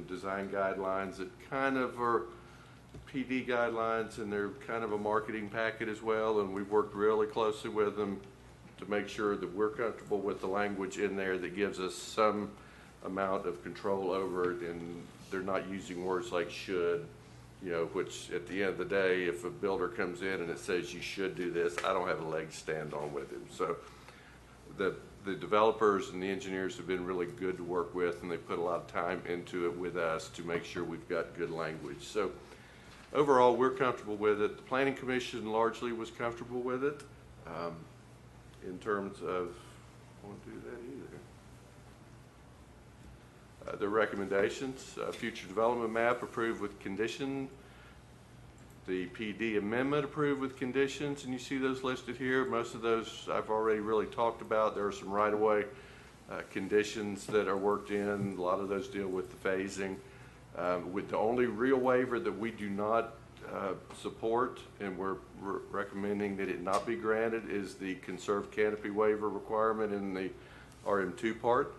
design guidelines that kind of are PD guidelines, and they're kind of a marketing packet as well. And we've worked really closely with them to make sure that we're comfortable with the language in there that gives us some amount of control over it, and they're not using words like should, which at the end of the day, if a builder comes in and it says you should do this, I don't have a leg to stand on with him. So the developers and the engineers have been really good to work with, and they put a lot of time into it with us to make sure we've got good language. So overall, we're comfortable with it. The Planning Commission largely was comfortable with it. In terms of, I won't do that either. The recommendations, future development map approved with condition, the PD amendment approved with conditions, and you see those listed here. Most of those I've already really talked about. There are some right-of-way conditions that are worked in. A lot of those deal with the phasing. With the only real waiver that we do not support, and we're recommending that it not be granted, is the conserved canopy waiver requirement in the RM2 part.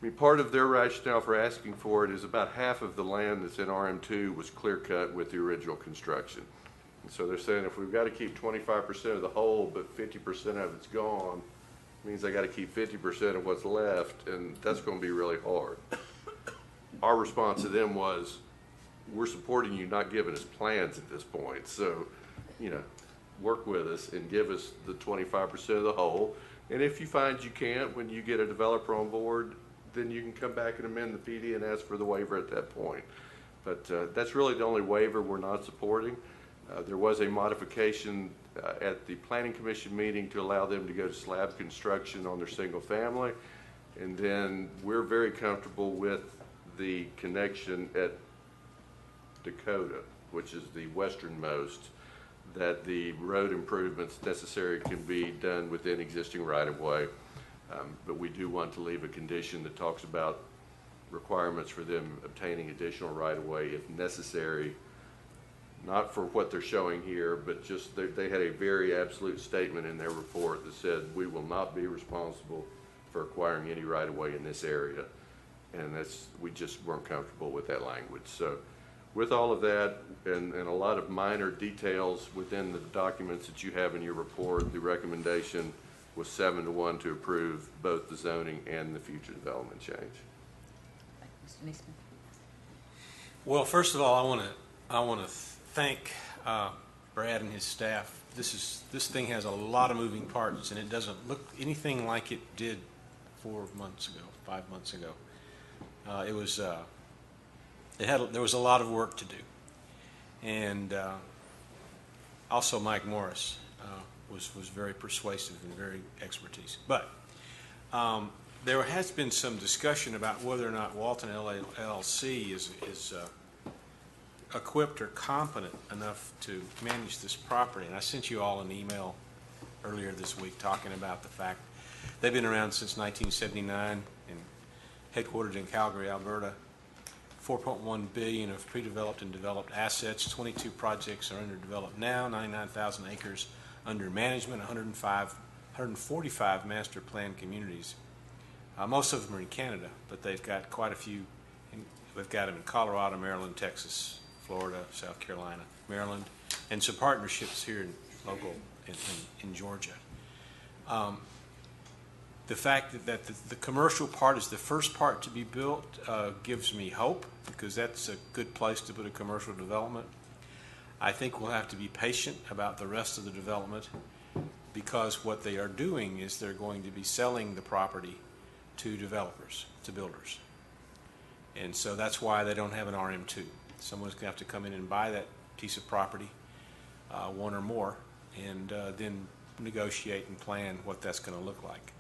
I mean, part of their rationale for asking for it is about half of the land that's in RM2 was clear cut with the original construction. And so they're saying if we've got to keep 25% of the whole, but 50% of it's gone, means they got to keep 50% of what's left, and that's going to be really hard. Our response to them was, we're supporting you, not giving us plans at this point. So, you know, work with us and give us the 25% of the whole. And if you find you can't, when you get a developer on board, then you can come back and amend the PD and ask for the waiver at that point. But that's really the only waiver we're not supporting. There was a modification at the Planning Commission meeting to allow them to go to slab construction on their single family. And then we're very comfortable with the connection at Dakota, which is the westernmost, that the road improvements necessary can be done within existing right-of-way. But we do want to leave a condition that talks about requirements for them obtaining additional right-of-way if necessary, not for what they're showing here, but just they had a very absolute statement in their report that said, we will not be responsible for acquiring any right-of-way in this area. And we just weren't comfortable with that language. So with all of that and a lot of minor details within the documents that you have in your report, the recommendation was 7-1 to approve both the zoning and the future development change. Mr. Neesman. Well, first of all, I want to thank Brad and his staff. This thing has a lot of moving parts, and it doesn't look anything like it did 5 months ago. There was a lot of work to do, and also Mike Morris was very persuasive and very expertise. But there has been some discussion about whether or not Walton LLC is equipped or competent enough to manage this property. And I sent you all an email earlier this week talking about the fact they've been around since 1979 and headquartered in Calgary, Alberta. $4.1 billion of pre-developed and developed assets. 22 projects are underdeveloped now. 99,000 acres under management. 145 master plan communities. Most of them are in Canada, but they've got quite a few. They've got them in Colorado, Maryland, Texas, Florida, South Carolina, Maryland, and some partnerships here in local in Georgia. The fact that the commercial part is the first part to be built gives me hope, because that's a good place to put a commercial development. I think we'll have to be patient about the rest of the development, because what they are doing is they're going to be selling the property to developers, to builders. And so that's why they don't have an RM2. Someone's going to have to come in and buy that piece of property, one or more, and then negotiate and plan what that's going to look like.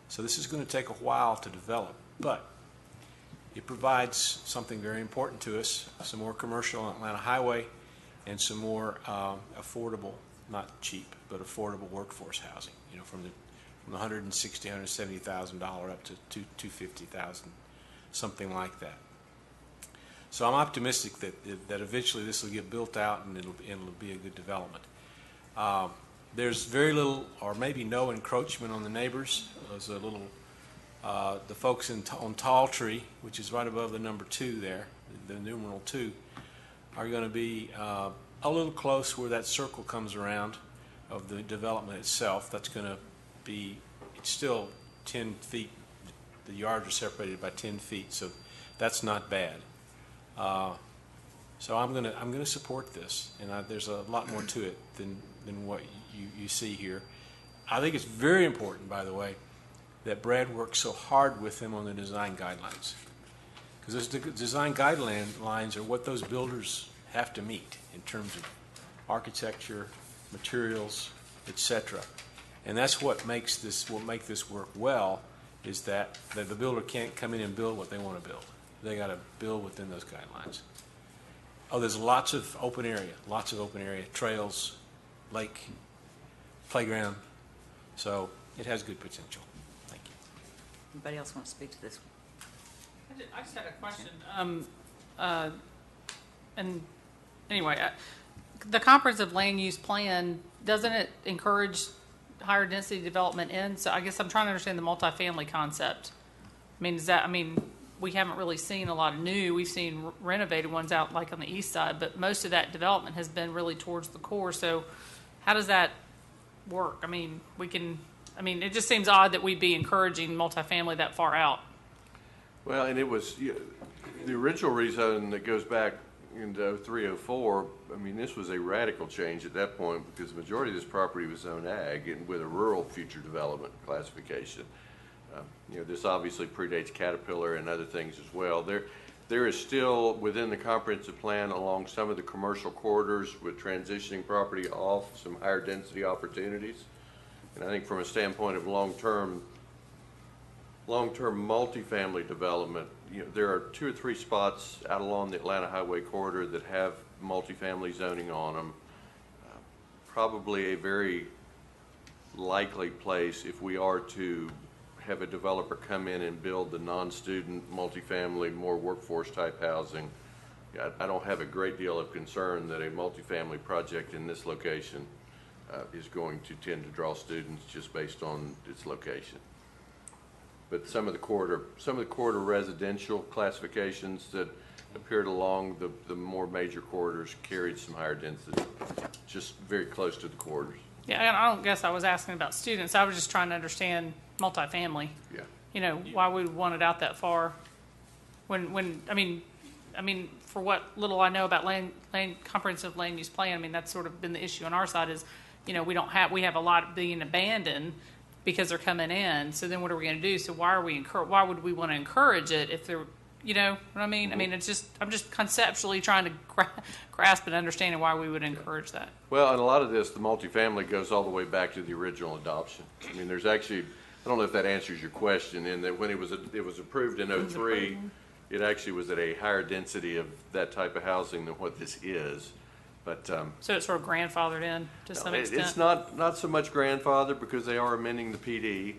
So this is going to take a while to develop, but it provides something very important to us, some more commercial on Atlanta Highway and some more affordable, not cheap, but affordable workforce housing, you know, from the $160,000, $170,000 up to $250,000, something like that. So I'm optimistic that eventually this will get built out and it'll be a good development. There's very little or maybe no encroachment on the neighbors. There's a little, the folks on Tall Tree, which is right above the number 2 there, the numeral 2, are going to be a little close where that circle comes around of the development itself. That's going to be, it's still 10 feet. The yards are separated by 10 feet, so that's not bad. So I'm going to support this, and there's a lot more to it than what you see here. I think it's very important, by the way, that Brad worked so hard with them on the design guidelines, because those design guidelines are what those builders have to meet in terms of architecture, materials, etc. And that's what makes this work well, is that the builder can't come in and build what they want to build. They got to build within those guidelines. Oh, there's lots of open area, trails, lake, playground. So it has good potential. Thank you. Anybody else want to speak to this one? I just had a question. And anyway, the comprehensive land use plan, doesn't it encourage higher density development in? So I guess I'm trying to understand the multifamily concept. We haven't really seen a lot of new. We've seen renovated ones out like on the east side, but most of that development has been really towards the core. So how does that work? I mean, we can I mean, it just seems odd that we'd be encouraging multifamily that far out. Well, and it was, the original rezone that goes back into 0304, I mean, this was a radical change at that point because the majority of this property was zoned ag and with a rural future development classification. This obviously predates Caterpillar and other things as well. There is still within the comprehensive plan along some of the commercial corridors with transitioning property off some higher density opportunities. And I think from a standpoint of long-term multifamily development, there are 2 or 3 spots out along the Atlanta Highway corridor that have multifamily zoning on them. Probably a very likely place if we are to have a developer come in and build the non-student multifamily, more workforce type housing. I don't have a great deal of concern that a multifamily project in this location is going to tend to draw students just based on its location. But some of the corridor residential classifications that appeared along the more major corridors carried some higher density, just very close to the corridors. Yeah, and I don't guess I was asking about students. I was just trying to understand multifamily. Yeah. Why we would want it out that far. When I mean, for what little I know about comprehensive land use plan, I mean that's sort of been the issue on our side is, we have a lot being abandoned because they're coming in. So then what are we going to do? So why would we want to encourage it if they're, you know what I mean? I mean, I'm just conceptually trying to grasp and understanding why we would encourage that. Well, and a lot of this, the multifamily goes all the way back to the original adoption. I mean, there's actually, I don't know if that answers your question, in that when it was approved in 03, it actually was at a higher density of that type of housing than what this is. But so it's sort of grandfathered in to some extent? It's not so much grandfathered because they are amending the PD.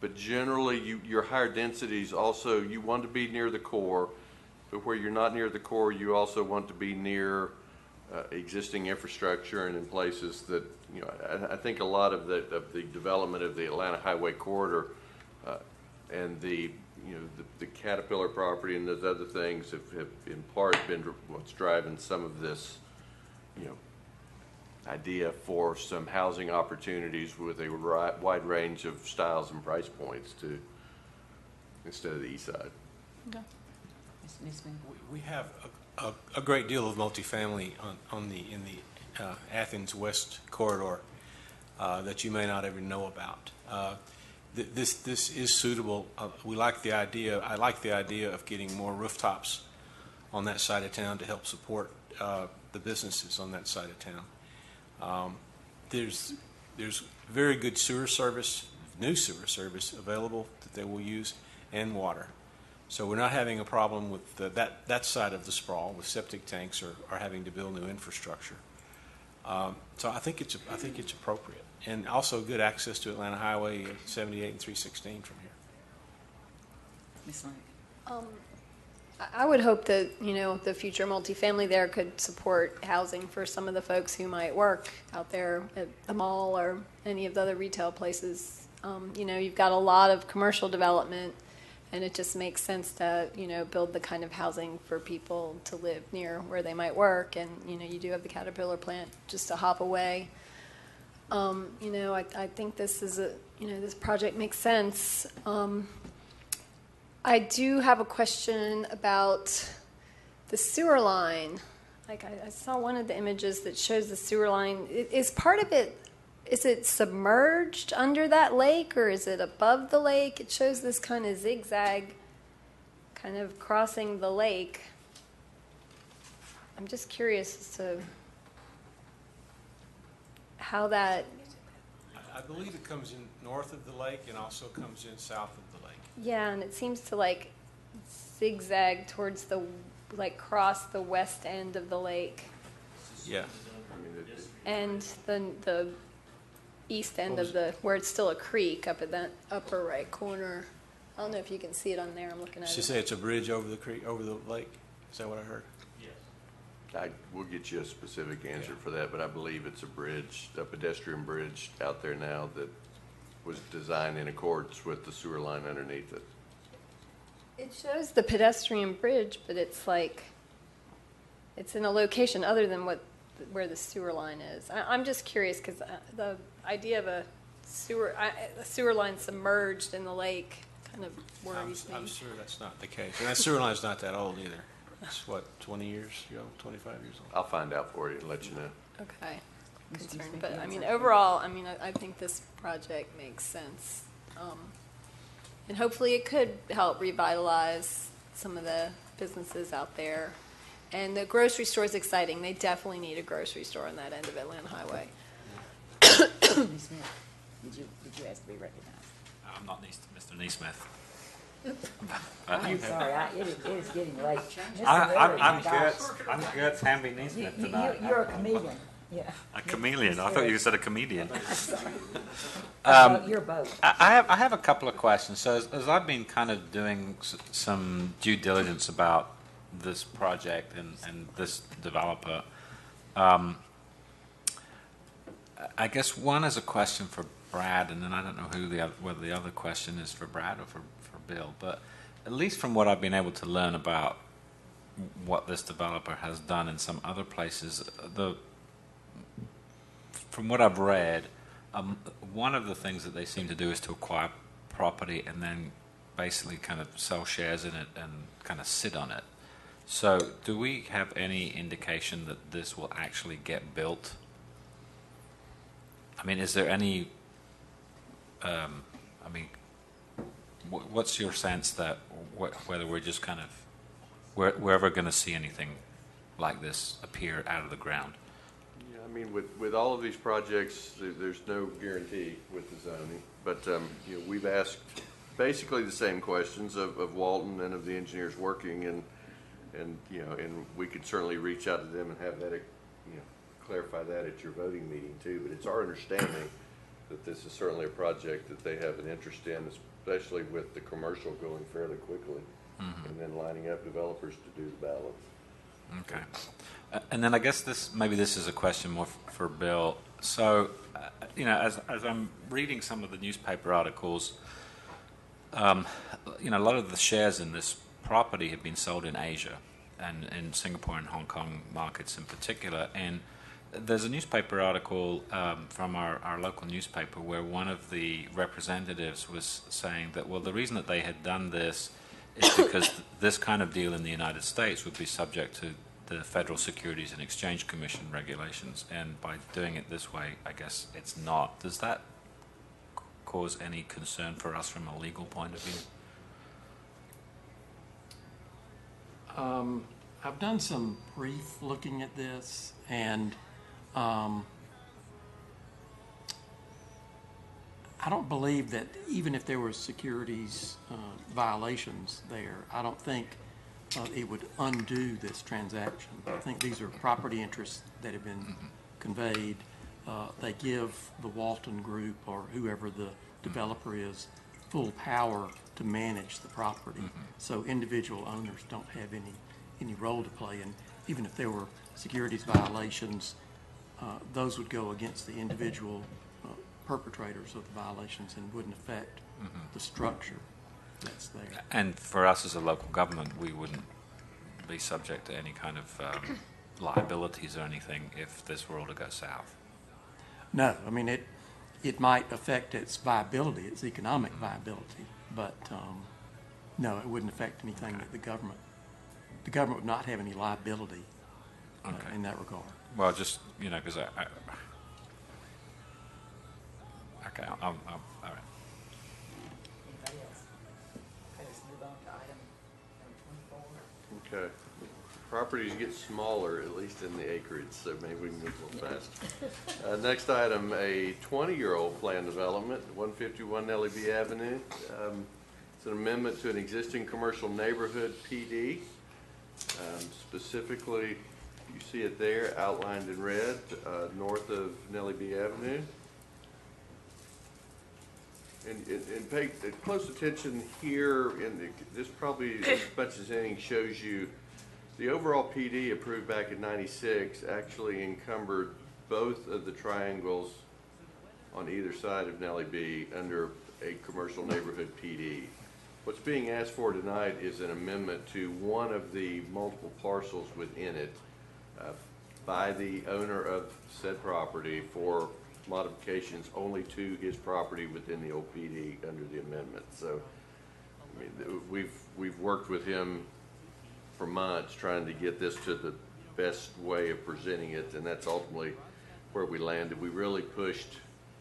But generally, your higher densities also, you want to be near the core, but where you're not near the core, you also want to be near existing infrastructure and in places that, I think a lot of the development of the Atlanta Highway corridor and the Caterpillar property and those other things have in part been what's driving some of this, idea for some housing opportunities with a wide range of styles and price points instead of the east side. Okay. We have a great deal of multifamily in the Athens West corridor that you may not even know about. This is suitable. We like the idea. I like the idea of getting more rooftops on that side of town to help support the businesses on that side of town. There's very good sewer service, new sewer service available that they will use, and water. So we're not having a problem with that side of the sprawl with septic tanks or having to build new infrastructure. So I think it's appropriate, and also good access to Atlanta Highway 78 and 316 from here. Ms. Lang. I would hope that, the future multifamily there could support housing for some of the folks who might work out there at the mall or any of the other retail places. You've got a lot of commercial development, and it just makes sense to, build the kind of housing for people to live near where they might work. And, you do have the Caterpillar plant just a hop away. I think this is this project makes sense. I do have a question about the sewer line. Like I saw one of the images that shows the sewer line. Is part of it, is it submerged under that lake or is it above the lake? It shows this kind of zigzag kind of crossing the lake. I'm just curious as to how that... I believe it comes in north of the lake and also comes in south of the lake. Yeah, and it seems to zigzag towards cross the west end of the lake. Yeah. And the east end of where it's still a creek up at that upper right corner. I don't know if you can see it on there. I'm looking at it. She said it's a bridge over the creek, over the lake. Is that what I heard? Yes. We'll get you a specific answer for that, but I believe it's a bridge, a pedestrian bridge out there now that was designed in accordance with the sewer line underneath it. It shows the pedestrian bridge, but it's it's in a location other than where the sewer line is. I'm just curious because the idea of a The sewer line submerged in the lake kind of worries me. I'm sure that's not the case. And that sewer line's not that old either. It's what, 20 years ago, 25 years old? I'll find out for you and let you know. Okay. Concerned, but I mean, overall, I mean, I think this project makes sense. And hopefully it could help revitalize some of the businesses out there. And the grocery store is exciting. They definitely need a grocery store on that end of Atlanta Highway. Ms. Smith, did you ask to be recognized? I'm not Mr. Neesmith. I'm sorry, it is getting late. I'm Gertz Hamby Neesmith tonight. You're a comedian. Yeah. A chameleon. I thought you said a comedian. You're both. I have a couple of questions. So as I've been kind of doing some due diligence about this project and this developer, I guess one is a question for Brad, and then I don't know whether the other question is for Brad or for Bill. But at least from what I've been able to learn about what this developer has done in some other places, from what I've read, one of the things that they seem to do is to acquire property and then basically kind of sell shares in it and kind of sit on it. So do we have any indication that this will actually get built? I mean, is there any, what's your sense that whether we're just kind of, we're ever going to see anything like this appear out of the ground? Yeah, I mean, with all of these projects, there's no guarantee with the zoning, but we've asked basically the same questions of Walton and of the engineers working, and we could certainly reach out to them and have that, clarify that at your voting meeting too. But it's our understanding that this is certainly a project that they have an interest in, especially with the commercial going fairly quickly, and then lining up developers to do the balance. Okay. And then I guess maybe this is a question more for Bill. So, as I'm reading some of the newspaper articles, a lot of the shares in this property have been sold in Asia and in Singapore and Hong Kong markets in particular. And there's a newspaper article from our local newspaper where one of the representatives was saying that, well, the reason that they had done this is because this kind of deal in the United States would be subject to the Federal Securities and Exchange Commission regulations, and by doing it this way, I guess it's not. Does that cause any concern for us from a legal point of view? I've done some brief looking at this, and I don't believe that even if there were securities violations there, I don't think it would undo this transaction. I think these are property interests that have been conveyed. They give the Walton Group or whoever the developer is full power to manage the property. So individual owners don't have any role to play. And even if there were securities violations, those would go against the individual perpetrators of the violations and wouldn't affect the structure that's there. And for us as a local government, we wouldn't be subject to any kind of liabilities or anything if this were all to go south? No, I mean, it might affect its viability, its economic viability, but no, it wouldn't affect anything that the government would not have any liability in that regard. Well, just, because okay, all right. Anybody else? Okay, let's move on to item number 24. Okay. Properties get smaller, at least in the acreage, so maybe we can move a little fast. Next item, a 20-year-old plan development, 151 Nellie B Avenue. It's an amendment to an existing commercial neighborhood PD. Specifically, you see it there outlined in red, north of Nellie B Avenue. And pay close attention here, this probably as much as anything shows you the overall PD approved back in '96 actually encumbered both of the triangles on either side of Nellie B under a commercial neighborhood PD. What's being asked for tonight is an amendment to one of the multiple parcels within it by the owner of said property for modifications only to his property within the OPD under the amendment. So, I mean, we've worked with him for months trying to get this to the best way of presenting it, and that's ultimately where we landed. We really pushed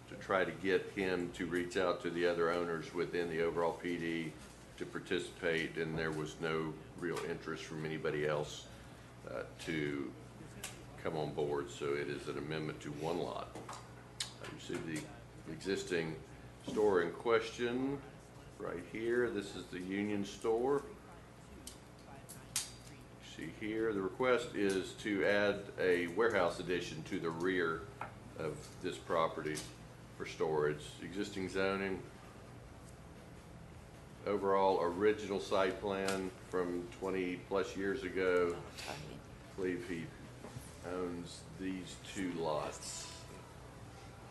to try to get him to reach out to the other owners within the overall PD to participate, and there was no real interest from anybody else to come on board. So it is an amendment to one lot. You see the existing store in question right here. This is the Union store. You see here, the request is to add a warehouse addition to the rear of this property for storage. Existing zoning, overall original site plan from 20 plus years ago. I believe he owns these two lots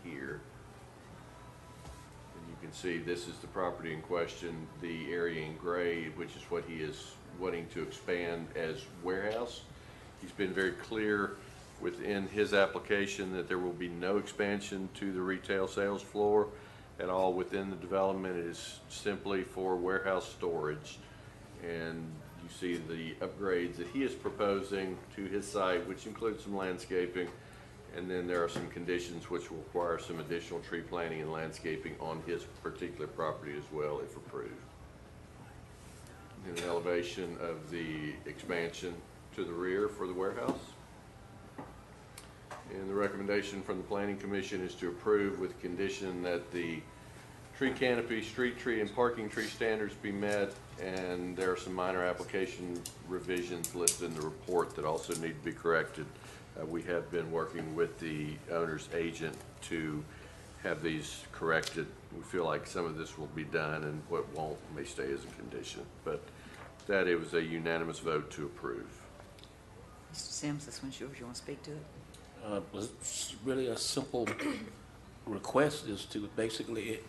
here. And you can see this is the property in question, the area in gray, which is what he is wanting to expand as warehouse. He's been very clear within his application that there will be no expansion to the retail sales floor at all within the development. It is simply for warehouse storage. And you see the upgrades that he is proposing to his site, which includes some landscaping. And then there are some conditions which will require some additional tree planting and landscaping on his particular property as well, if approved. And an elevation of the expansion to the rear for the warehouse. And the recommendation from the Planning Commission is to approve with condition that the tree canopy, street tree, and parking tree standards be met, and there are some minor application revisions listed in the report that also need to be corrected. We have been working with the owner's agent to have these corrected. We feel like some of this will be done, and what won't may stay as a condition. But that it was a unanimous vote to approve. Mr. Sims, this one's yours. You want to speak to it? It's really a simple request is to basically,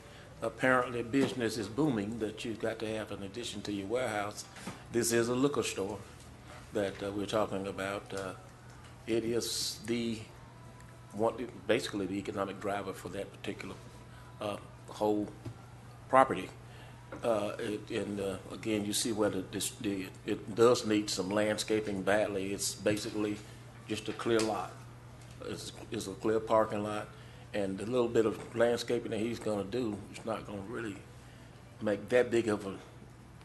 apparently business is booming, that you've got to have an addition to your warehouse. This is a liquor store that we're talking about. It is basically the economic driver for that particular whole property. Again, you see where it does need some landscaping badly. It's basically just a clear lot. It's a clear parking lot, and the little bit of landscaping that he's going to do is not going to really make that big of an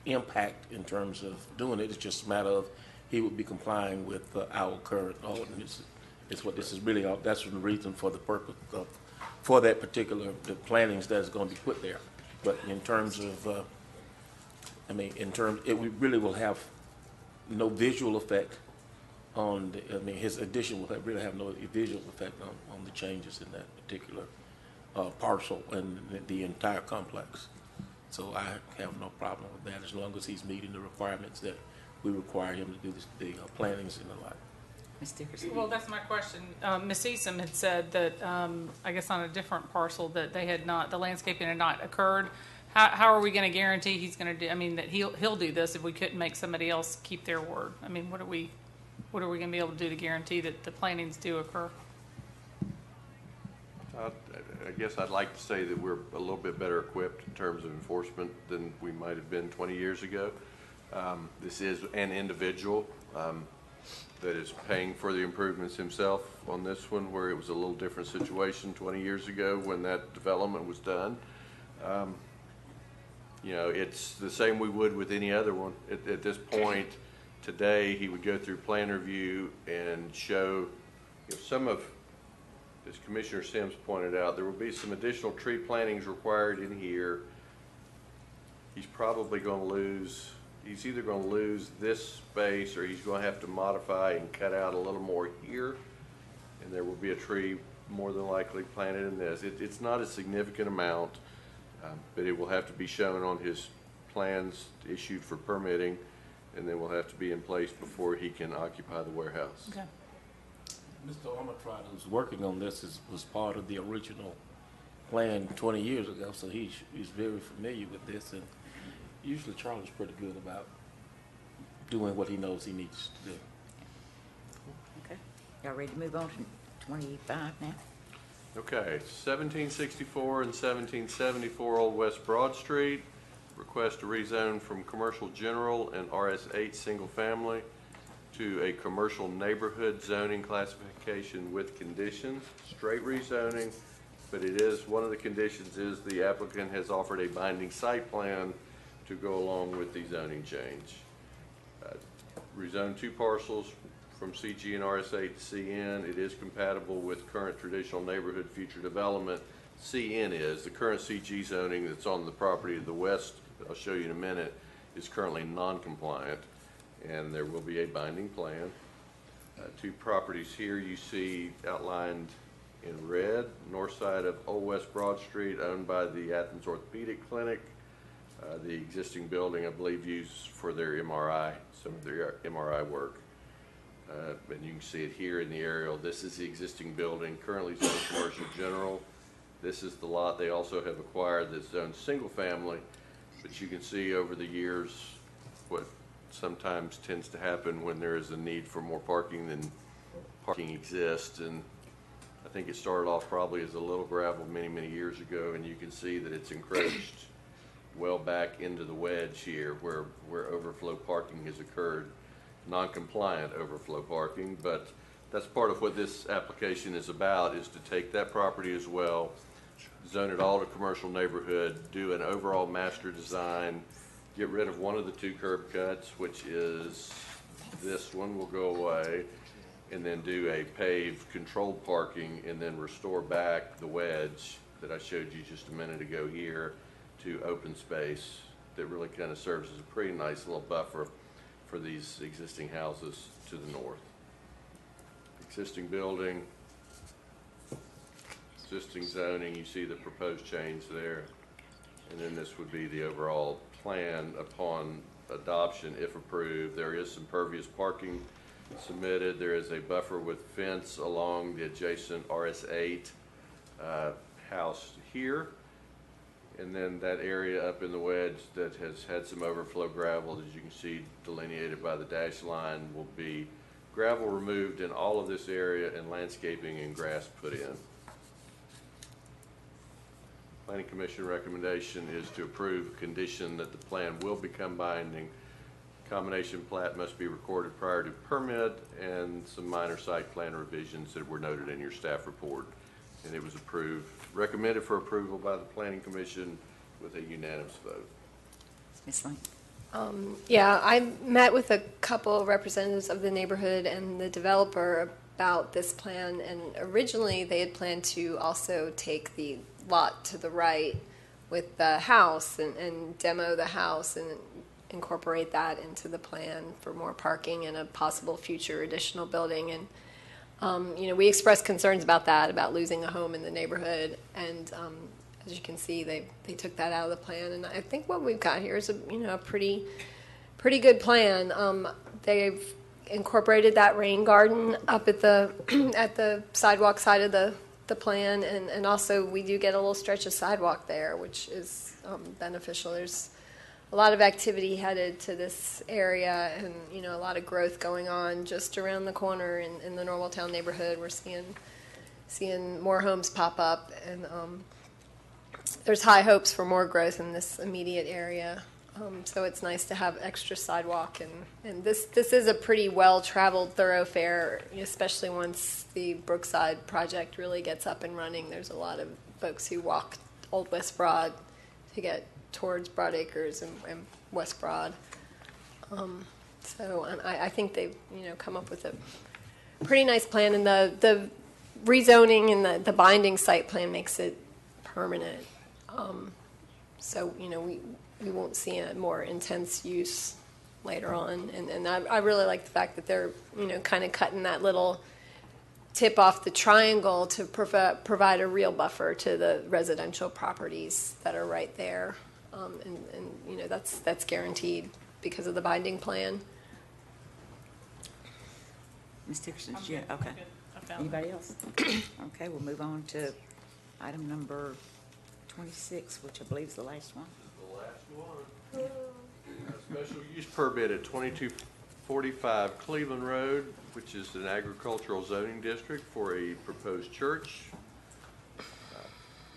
impact in terms of doing it. It's just a matter of he would be complying with our current ordinance. It's what this is really. That's the reason for the purpose of, for that particular the plantings that is going to be put there. But in terms of, it really will have no visual effect on his addition will really have no visual effect on the changes in that particular parcel and the entire complex. So I have no problem with that as long as he's meeting the requirements that we require him to do the plantings and the like. Ms. Dickerson. Well, that's my question. Ms. Easom had said that, I guess on a different parcel, that the landscaping had not occurred. How are we going to guarantee he's going to do, that he'll do this if we couldn't make somebody else keep their word? What are we going to be able to do to guarantee that the plantings do occur? I guess I'd like to say that we're a little bit better equipped in terms of enforcement than we might have been 20 years ago. This is an individual that is paying for the improvements himself on this one, where it was a little different situation 20 years ago when that development was done. It's the same we would with any other one. At this point today, he would go through plan review and show some of, as Commissioner Sims pointed out, there will be some additional tree plantings required in here. He's probably going to lose, he's either going to lose this space or he's going to have to modify and cut out a little more here. And there will be a tree more than likely planted in this. It's not a significant amount, but it will have to be shown on his plans issued for permitting, and then will have to be in place before he can occupy the warehouse. Okay. Mr. Armitride, who's working on this, was part of the original plan 20 years ago, so he's very familiar with this, and usually Charlie's pretty good about doing what he knows he needs to do. Okay. Y'all ready to move on to 25 now? Okay, 1764 and 1774 Old West Broad Street, request to rezone from commercial general and RS8 single family to a commercial neighborhood zoning classification with conditions, straight rezoning, but it is, one of the conditions is the applicant has offered a binding site plan to go along with the zoning change. Rezone 2 parcels from CG and RS8 to CN. It is compatible with current traditional neighborhood future development. CN is, the current CG zoning that's on the property to the west, I'll show you in a minute, is currently non-compliant, and there will be a binding plan. 2 properties here you see outlined in red, north side of Old West Broad Street, owned by the Athens Orthopedic Clinic. The existing building, I believe, used for their MRI, some of their MRI work. And you can see it here in the aerial. This is the existing building, currently zoned commercial general. This is the lot they also have acquired that's zoned single family, but you can see over the years what sometimes tends to happen when there is a need for more parking than parking exists. And I think it started off probably as a little gravel many, many years ago, and you can see that it's encroached well back into the wedge here where overflow parking has occurred, non-compliant overflow parking, but that's part of what this application is about, is to take that property as well, zone it all to commercial neighborhood, do an overall master design, get rid of one of the 2 curb cuts, which is this one will go away, and then do a paved controlled parking, and then restore back the wedge that I showed you just a minute ago here to open space that really kind of serves as a pretty nice little buffer for these existing houses to the north. Existing building, existing zoning, you see the proposed change there. And then this would be the overall plan upon adoption if approved. There is some pervious parking submitted. There is a buffer with fence along the adjacent RS8 house here. And then that area up in the wedge that has had some overflow gravel, as you can see delineated by the dash line, will be gravel removed in all of this area and landscaping and grass put in. Planning Commission recommendation is to approve a condition that the plan will become binding. Combination plat must be recorded prior to permit, and some minor site plan revisions that were noted in your staff report. And it was approved, recommended for approval by the Planning Commission with a unanimous vote. Ms. Lane. Yeah, I met with a couple representatives of the neighborhood and the developer about this plan, and originally they had planned to also take the lot to the right with the house and demo the house and incorporate that into the plan for more parking and a possible future additional building. And we expressed concerns about that, about losing a home in the neighborhood, and as you can see, they took that out of the plan. And I think what we've got here is a pretty good plan. They've incorporated that rain garden up at the at the sidewalk side of the plan, and also we do get a little stretch of sidewalk there, which is beneficial. There's a lot of activity headed to this area, and a lot of growth going on just around the corner in the Norwelltown neighborhood. We're seeing more homes pop up, and there's high hopes for more growth in this immediate area. So it's nice to have extra sidewalk, and this is a pretty well-traveled thoroughfare, especially once the Brookside project really gets up and running. There's a lot of folks who walk Old West Broad to get towards Broad Acres and West Broad. So I think they've come up with a pretty nice plan, and the rezoning and the binding site plan makes it permanent. So we won't see a more intense use later on, and I really like the fact that they're kind of cutting that little tip off the triangle to provide a real buffer to the residential properties that are right there. And that's guaranteed because of the binding plan. Ms. Dickerson, yeah, okay. Anybody else? Okay, we'll move on to item number 26, which I believe is the last one. The last one. Special use permit at 2245 Cleveland Road, which is an agricultural zoning district for a proposed church.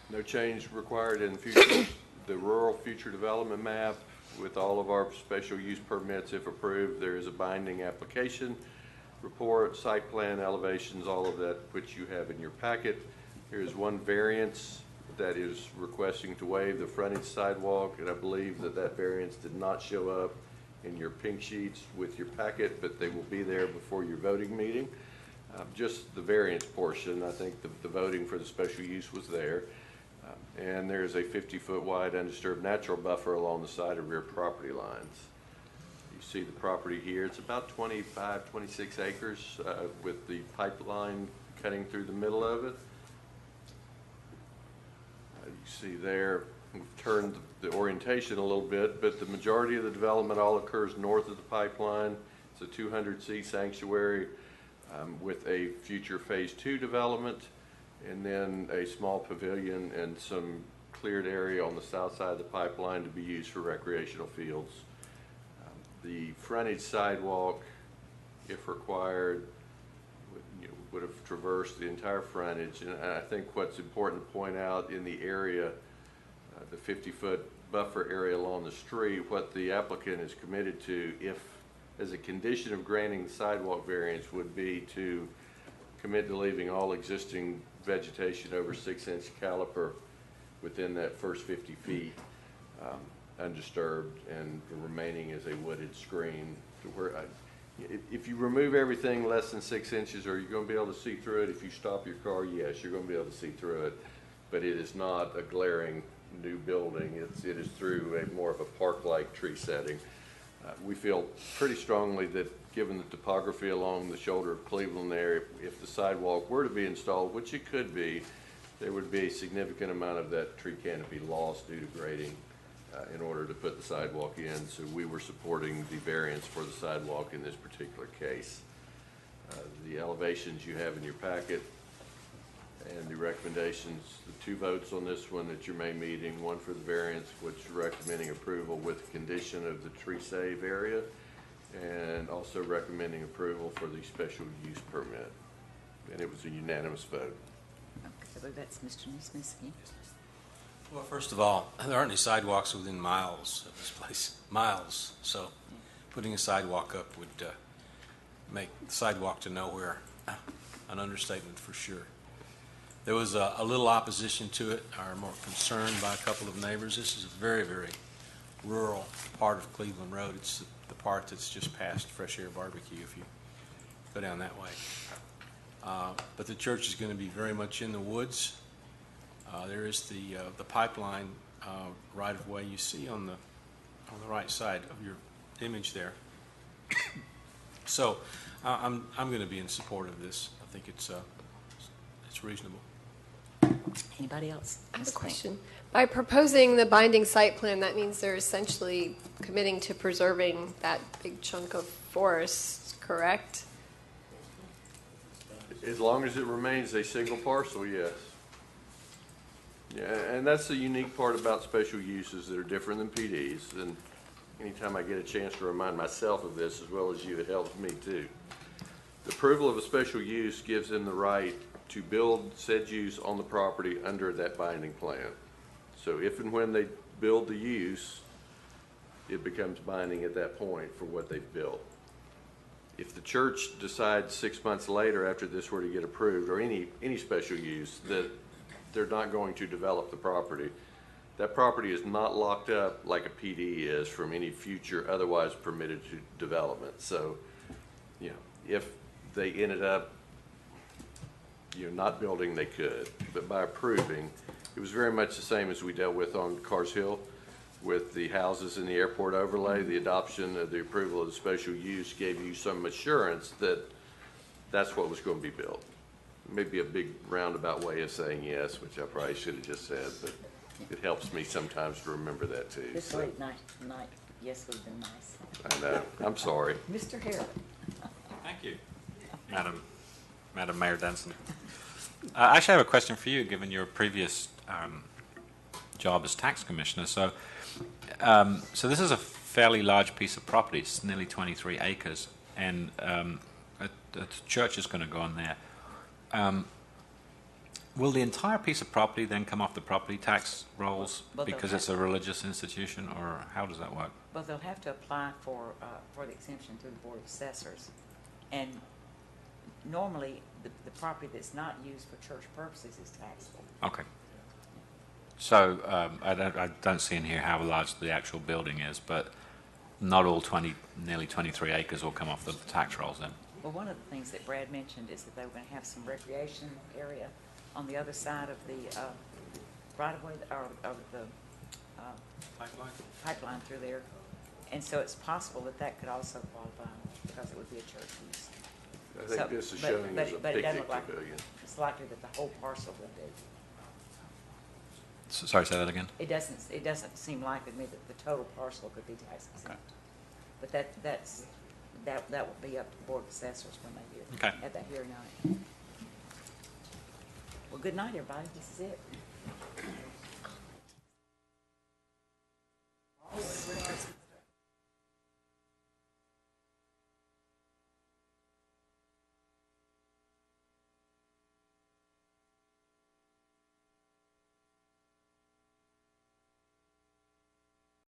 No change required in future, the rural future development map with all of our special use permits, if approved. There is a binding application, report, site plan, elevations, all of that which you have in your packet. Here is one variance that is requesting to waive the frontage sidewalk, and I believe that that variance did not show up in your pink sheets with your packet, but they will be there before your voting meeting. Just the variance portion, I think the voting for the special use was there. And there is a 50-foot wide undisturbed natural buffer along the side of rear property lines. You see the property here, it's about 25, 26 acres with the pipeline cutting through the middle of it. You see there, we've turned the orientation a little bit, but the majority of the development all occurs north of the pipeline. It's a 200-seat sanctuary with a future phase 2 development, and then a small pavilion and some cleared area on the south side of the pipeline to be used for recreational fields. The frontage sidewalk, if required, would have traversed the entire frontage. And I think what's important to point out in the area, the 50-foot buffer area along the street, what the applicant is committed to, if as a condition of granting the sidewalk variance, would be to commit to leaving all existing vegetation over 6-inch caliper within that first 50 feet undisturbed, and the remaining is a wooded screen. To where if you remove everything less than 6 inches, are you going to be able to see through it? If you stop your car, yes, you're going to be able to see through it, but it is not a glaring new building. It is through a more of a park-like tree setting. We feel pretty strongly that given the topography along the shoulder of Cleveland there, if the sidewalk were to be installed, which it could be, there would be a significant amount of that tree canopy lost due to grading in order to put the sidewalk in. So we were supporting the variance for the sidewalk in this particular case. The elevations you have in your packet and the recommendations, the 2 votes on this one at your May meeting, one for the variance, which is recommending approval with the condition of the tree save area, and also recommending approval for the special use permit. And it was a unanimous vote. Okay, I believe that's Mr. Neesmith again. Well, first of all, there aren't any sidewalks within miles of this place. Miles. So putting a sidewalk up would make the sidewalk to nowhere an understatement for sure. There was a little opposition to it, or more concern by a couple of neighbors. This is a very, very rural part of Cleveland Road. It's the part that's just past Fresh Air Barbecue if you go down that way. But the church is going to be very much in the woods. There is the pipeline right-of-way you see on the right side of your image there. So I'm going to be in support of this. I think it's reasonable. Anybody else? I have a question. By proposing the binding site plan, that means they're essentially committing to preserving that big chunk of forest, correct? As long as it remains a single parcel, yes. Yeah, and that's the unique part about special uses that are different than PDs. And anytime I get a chance to remind myself of this as well as you, it helps me too. The approval of a special use gives them the right to build said use on the property under that binding plan. So if and when they build the use, it becomes binding at that point for what they've built. If the church decides 6 months later after this were to get approved, or any special use, that they're not going to develop the property, that property is not locked up like a PD is from any future otherwise permitted to development. So, you know, if they ended up not building, they could, but by approving, it was very much the same as we dealt with on Cars Hill with the houses in the airport overlay. The adoption of the approval of the special use gave you some assurance that that's what was going to be built. Maybe a big roundabout way of saying yes, which I probably should have just said, but it helps me sometimes to remember that too. This late night, yes, would have been nice. I know. I'm sorry. Mr. Harrod. Thank you, Madam Mayor Denson. I actually have a question for you, given your previous job as tax commissioner. So this is a fairly large piece of property. It's nearly 23 acres, and a church is going to go on there. Will the entire piece of property then come off the property tax rolls Well, they'll because have it's a religious institution, or how does that work? Well, they'll have to apply for the exemption through the Board of Assessors. And normally, the property that's not used for church purposes is taxable. Okay. So I don't see in here how large the actual building is, but not all nearly 23 acres will come off the tax rolls then. Well, one of the things that Brad mentioned is that they were going to have some recreation area on the other side of the right-of-way, or the pipeline through there. And so it's possible that that could also qualify because it would be a church use. I think this is showing as a but it doesn't picnic look like pavilion. it's likely that the whole parcel would be. Sorry, say that again? It doesn't seem likely to me that the total parcel could be tax exempt. But that will be up to the Board of Assessors when they hear at that hearing on it. Well, good night, everybody. This is it.